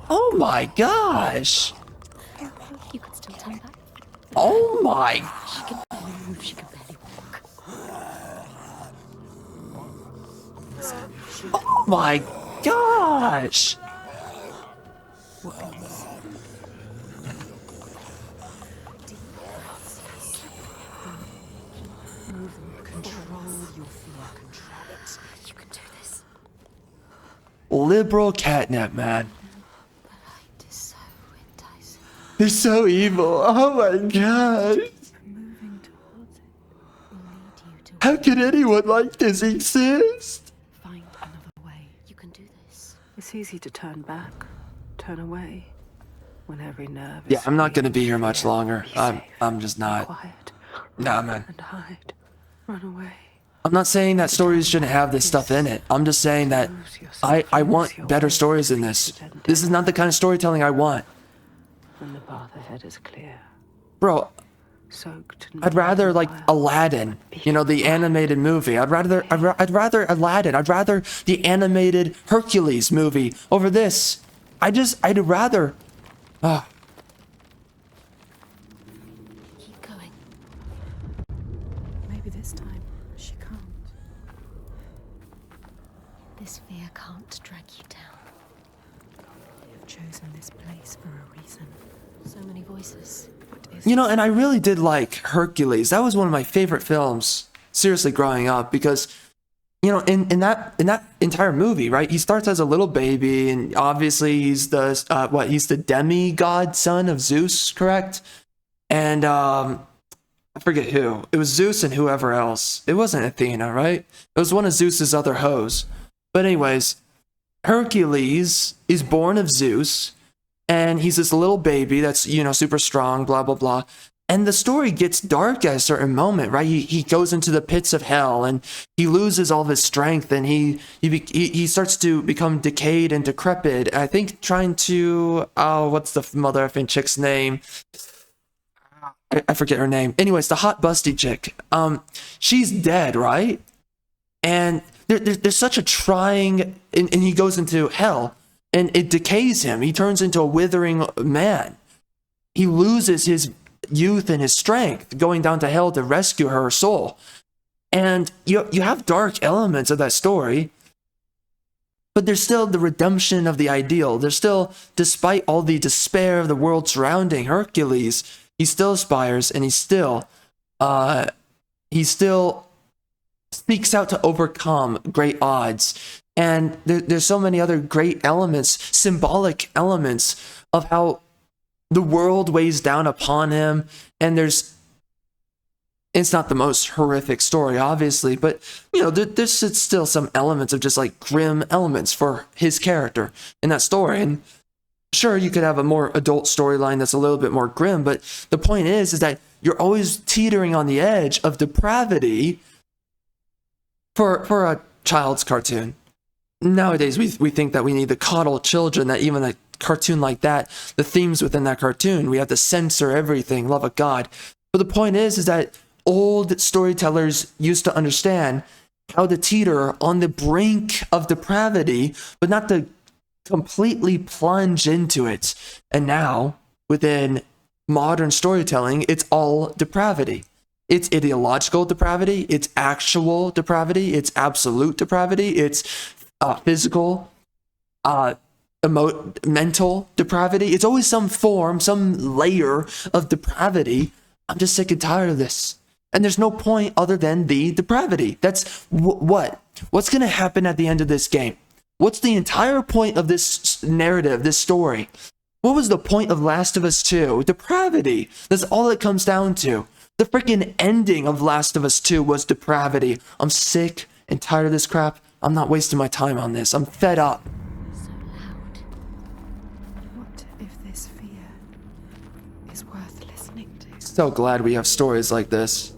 [SPEAKER 1] Oh my gosh.
[SPEAKER 8] You could still turn back.
[SPEAKER 1] Oh my.
[SPEAKER 8] She can barely move, she can barely walk.
[SPEAKER 1] Oh my gosh.
[SPEAKER 8] Control your fear, control it. You can do this.
[SPEAKER 1] Liberal catnip, man.
[SPEAKER 8] The light is so enticing.
[SPEAKER 1] They're so evil. Oh my god.
[SPEAKER 3] Moving towards it.
[SPEAKER 8] We'll need you to
[SPEAKER 1] How could anyone like this exist?
[SPEAKER 3] Find another way.
[SPEAKER 8] You can do this.
[SPEAKER 3] It's easy to turn back, turn away, when every nerve is
[SPEAKER 1] Yeah, I'm not gonna be here much longer. I'm just not.
[SPEAKER 3] quiet.
[SPEAKER 1] Nah, man.
[SPEAKER 3] And hide. Run away.
[SPEAKER 1] I'm not saying that stories shouldn't have this stuff in it. I'm just saying that I want better stories than this. This is not the kind of storytelling I want.
[SPEAKER 3] When the path ahead is clear.
[SPEAKER 1] Bro,
[SPEAKER 3] Soaked in
[SPEAKER 1] I'd rather like
[SPEAKER 3] fire.
[SPEAKER 1] Aladdin, you know, the animated movie. I'd rather Aladdin. I'd rather the animated Hercules movie over this. I'd rather.
[SPEAKER 8] Keep going.
[SPEAKER 3] Maybe this time she can't.
[SPEAKER 8] This fear can't drag you down.
[SPEAKER 3] You've chosen this place for a reason.
[SPEAKER 8] So many voices.
[SPEAKER 3] What is
[SPEAKER 1] You know, and I really did like Hercules. That was one of my favorite films, seriously, growing up, because, you know, in that entire movie, right? He starts as a little baby, and obviously he's the he's the demigod son of Zeus, correct? And I forget who. It was Zeus and whoever else. It wasn't Athena, right? It was one of Zeus's other hoes. But anyways, Hercules is born of Zeus. And he's this little baby that's, you know, super strong, blah, blah, blah. And the story gets dark at a certain moment, right? He goes into the pits of hell and he loses all of his strength and he starts to become decayed and decrepit. I think trying to, what's the mother effing chick's name? I forget her name. Anyways, the hot busty chick. She's dead, right? And there's such a trying, and he goes into hell. And it decays him. He turns into a withering man. He loses his youth and his strength going down to hell to rescue her soul. And you have dark elements of that story, but there's still the redemption of the ideal. There's still, despite all the despair of the world surrounding Hercules, he still aspires and he still seeks out to overcome great odds. And there's so many other great elements, symbolic elements of how the world weighs down upon him. And it's not the most horrific story, obviously, but, you know, there's still some elements of just like grim elements for his character in that story. And sure, you could have a more adult storyline that's a little bit more grim, but the point is that you're always teetering on the edge of depravity for a child's cartoon. Nowadays, we think that we need to coddle children, that even a cartoon like that, the themes within that cartoon, we have to censor everything, love of God. But the point is that old storytellers used to understand how to teeter on the brink of depravity, but not to completely plunge into it. And now, within modern storytelling, it's all depravity. It's ideological depravity, it's actual depravity, it's absolute depravity, it's physical, mental depravity. It's always some form, some layer of depravity. I'm just sick and tired of this. And there's no point other than the depravity. That's what's going to happen at the end of this game. What's the entire point of this narrative, this story? What was the point of Last of Us 2? Depravity. That's all it comes down to. The freaking ending of Last of Us 2 was depravity. I'm sick and tired of this crap. I'm not wasting my time on this. I'm fed up.
[SPEAKER 8] So loud.
[SPEAKER 3] What if this fear is worth listening to?
[SPEAKER 1] So glad we have stories like this.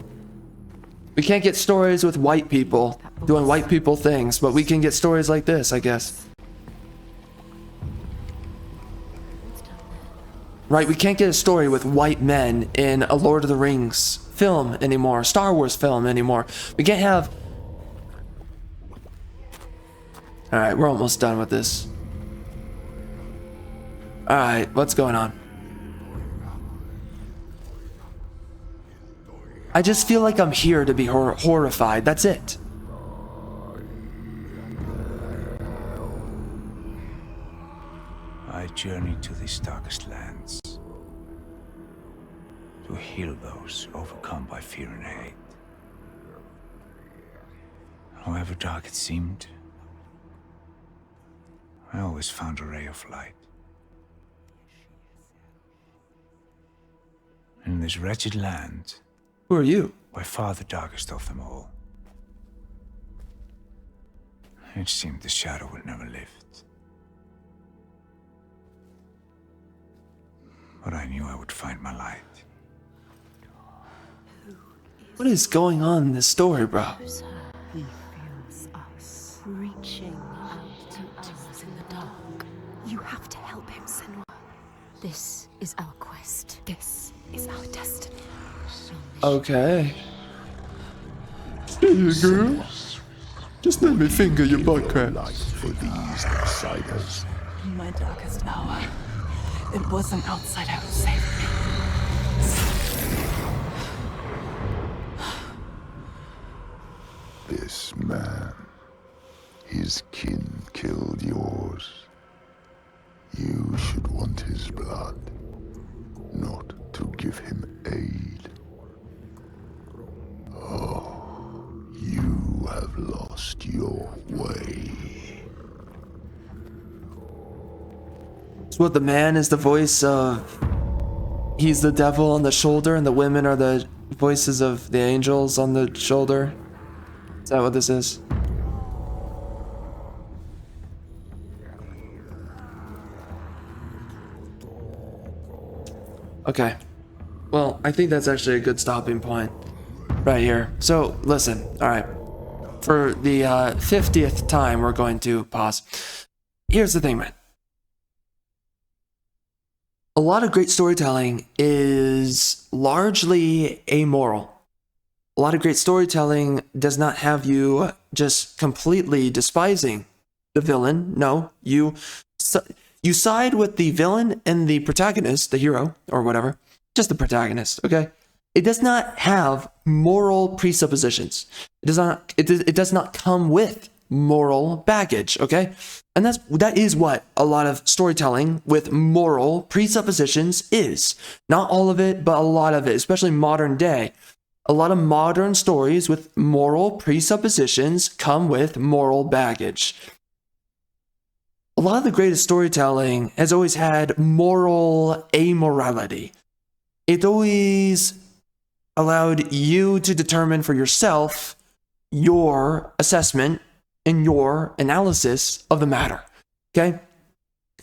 [SPEAKER 1] We can't get stories with white people doing white people things, but we can get stories like this, I guess. Right, we can't get a story with white men in a Lord of the Rings film anymore, Star Wars film anymore. We can't have... Alright, we're almost done with this. Alright, what's going on? I just feel like I'm here to be horrified, that's it.
[SPEAKER 9] I journey to these darkest lands to heal those overcome by fear and hate. However dark it seemed, I always found a ray of light. In this wretched land,
[SPEAKER 1] who are you?
[SPEAKER 9] By far the darkest of them all. It seemed the shadow would never lift. But I knew I would find my light.
[SPEAKER 1] What is going on in this story, bro?
[SPEAKER 6] He feels us, reaching out to us in the dark. You have to help him, Senua. This is our quest. This is our destiny.
[SPEAKER 1] Okay. Here you go. Just let me finger your butt crack.
[SPEAKER 4] For these outsiders.
[SPEAKER 5] In my darkest hour, it was an outsider who saved me.
[SPEAKER 4] This man, his kin killed yours. You should want his blood, not to give him aid. Oh, you have lost your way.
[SPEAKER 1] So what, the man is the voice of... He's the devil on the shoulder and the women are the voices of the angels on the shoulder? Is that what this is? Okay. Well, I think that's actually a good stopping point right here. So, listen. Alright. For the 50th time, we're going to pause. Here's the thing, man. A lot of great storytelling is largely amoral. A lot of great storytelling does not have you just completely despising the villain. No, you side with the villain and the protagonist, the hero, or whatever. Just the protagonist, okay? It does not have moral presuppositions. It does not come with moral baggage, okay? And that is what a lot of storytelling with moral presuppositions is. Not all of it, but a lot of it, especially modern day. A lot of modern stories with moral presuppositions come with moral baggage. A lot of the greatest storytelling has always had moral amorality. It always allowed you to determine for yourself your assessment and your analysis of the matter, okay?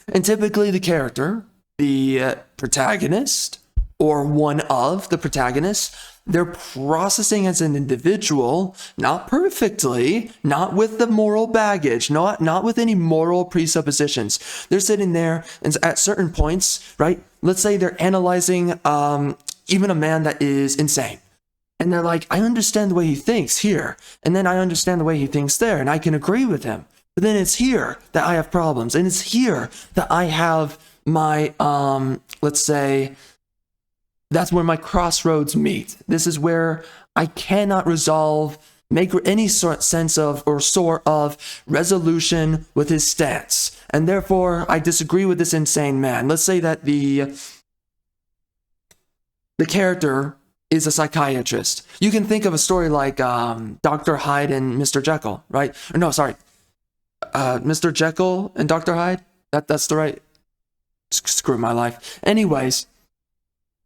[SPEAKER 1] And typically the character, the protagonist, or one of the protagonists, they're processing as an individual, not perfectly, not with the moral baggage, not with any moral presuppositions. They're sitting there and at certain points, right? Let's say they're analyzing even a man that is insane. And they're like, I understand the way he thinks here. And then I understand the way he thinks there. And I can agree with him. But then it's here that I have problems. And it's here that I have my, let's say, that's where my crossroads meet. This is where I cannot make any sense of or sort of resolution with his stance. And therefore, I disagree with this insane man. Let's say that the character is a psychiatrist. You can think of a story like Dr. Hyde and Mr. Jekyll, right? Or no, sorry. Mr. Jekyll and Dr. Hyde? That's the right... Screw my life. Anyways...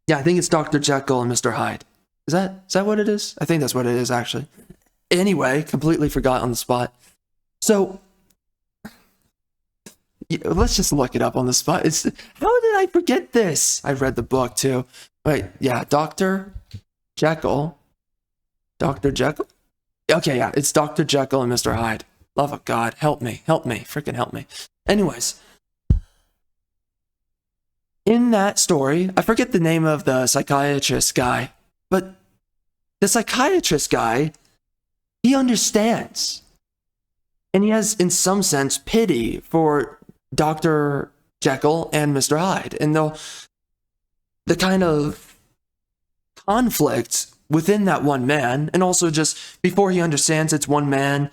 [SPEAKER 1] Yeah, I think it's Dr. Jekyll and Mr. Hyde. Is that what it is? I think that's what it is, actually. Anyway, completely forgot on the spot. So, let's just look it up on the spot. How did I forget this? I read the book, too. Wait, yeah, Dr. Jekyll. Dr. Jekyll? Okay, yeah, it's Dr. Jekyll and Mr. Hyde. Love of God, help me, freaking help me. Anyways, in that story, I forget the name of the psychiatrist guy, but the psychiatrist guy, he understands. And he has, in some sense, pity for Dr. Jekyll and Mr. Hyde. And the kind of conflict within that one man, and also just before he understands it's one man,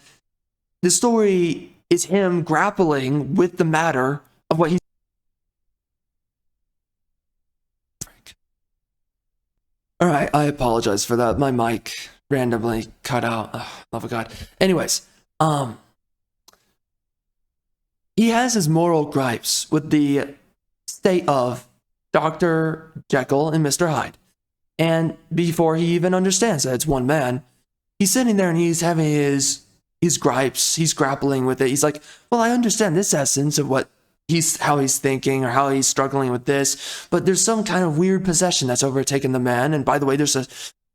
[SPEAKER 1] the story is him grappling with the matter of what he's. All right, I apologize for that. My mic randomly cut out. Oh, love of God. Anyways, he has his moral gripes with the state of Dr. Jekyll and Mr. Hyde. And before he even understands that it's one man, he's sitting there and he's having his gripes. He's grappling with it. He's like, well, I understand this essence of how he's thinking or how he's struggling with this, but there's some kind of weird possession that's overtaken the man. And by the way, there's a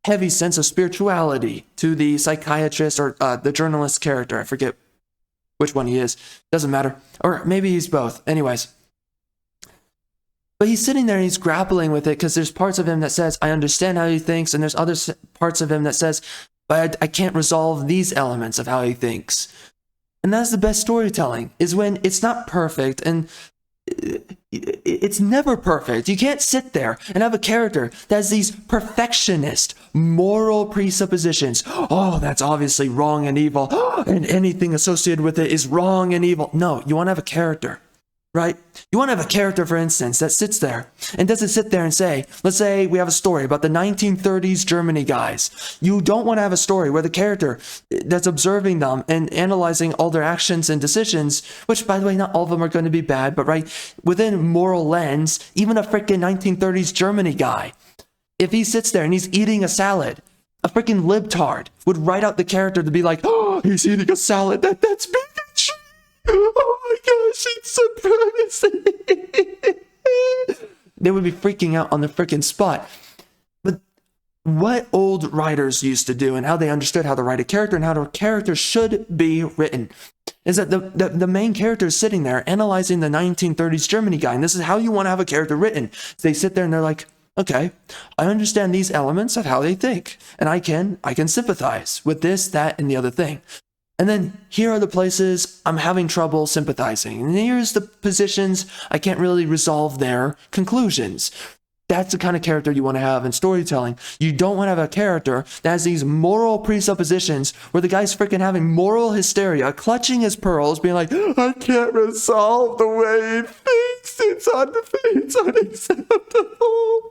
[SPEAKER 1] heavy sense of spirituality to the psychiatrist or the journalist character. I forget which one he is. Doesn't matter. Or maybe he's both. Anyways. But he's sitting there and he's grappling with it because there's parts of him that says, I understand how he thinks. And there's other parts of him that says, but I can't resolve these elements of how he thinks. And that's the best storytelling, is when it's not perfect, and it's never perfect. You can't sit there and have a character that has these perfectionist moral presuppositions. Oh, that's obviously wrong and evil, and anything associated with it is wrong and evil. No, you want to have a character, right? You want to have a character, for instance, that sits there and doesn't sit there and say, let's say we have a story about the 1930s Germany guys. You don't want to have a story where the character that's observing them and analyzing all their actions and decisions, which, by the way, not all of them are going to be bad, but right, within moral lens, even a freaking 1930s Germany guy, if he sits there and he's eating a salad, a freaking libtard would write out the character to be like, oh, he's eating a salad, that's bigotry. Oh my gosh, it's supremacy. They would be freaking out on the freaking spot. But what old writers used to do and how they understood how to write a character and how a character should be written is that the main character is sitting there analyzing the 1930s Germany guy. And this is how you want to have a character written. They sit there and they're like, okay, I understand these elements of how they think. And I can sympathize with this, that, and the other thing. And then here are the places I'm having trouble sympathizing. And here's the positions I can't really resolve their conclusions. That's the kind of character you want to have in storytelling. You don't want to have a character that has these moral presuppositions where the guy's freaking having moral hysteria, clutching his pearls, being like, I can't resolve the way he thinks. It's unacceptable.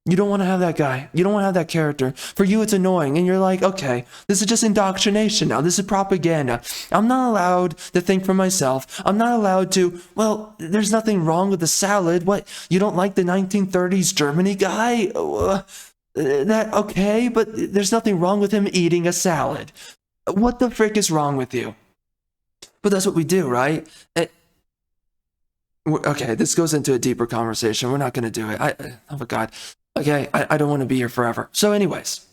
[SPEAKER 1] You don't want to have that guy. You don't want to have that character. For you, it's annoying. And you're like, okay, this is just indoctrination now. This is propaganda. I'm not allowed to think for myself. I'm not allowed to, well, there's nothing wrong with the salad. What, you don't like the 1930s Germany guy? Okay, but there's nothing wrong with him eating a salad. What the frick is wrong with you? But that's what we do, right? Okay, this goes into a deeper conversation. We're not going to do it. Oh my God. Okay, I don't want to be here forever. So anyways.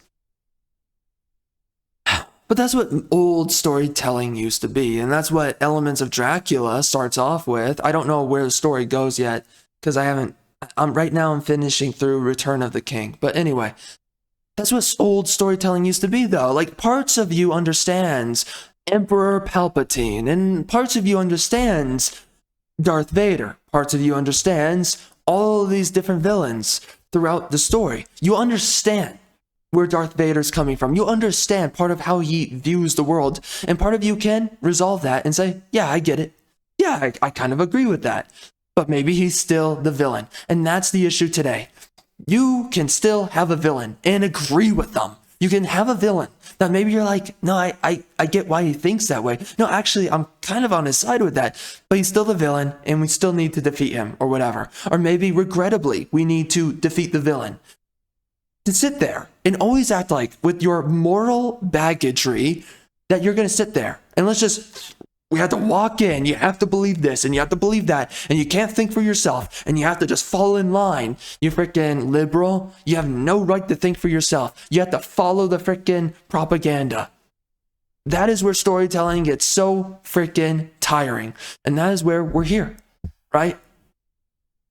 [SPEAKER 1] But that's what old storytelling used to be. And that's what Elements of Dracula starts off with. I don't know where the story goes yet, because right now I'm finishing through Return of the King. But anyway, that's what old storytelling used to be, though. Like, parts of you understands Emperor Palpatine, and parts of you understands Darth Vader. Parts of you understands all of these different villains throughout the story. You understand where Darth Vader's coming from. You understand part of how he views the world. And part of you can resolve that and say, yeah, I get it. Yeah, I kind of agree with that. But maybe he's still the villain. And that's the issue today. You can still have a villain and agree with them. You can have a villain that maybe you're like, no, I get why he thinks that way. No, actually, I'm kind of on his side with that. But he's still the villain, and we still need to defeat him, or whatever. Or maybe, regrettably, we need to defeat the villain. To sit there and always act like, with your moral baggagery, that you're going to sit there. And we have to walk in, you have to believe this, and you have to believe that, and you can't think for yourself, and you have to just fall in line. You freaking liberal, you have no right to think for yourself. You have to follow the freaking propaganda. That is where storytelling gets so freaking tiring. And that is where we're here, right?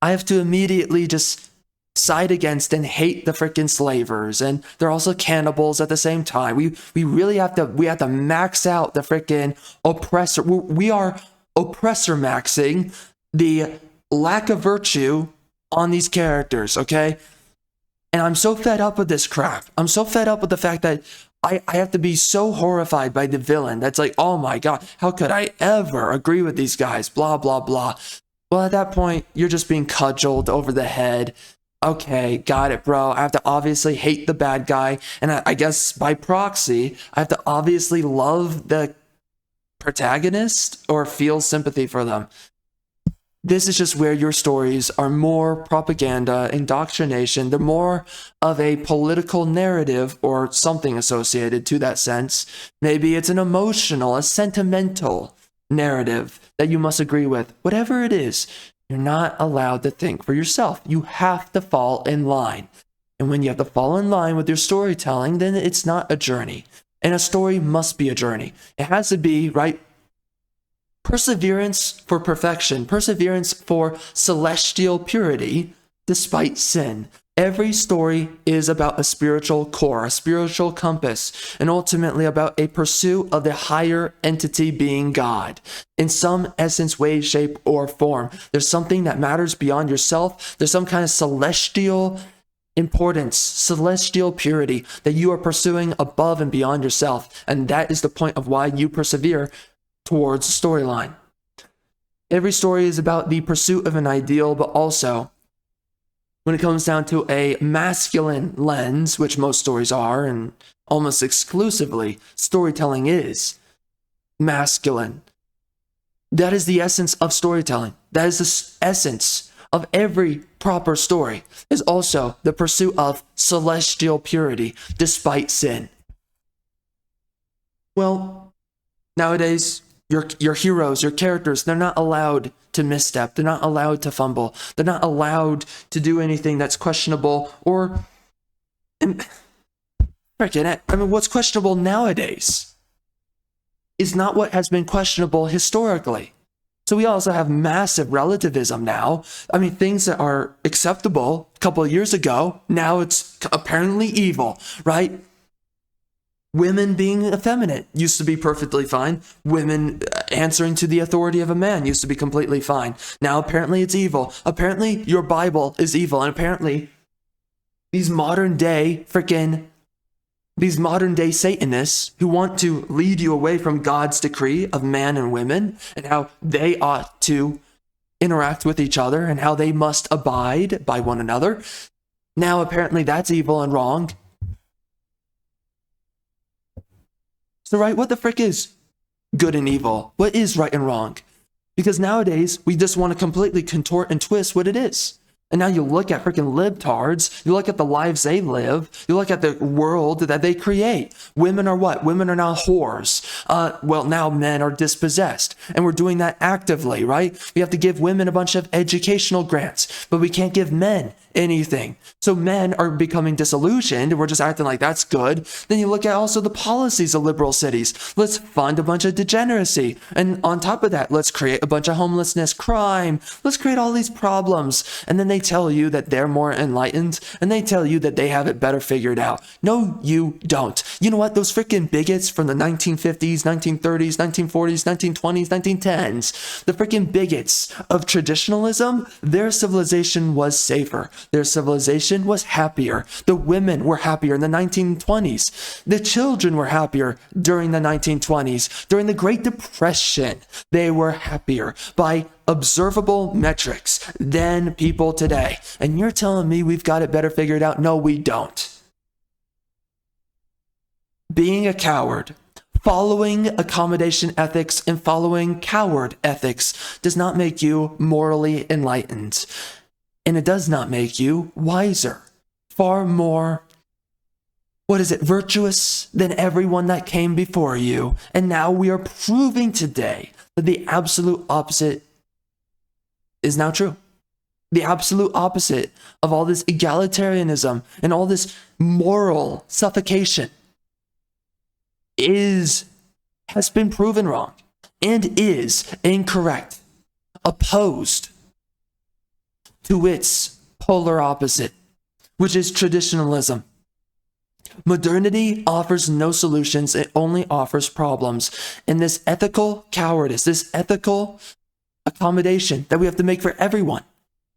[SPEAKER 1] I have to immediately just side against and hate the freaking slavers, and they're also cannibals at the same time. We really have to max out the freaking oppressor. We are oppressor maxing the lack of virtue on these characters, okay? And I'm so fed up with this crap. I'm so fed up with the fact that I have to be so horrified by the villain. That's like, oh my God, how could I ever agree with these guys? Blah, blah, blah. Well, at that point, you're just being cudgeled over the head. Okay, got it, bro. I have to obviously hate the bad guy. And I guess by proxy, I have to obviously love the protagonist or feel sympathy for them. This is just where your stories are more propaganda, indoctrination. They're more of a political narrative or something associated to that sense. Maybe it's an emotional, a sentimental narrative that you must agree with. Whatever it is, you're not allowed to think for yourself. You have to fall in line. And when you have to fall in line with your storytelling, then it's not a journey. And a story must be a journey. It has to be, right? Perseverance for perfection, perseverance for celestial purity despite sin. Every story is about a spiritual core, a spiritual compass, and ultimately about a pursuit of the higher entity being God. In some essence, way, shape, or form. There's something that matters beyond yourself. There's some kind of celestial importance, celestial purity that you are pursuing above and beyond yourself. And that is the point of why you persevere towards the storyline. Every story is about the pursuit of an ideal, but also, when it comes down to a masculine lens, which most stories are, and almost exclusively storytelling is masculine. That is the essence of storytelling. That is the essence of every proper story, is also the pursuit of celestial purity despite sin. Well, nowadays, your heroes, your characters, they're not allowed to misstep. They're not allowed to fumble. They're not allowed to do anything that's questionable or... what's questionable nowadays is not what has been questionable historically. So we also have massive relativism now. Things that are acceptable a couple of years ago, now it's apparently evil, right? Women being effeminate used to be perfectly fine. Women answering to the authority of a man used to be completely fine. Now apparently it's evil. Apparently your Bible is evil. And apparently these modern day Satanists who want to lead you away from God's decree of man and women and how they ought to interact with each other and how they must abide by one another. Now apparently that's evil and wrong. So, right, what the frick is good and evil? What is right and wrong? Because nowadays, we just want to completely contort and twist what it is. And now you look at freaking libtards, you look at the lives they live, you look at the world that they create. Women are what? Women are now whores. Now men are dispossessed. And we're doing that actively, right? We have to give women a bunch of educational grants, but we can't give men anything. So men are becoming disillusioned, and we're just acting like that's good. Then you look at also the policies of liberal cities. Let's fund a bunch of degeneracy. And on top of that, let's create a bunch of homelessness, crime. Let's create all these problems. And then they tell you that they're more enlightened, and they tell you that they have it better figured out. No, you don't. You know what? Those freaking bigots from the 1950s, 1930s, 1940s, 1920s, 1910s, the freaking bigots of traditionalism, their civilization was safer. Their civilization was happier. The women were happier in the 1920s. The children were happier during the 1920s. During the Great Depression, they were happier by observable metrics than people today. And you're telling me we've got it better figured out? No, we don't. Being a coward, following accommodation ethics and following coward ethics does not make you morally enlightened. And it does not make you wiser. Far more, virtuous than everyone that came before you. And now we are proving today that the absolute opposite is now true. The absolute opposite of all this egalitarianism and all this moral suffocation is has been proven wrong and is incorrect, opposed to its polar opposite, which is traditionalism. Modernity offers no solutions, it only offers problems. And this ethical cowardice, this ethical accommodation that we have to make for everyone,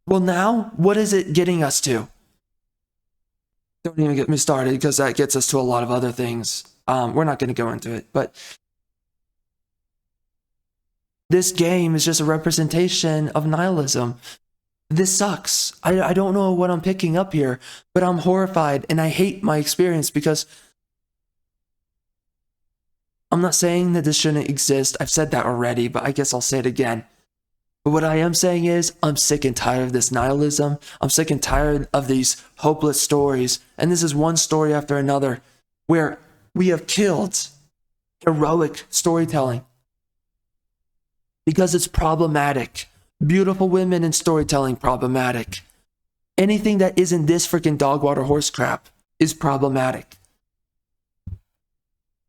[SPEAKER 1] well, now, what is it getting us to? Don't even get me started, because that gets us to a lot of other things. We're not going to go into it, but this game is just a representation of nihilism. This sucks. I don't know what I'm picking up here, but I'm horrified and I hate my experience, because I'm not saying that this shouldn't exist. I've said that already, but I guess I'll say it again. But what I am saying is, I'm sick and tired of this nihilism. I'm sick and tired of these hopeless stories. And this is one story after another where we have killed heroic storytelling because it's problematic. Beautiful women in storytelling, problematic. Anything that isn't this freaking dog water horse crap is problematic.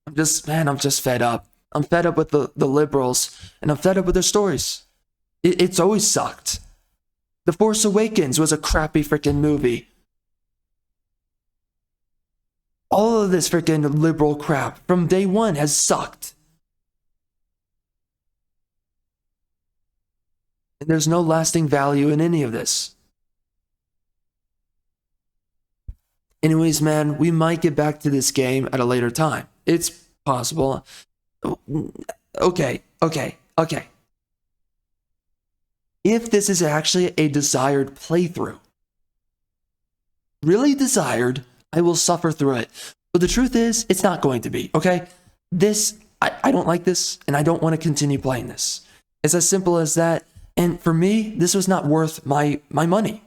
[SPEAKER 1] I'm just fed up. I'm fed up with the liberals, and I'm fed up with their stories. It's always sucked. The Force Awakens was a crappy freaking movie. All of this freaking liberal crap from day one has sucked. And there's no lasting value in any of this. Anyways, man, we might get back to this game at a later time. It's possible. Okay. If this is actually a desired playthrough, really desired, I will suffer through it. But the truth is, it's not going to be, okay? I don't like this, and I don't want to continue playing this. It's as simple as that. And for me, this was not worth my money.